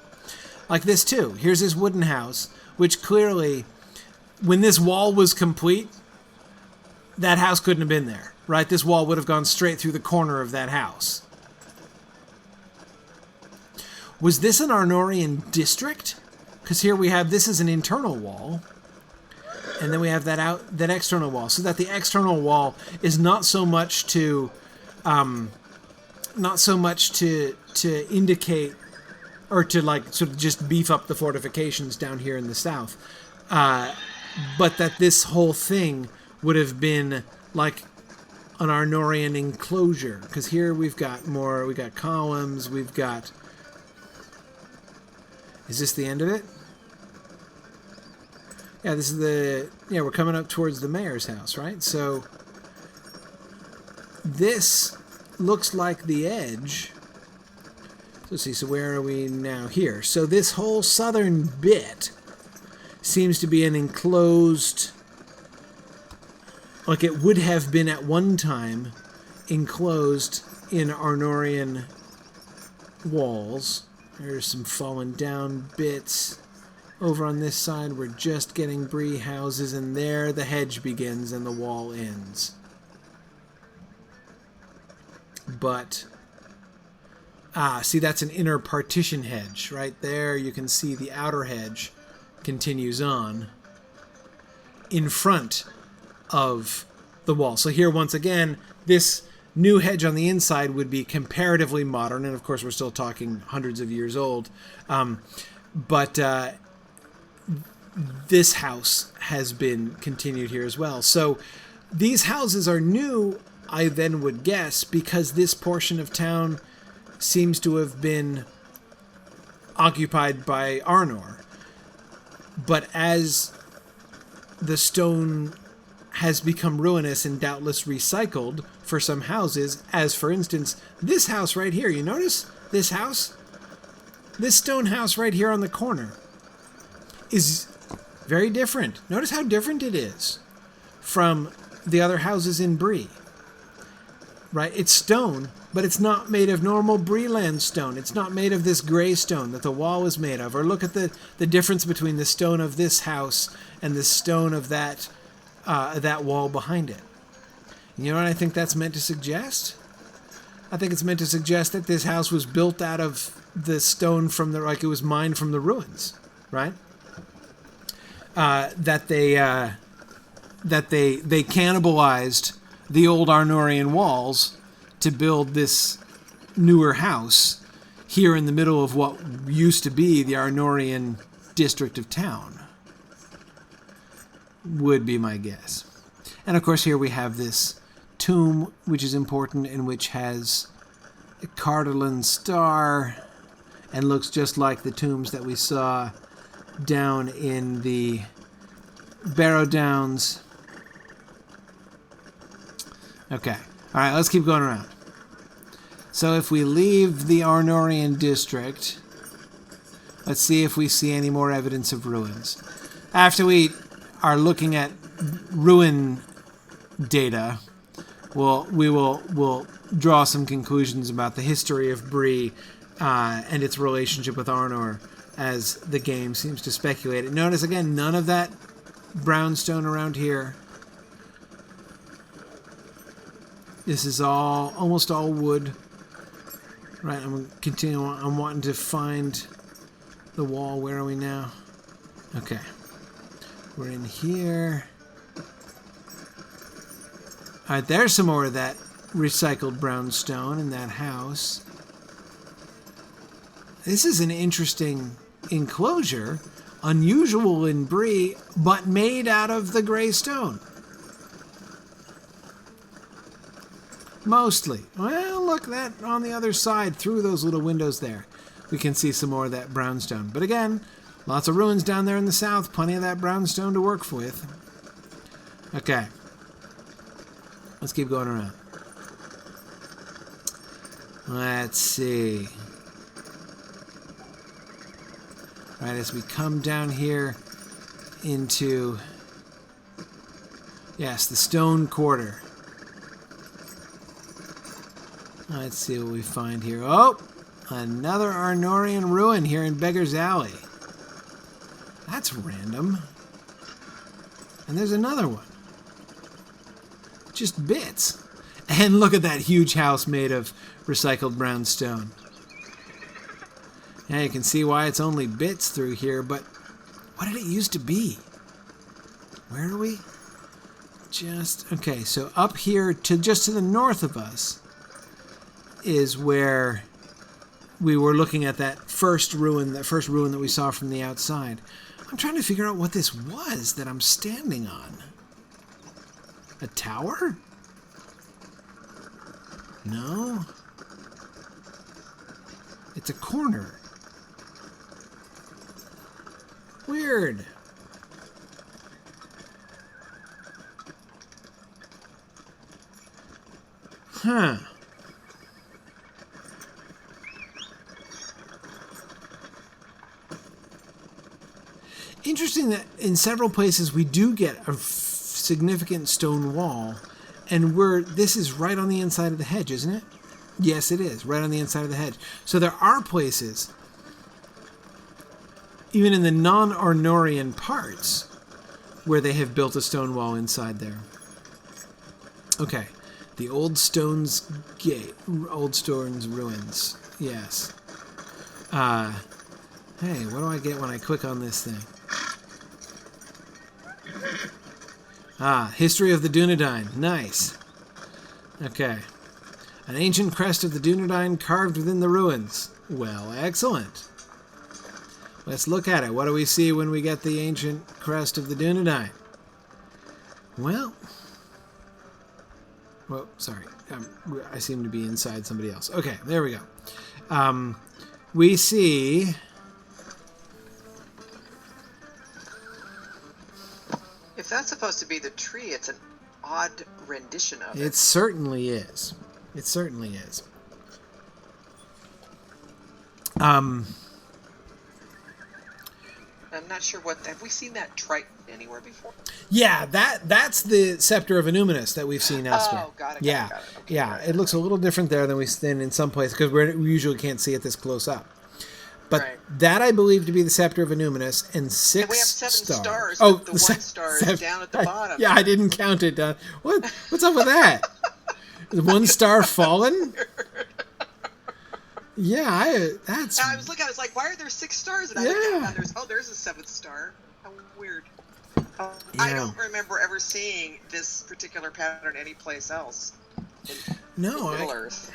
Like this too. Here's this wooden house, which clearly, when this wall was complete, that house couldn't have been there, right? This wall would have gone straight through the corner of that house. Was this an Arnorian district? Because here we have, this is an internal wall, and then we have that external wall. So that the external wall is not so much to indicate, or to like sort of just beef up the fortifications down here in the south, but that this whole thing would have been like an Arnorian enclosure. Because here we've got columns, we've got. Is this the end of it? Yeah, this is we're coming up towards the mayor's house, right? So this looks like the edge. Let's see, so where are we now? Here. So this whole southern bit seems to be an enclosed, like it would have been at one time enclosed in Arnorian walls. There's some fallen down bits. Over on this side, we're just getting Bree houses, and there the hedge begins and the wall ends. But, see, that's an inner partition hedge. Right there, you can see the outer hedge continues on in front of the wall. So here, once again, this new hedge on the inside would be comparatively modern, and of course we're still talking hundreds of years old. But this house has been continued here as well. So these houses are new, I then would guess, because this portion of town seems to have been occupied by Arnor. But as the stone has become ruinous and doubtless recycled for some houses, as for instance, this house right here. You notice this house? This stone house right here on the corner is very different. Notice how different it is from the other houses in Bree. Right? It's stone, but it's not made of normal Breeland stone. It's not made of this gray stone that the wall is made of. Or look at the difference between the stone of this house and the stone of that wall behind it. You know what I think that's meant to suggest? I think it's meant to suggest that this house was built out of the stone from like it was mined from the ruins, right? That they cannibalized the old Arnorian walls to build this newer house here in the middle of what used to be the Arnorian district of town. Would be my guess. And of course here we have this tomb, which is important and which has a Cardolan star and looks just like the tombs that we saw down in the Barrow Downs. Okay. All right, let's keep going around. So if we leave the Arnorian district, let's see if we see any more evidence of ruins. After we are looking at ruin data, we'll draw some conclusions about the history of Bree and its relationship with Arnor, as the game seems to speculate. And notice again, none of that brownstone around here. This is almost all wood. Right, I'm gonna continue on. I'm wanting to find the wall. Where are we now? Okay. We're in here. Alright, there's some more of that recycled brownstone in that house. This is an interesting enclosure. Unusual in Bree, but made out of the gray stone. Mostly. Well, look, that on the other side, through those little windows there, we can see some more of that brownstone. But again, lots of ruins down there in the south. Plenty of that brownstone to work with. Okay. Let's keep going around. Let's see. Right, as we come down here into, yes, the stone quarter. Let's see what we find here. Oh, another Arnorian ruin here in Beggar's Alley. That's random. And there's another one. Just bits. And look at that huge house made of recycled brown stone. Yeah, you can see why it's only bits through here, but what did it used to be? Where are we? Okay, so up here just to the north of us is where we were looking at that first ruin that we saw from the outside. I'm trying to figure out what this was that I'm standing on. A tower? No. It's a corner. Weird. Huh. Interesting that in several places we do get a significant stone wall, and this is right on the inside of the hedge, isn't it? Yes, it is, right on the inside of the hedge. So there are places, even in the non-Arnorian parts, where they have built a stone wall inside there. Okay, the Old Stones Gate, Old Stones Ruins, yes. Hey, what do I get when I click on this thing? History of the Dunedain, nice. Okay. An ancient crest of the Dunedain carved within the ruins. Well, excellent. Let's look at it. What do we see when we get the ancient crest of the Dunedain? Well, sorry. I seem to be inside somebody else. Okay, there we go. We see... If that's supposed to be the tree, it's an odd rendition of it. It certainly is. It certainly is. I'm not sure have we seen that triton anywhere before? Yeah, that's the Scepter of Enuminus that we've seen elsewhere. Oh, got it. Yeah, got it. Okay, yeah. right, It looks a little different there than in some places because we usually can't see it this close up. But that I believe to be the Scepter of Enuminus, and six and we have 7 stars. Oh, the one star is down at the bottom. Yeah, I didn't count it down. What's up with that? Is 1 star fallen? Yeah, I was looking. I was like, why are there 6 stars? And I looked down. There's a 7th star. How weird. Yeah. I don't remember ever seeing this particular pattern anyplace else. In Middle Earth.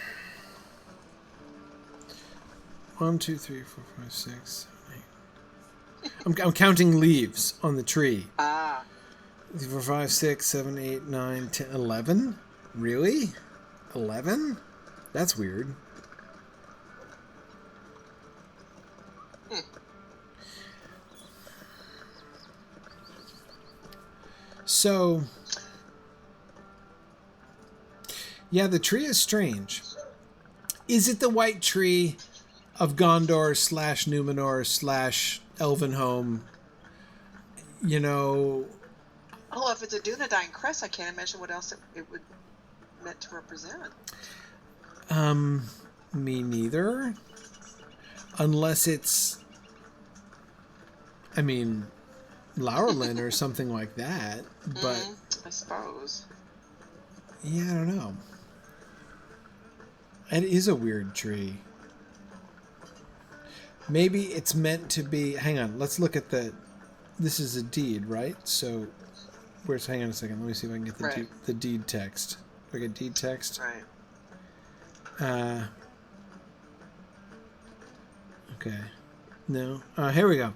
1, 2, 3, 4, 5, 6, 7, 8. I'm counting leaves on the tree. 4, 5, 6, 7, 8, 9, 10, 11? Really? 11? That's weird. So, yeah, the tree is strange. Is it the white tree of Gondor / Numenor / Elvenhome? You know... Oh, if it's a Dunedain crest, I can't imagine what else it would meant to represent. Me neither. Unless it's... Laurelin or something like that. But I suppose. Yeah, I don't know. It is a weird tree. Maybe it's meant to be... Hang on, let's look at the... This is a deed, right? So, where's... Hang on a second. Let me see if I can get the deed text. Do I get deed text? Right. Okay. No. Here we go.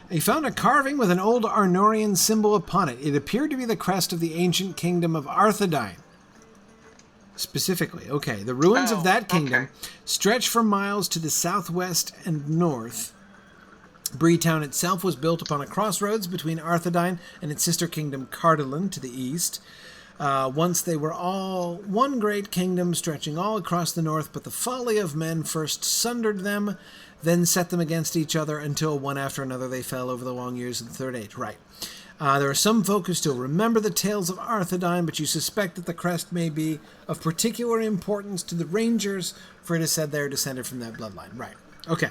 He found a carving with an old Arnorian symbol upon it. It appeared to be the crest of the ancient kingdom of Arthedain. Specifically. Okay. The ruins of that kingdom stretch for miles to the southwest and north. Bree town itself was built upon a crossroads between Arthedain and its sister kingdom Cardolan to the east. Once they were all one great kingdom stretching all across the north, but the folly of men first sundered them, then set them against each other until one after another they fell over the long years of the Third Age. Right. There are some folk who still remember the tales of Arthedain, but you suspect that the crest may be of particular importance to the Rangers, for it is said they are descended from that bloodline. Right. Okay.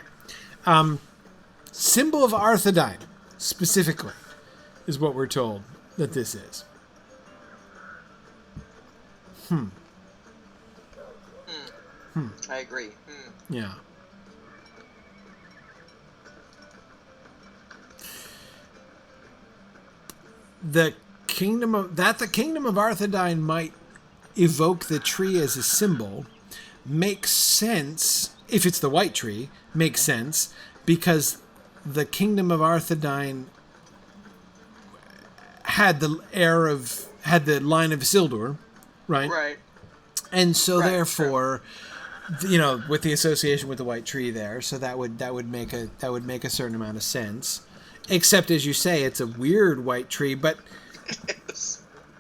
Symbol of Arthedain, specifically, is what we're told that this is. I agree. Yeah. The kingdom of Arthedain might evoke the tree as a symbol makes sense if it's the white tree. Makes sense because the kingdom of Arthedain had the line of Isildur, right? Right. And so therefore, you know, with the association with the white tree there, so that would make a certain amount of sense. Except, as you say, it's a weird white tree, but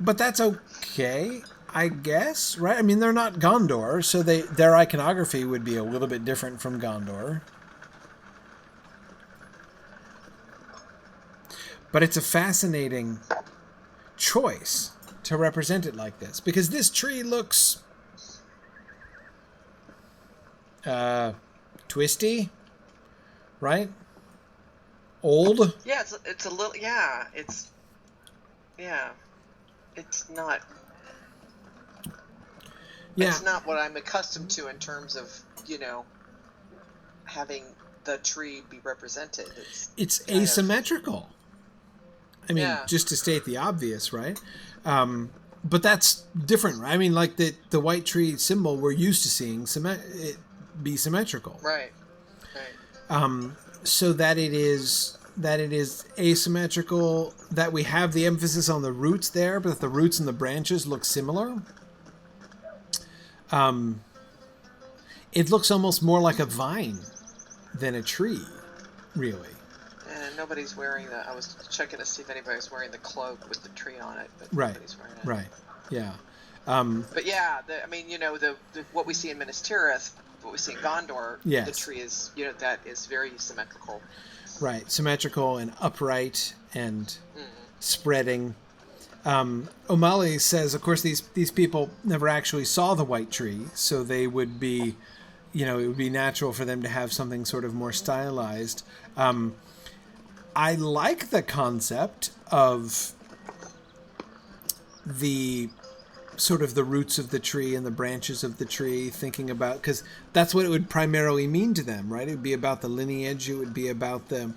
that's okay, I guess, right? I mean, they're not Gondor, so their iconography would be a little bit different from Gondor. But it's a fascinating choice to represent it like this, because this tree looks twisty, right? Old. Yeah, it's a little. Yeah, it's not. Yeah. It's not what I'm accustomed to in terms of, you know, having the tree be represented. It's asymmetrical. I mean, just to state the obvious, right? But that's different, right? I mean, like the white tree symbol, we're used to seeing it be symmetrical. Right. So that it is asymmetrical, that we have the emphasis on the roots there, but that the roots and the branches look similar. It looks almost more like a vine than a tree, really. And nobody's wearing I was checking to see if anybody's wearing the cloak with the tree on it, but right. Nobody's wearing it. Right. Yeah. But yeah, I mean, you know, the what we see in Minas Tirith, what we see in Gondor, yes. The tree is, you know, that is very symmetrical. Right, symmetrical and upright and spreading. O'Malley says, of course, these people never actually saw the white tree, so they would be, you know, it would be natural for them to have something sort of more stylized. I like the concept of the sort of the roots of the tree and the branches of the tree, thinking about, because that's what it would primarily mean to them, right? It would be about the lineage. It would be about the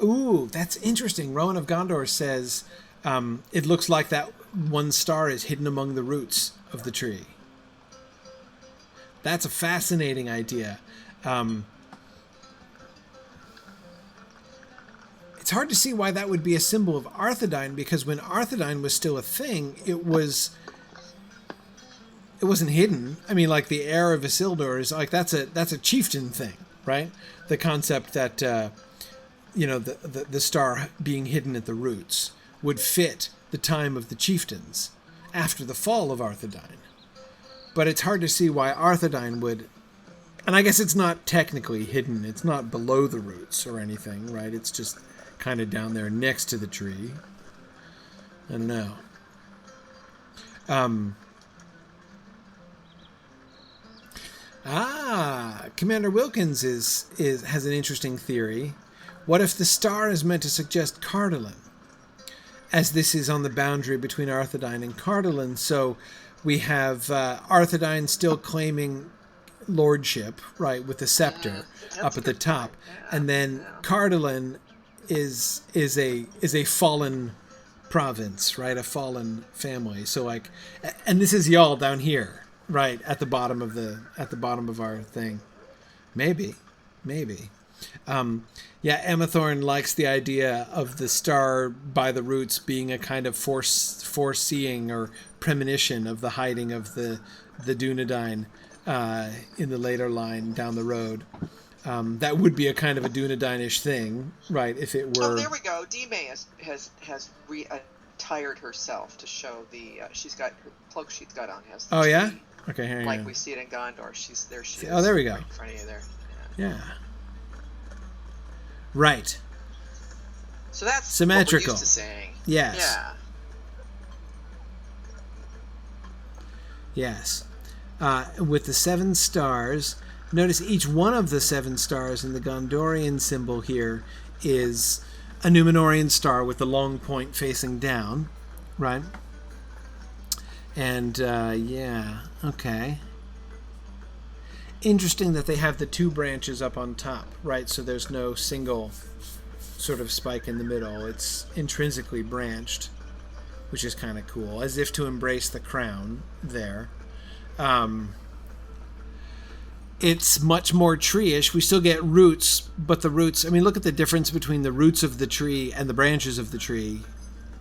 ooh, that's interesting. Rowan of Gondor says it looks like that one star is hidden among the roots of the tree. That's a fascinating idea. It's hard to see why that would be a symbol of Arthedain, because when Arthedain was still a thing, it wasn't hidden. I mean, like the heir of Isildur is like that's a chieftain thing, right? The concept that you know, the star being hidden at the roots would fit the time of the chieftains after the fall of Arthedain. But it's hard to see why Arthedain would, and I guess it's not technically hidden. It's not below the roots or anything, right? It's just kind of down there next to the tree. I don't know. Commander Wilkins has an interesting theory. What if the star is meant to suggest Cardolan? as this is on the boundary between Arthedain and Cardolan, so we have Arthedain still claiming lordship, right, with the scepter up at the top, and then Cardolan is a fallen province, right, a fallen family. So like, and this is y'all down here, right, at the bottom of our thing. Maybe. Yeah, Amathorn likes the idea of the star by the roots being a kind of foreseeing or premonition of the hiding of the Dunedain in the later line down the road. That would be a kind of a Dunedain-ish thing, right? If it were. Oh, there we go. Dime has re-attired herself to show the. She's got her cloak she's got on has. Oh yeah. Okay. Hang like on. we see it in Gondor. She's there. She is. Oh, there we go. Right in front of you there. Yeah. Right. So that's symmetrical. What we're used to saying. Yes. Yeah. Yes. With the 7 stars, notice each one of the 7 stars in the Gondorian symbol here is a Numenorian star with the long point facing down, right? And, yeah, okay. Interesting that they have the 2 branches up on top, right? So there's no single sort of spike in the middle. It's intrinsically branched, which is kind of cool, as if to embrace the crown there. It's much more tree-ish. We still get roots, but the roots... I mean, look at the difference between the roots of the tree and the branches of the tree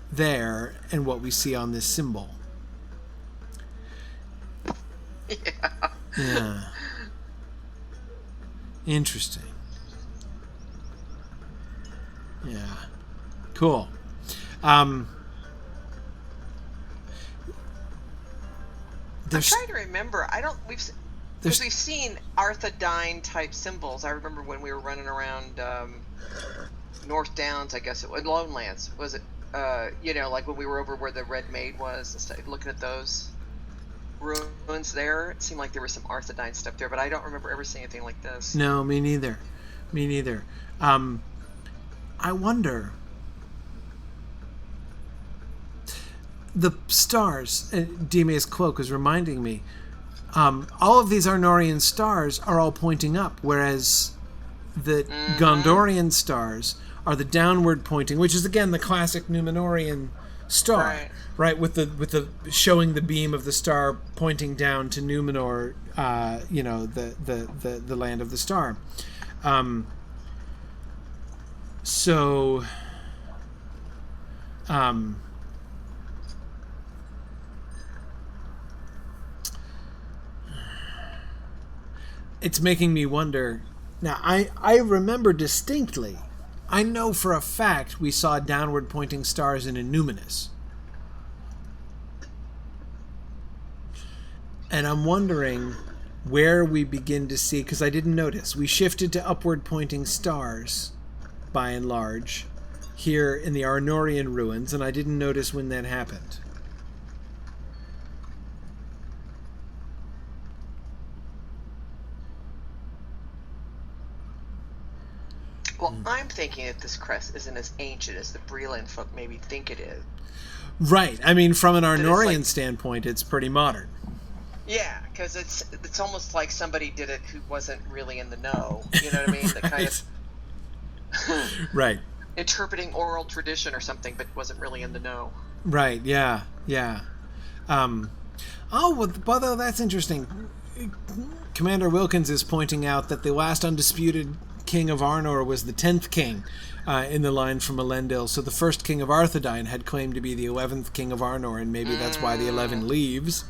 there and what we see on this symbol. Yeah. Interesting. Yeah. Cool. I'm trying to remember. We've seen Arthedain type symbols. I remember when we were running around North Downs, I guess it was Lonelands. Was it? Like when we were over where the Red Maid was and stuff, looking at those ruins there. It seemed like there was some Arthedain stuff there, but I don't remember ever seeing anything like this. No, me neither. I wonder. The stars, Dime's cloak is reminding me, all of these Arnorian stars are all pointing up, whereas the Gondorian stars are the downward pointing, which is again the classic Numenorian star, right? With the showing the beam of the star pointing down to Numenor, the land of the star. It's making me wonder. Now, I remember distinctly, I know for a fact we saw downward pointing stars in Innuminus. And I'm wondering where we begin to see, because I didn't notice, we shifted to upward pointing stars, by and large, here in the Arnorian ruins, and I didn't notice when that happened. Well, I'm thinking that this crest isn't as ancient as the Breland folk maybe think it is. Right. I mean, from an Arnorian standpoint, it's pretty modern. Yeah, because it's almost like somebody did it who wasn't really in the know. You know what I mean? The kind of right. Interpreting oral tradition or something, but wasn't really in the know. Right. Yeah. Well, that's interesting. Commander Wilkins is pointing out that the last undisputed king of Arnor was the 10th king in the line from Elendil. So the first king of Arthedain had claimed to be the 11th king of Arnor, and maybe that's why the 11 leaves.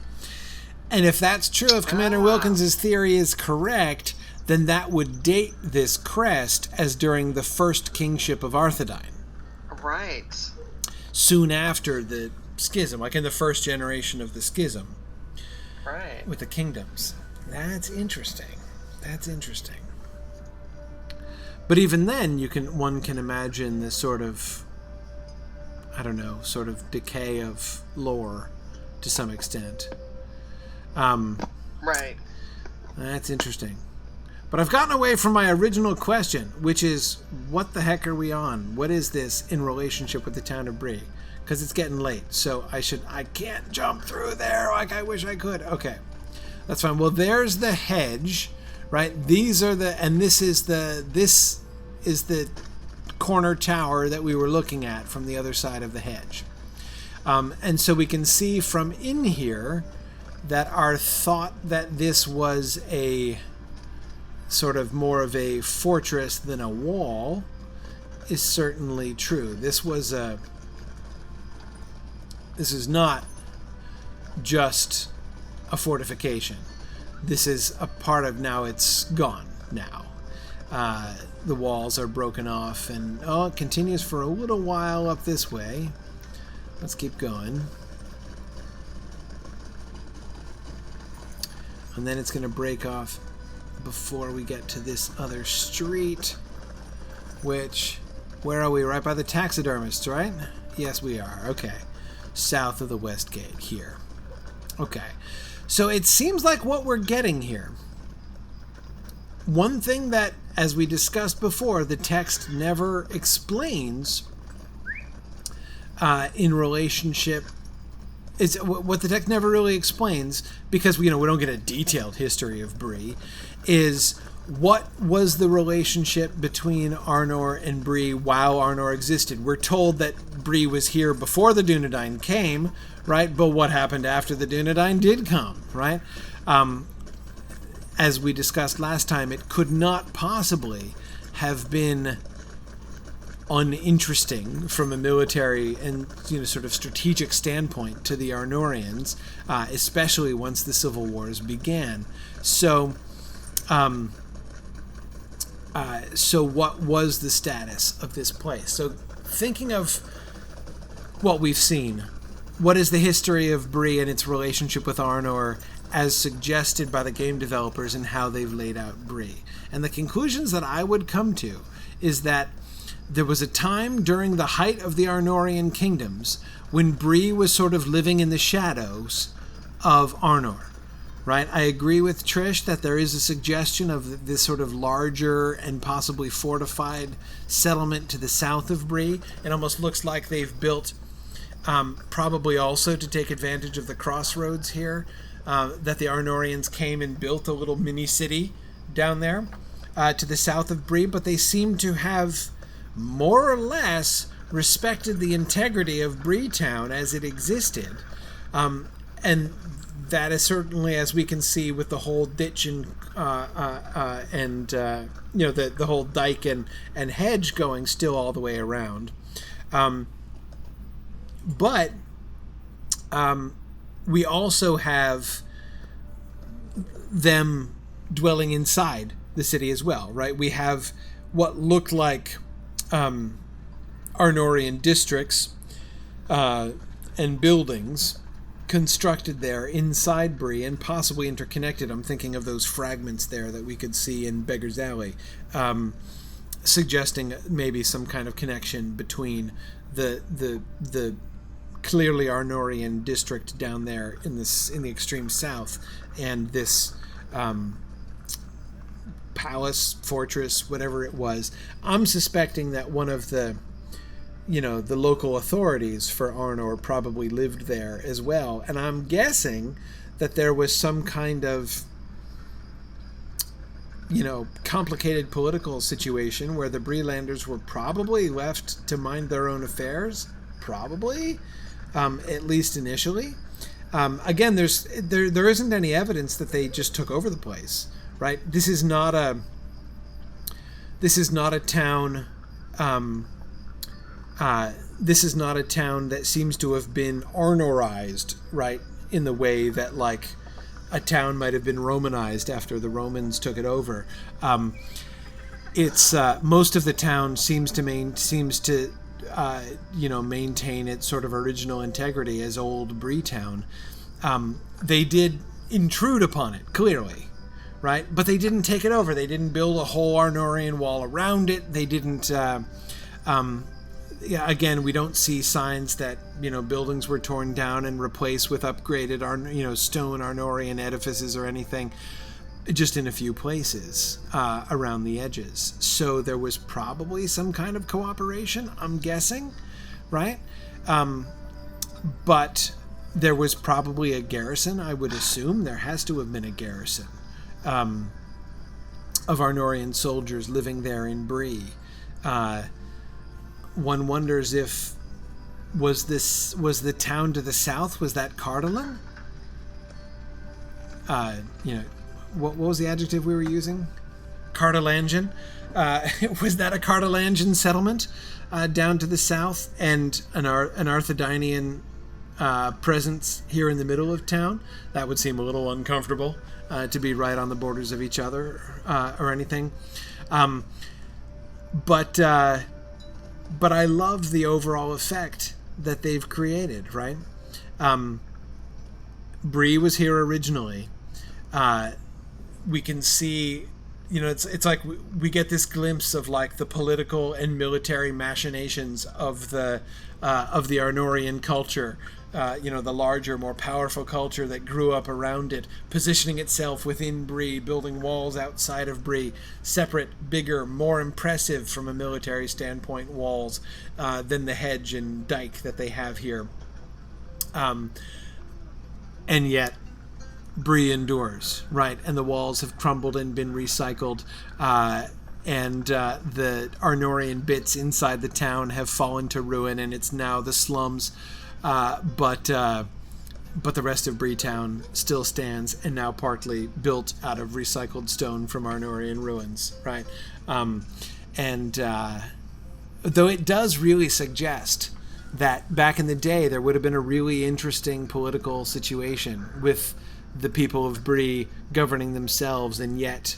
And if that's true, if Commander Wilkins' theory is correct, then that would date this crest as during the first kingship of Arthedain. Right. Soon after the schism, like in the first generation of the schism. Right. With the kingdoms. That's interesting. But even then, one can imagine this sort of, sort of decay of lore to some extent. Right. That's interesting. But I've gotten away from my original question, which is, what the heck are we on? What is this in relationship with the town of Bree? Because it's getting late, so I can't jump through there like I wish I could. Okay, that's fine. Well, there's the hedge, right? These are this is the corner tower that we were looking at from the other side of the hedge. And so we can see from in here that our thought that this was a sort of more of a fortress than a wall is certainly true. This is not just a fortification. This is a part of, now it's gone now. The walls are broken off, and it continues for a little while up this way. Let's keep going. And then it's going to break off before we get to this other street, which, where are we? Right by the taxidermists, right? Yes, we are. Okay. South of the West Gate here. Okay. So it seems like what we're getting here. One thing that, as we discussed before, the text never explains in relationship, is what the text never really explains, because we don't get a detailed history of Bree, is what was the relationship between Arnor and Bree while Arnor existed. We're told that Bree was here before the Dunedain came, right? But what happened after the Dunedain did come, right? As we discussed last time, it could not possibly have been uninteresting from a military and sort of strategic standpoint to the Arnorians, especially once the civil wars began. So what was the status of this place? So thinking of what we've seen, what is the history of Bree and its relationship with Arnor as suggested by the game developers and how they've laid out Bree? And the conclusions that I would come to is that there was a time during the height of the Arnorian kingdoms when Bree was sort of living in the shadows of Arnor, right? I agree with Trish that there is a suggestion of this sort of larger and possibly fortified settlement to the south of Bree. It almost looks like they've built, probably also to take advantage of the crossroads here, that the Arnorians came and built a little mini city down there to the south of Bree, but they seem to have more or less respected the integrity of Bree Town as it existed. And that is certainly, as we can see with the whole ditch and the whole dike and hedge going still all the way around. But we also have them dwelling inside the city as well, right? We have what looked like Arnorian districts and buildings constructed there inside Bree and possibly interconnected. I'm thinking of those fragments there that we could see in Beggar's Alley, suggesting maybe some kind of connection between the clearly Arnorian district down there in the extreme south and this palace, fortress, whatever it was. I'm suspecting that one of the local authorities for Arnor probably lived there as well. And I'm guessing that there was some kind of, complicated political situation where the Breelanders were probably left to mind their own affairs. Probably. At least initially. Again, there isn't any evidence that they just took over the place, right? This is not a town. This is not a town that seems to have been Arnorized, right, in the way that like a town might have been Romanized after the Romans took it over. It's most of the town seems to maintain its sort of original integrity as old Bree Town. They did intrude upon it, clearly, right? But they didn't take it over. They didn't build a whole Arnorian wall around it. They didn't... again, we don't see signs that, buildings were torn down and replaced with upgraded, stone Arnorian edifices or anything. just in a few places around the edges. So there was probably some kind of cooperation, I'm guessing, right? But there was probably a garrison, I would assume. There has to have been a garrison of Arnorian soldiers living there in Bree. One wonders if was the town to the south, was that Cardolan? What was the adjective we were using? Cardolangian. Was that a Cardolangian settlement down to the south, and an Arthedainian presence here in the middle of town? That would seem a little uncomfortable to be right on the borders of each other or anything. But I love the overall effect that they've created, right? Bree was here originally. We can see, it's like we get this glimpse of like the political and military machinations of the Arnorian culture. The larger, more powerful culture that grew up around it, positioning itself within Bree, building walls outside of Bree, separate, bigger, more impressive from a military standpoint walls than the hedge and dike that they have here. And yet, Bree endures, right? And the walls have crumbled and been recycled, and the Arnorian bits inside the town have fallen to ruin, and it's now the slums. But the rest of Breetown still stands, and now partly built out of recycled stone from Arnorian ruins, right? Though it does really suggest that back in the day there would have been a really interesting political situation with the people of Bree governing themselves and yet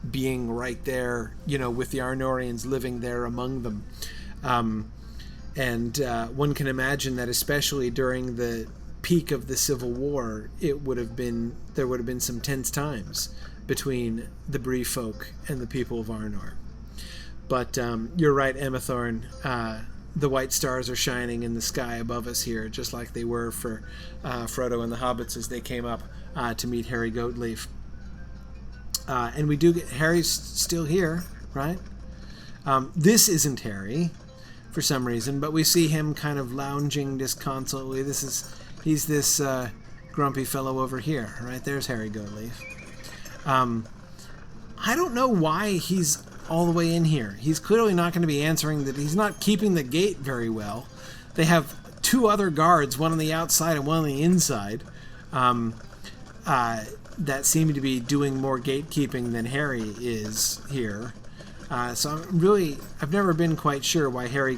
being right there, with the Arnorians living there among them. And one can imagine that especially during the peak of the Civil War, there would have been some tense times between the Bree folk and the people of Arnor. But you're right, Emethorn. The white stars are shining in the sky above us here, just like they were for Frodo and the hobbits as they came up to meet Harry Goatleaf. And we do get Harry's still here, right? This isn't Harry for some reason, but we see him kind of lounging disconsolately. He's this grumpy fellow over here, right? There's Harry Goatleaf. I don't know why he's all the way in here. He's clearly not going to be answering that. He's not keeping the gate very well. They have two other guards, one on the outside and one on the inside, that seem to be doing more gatekeeping than Harry is here. So I've never been quite sure why Harry...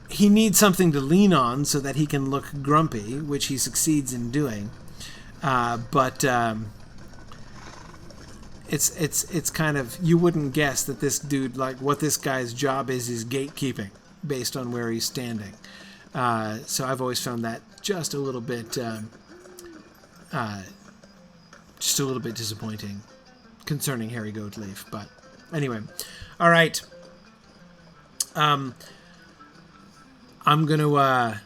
he needs something to lean on so that he can look grumpy, which he succeeds in doing. But it's kind of... You wouldn't guess that this dude, like, what this guy's job is gatekeeping based on where he's standing. So I've always found that just a little bit disappointing concerning Harry Goatleaf, but... Anyway, all right. I'm gonna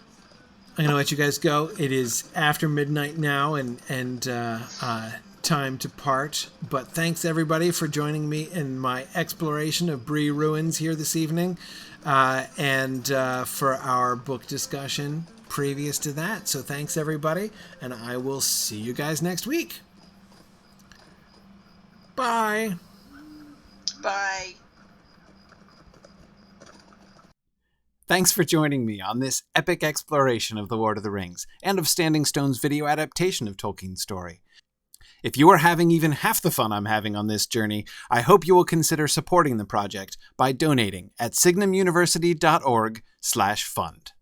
let you guys go. It is after midnight now, and time to part. But thanks everybody for joining me in my exploration of Bree ruins here this evening, and for our book discussion previous to that. So thanks everybody, and I will see you guys next week. Bye. Bye. Thanks for joining me on this epic exploration of The Lord of the Rings and of Standing Stone's video adaptation of Tolkien's story. If you are having even half the fun I'm having on this journey, I hope you will consider supporting the project by donating at signumuniversity.org/fund.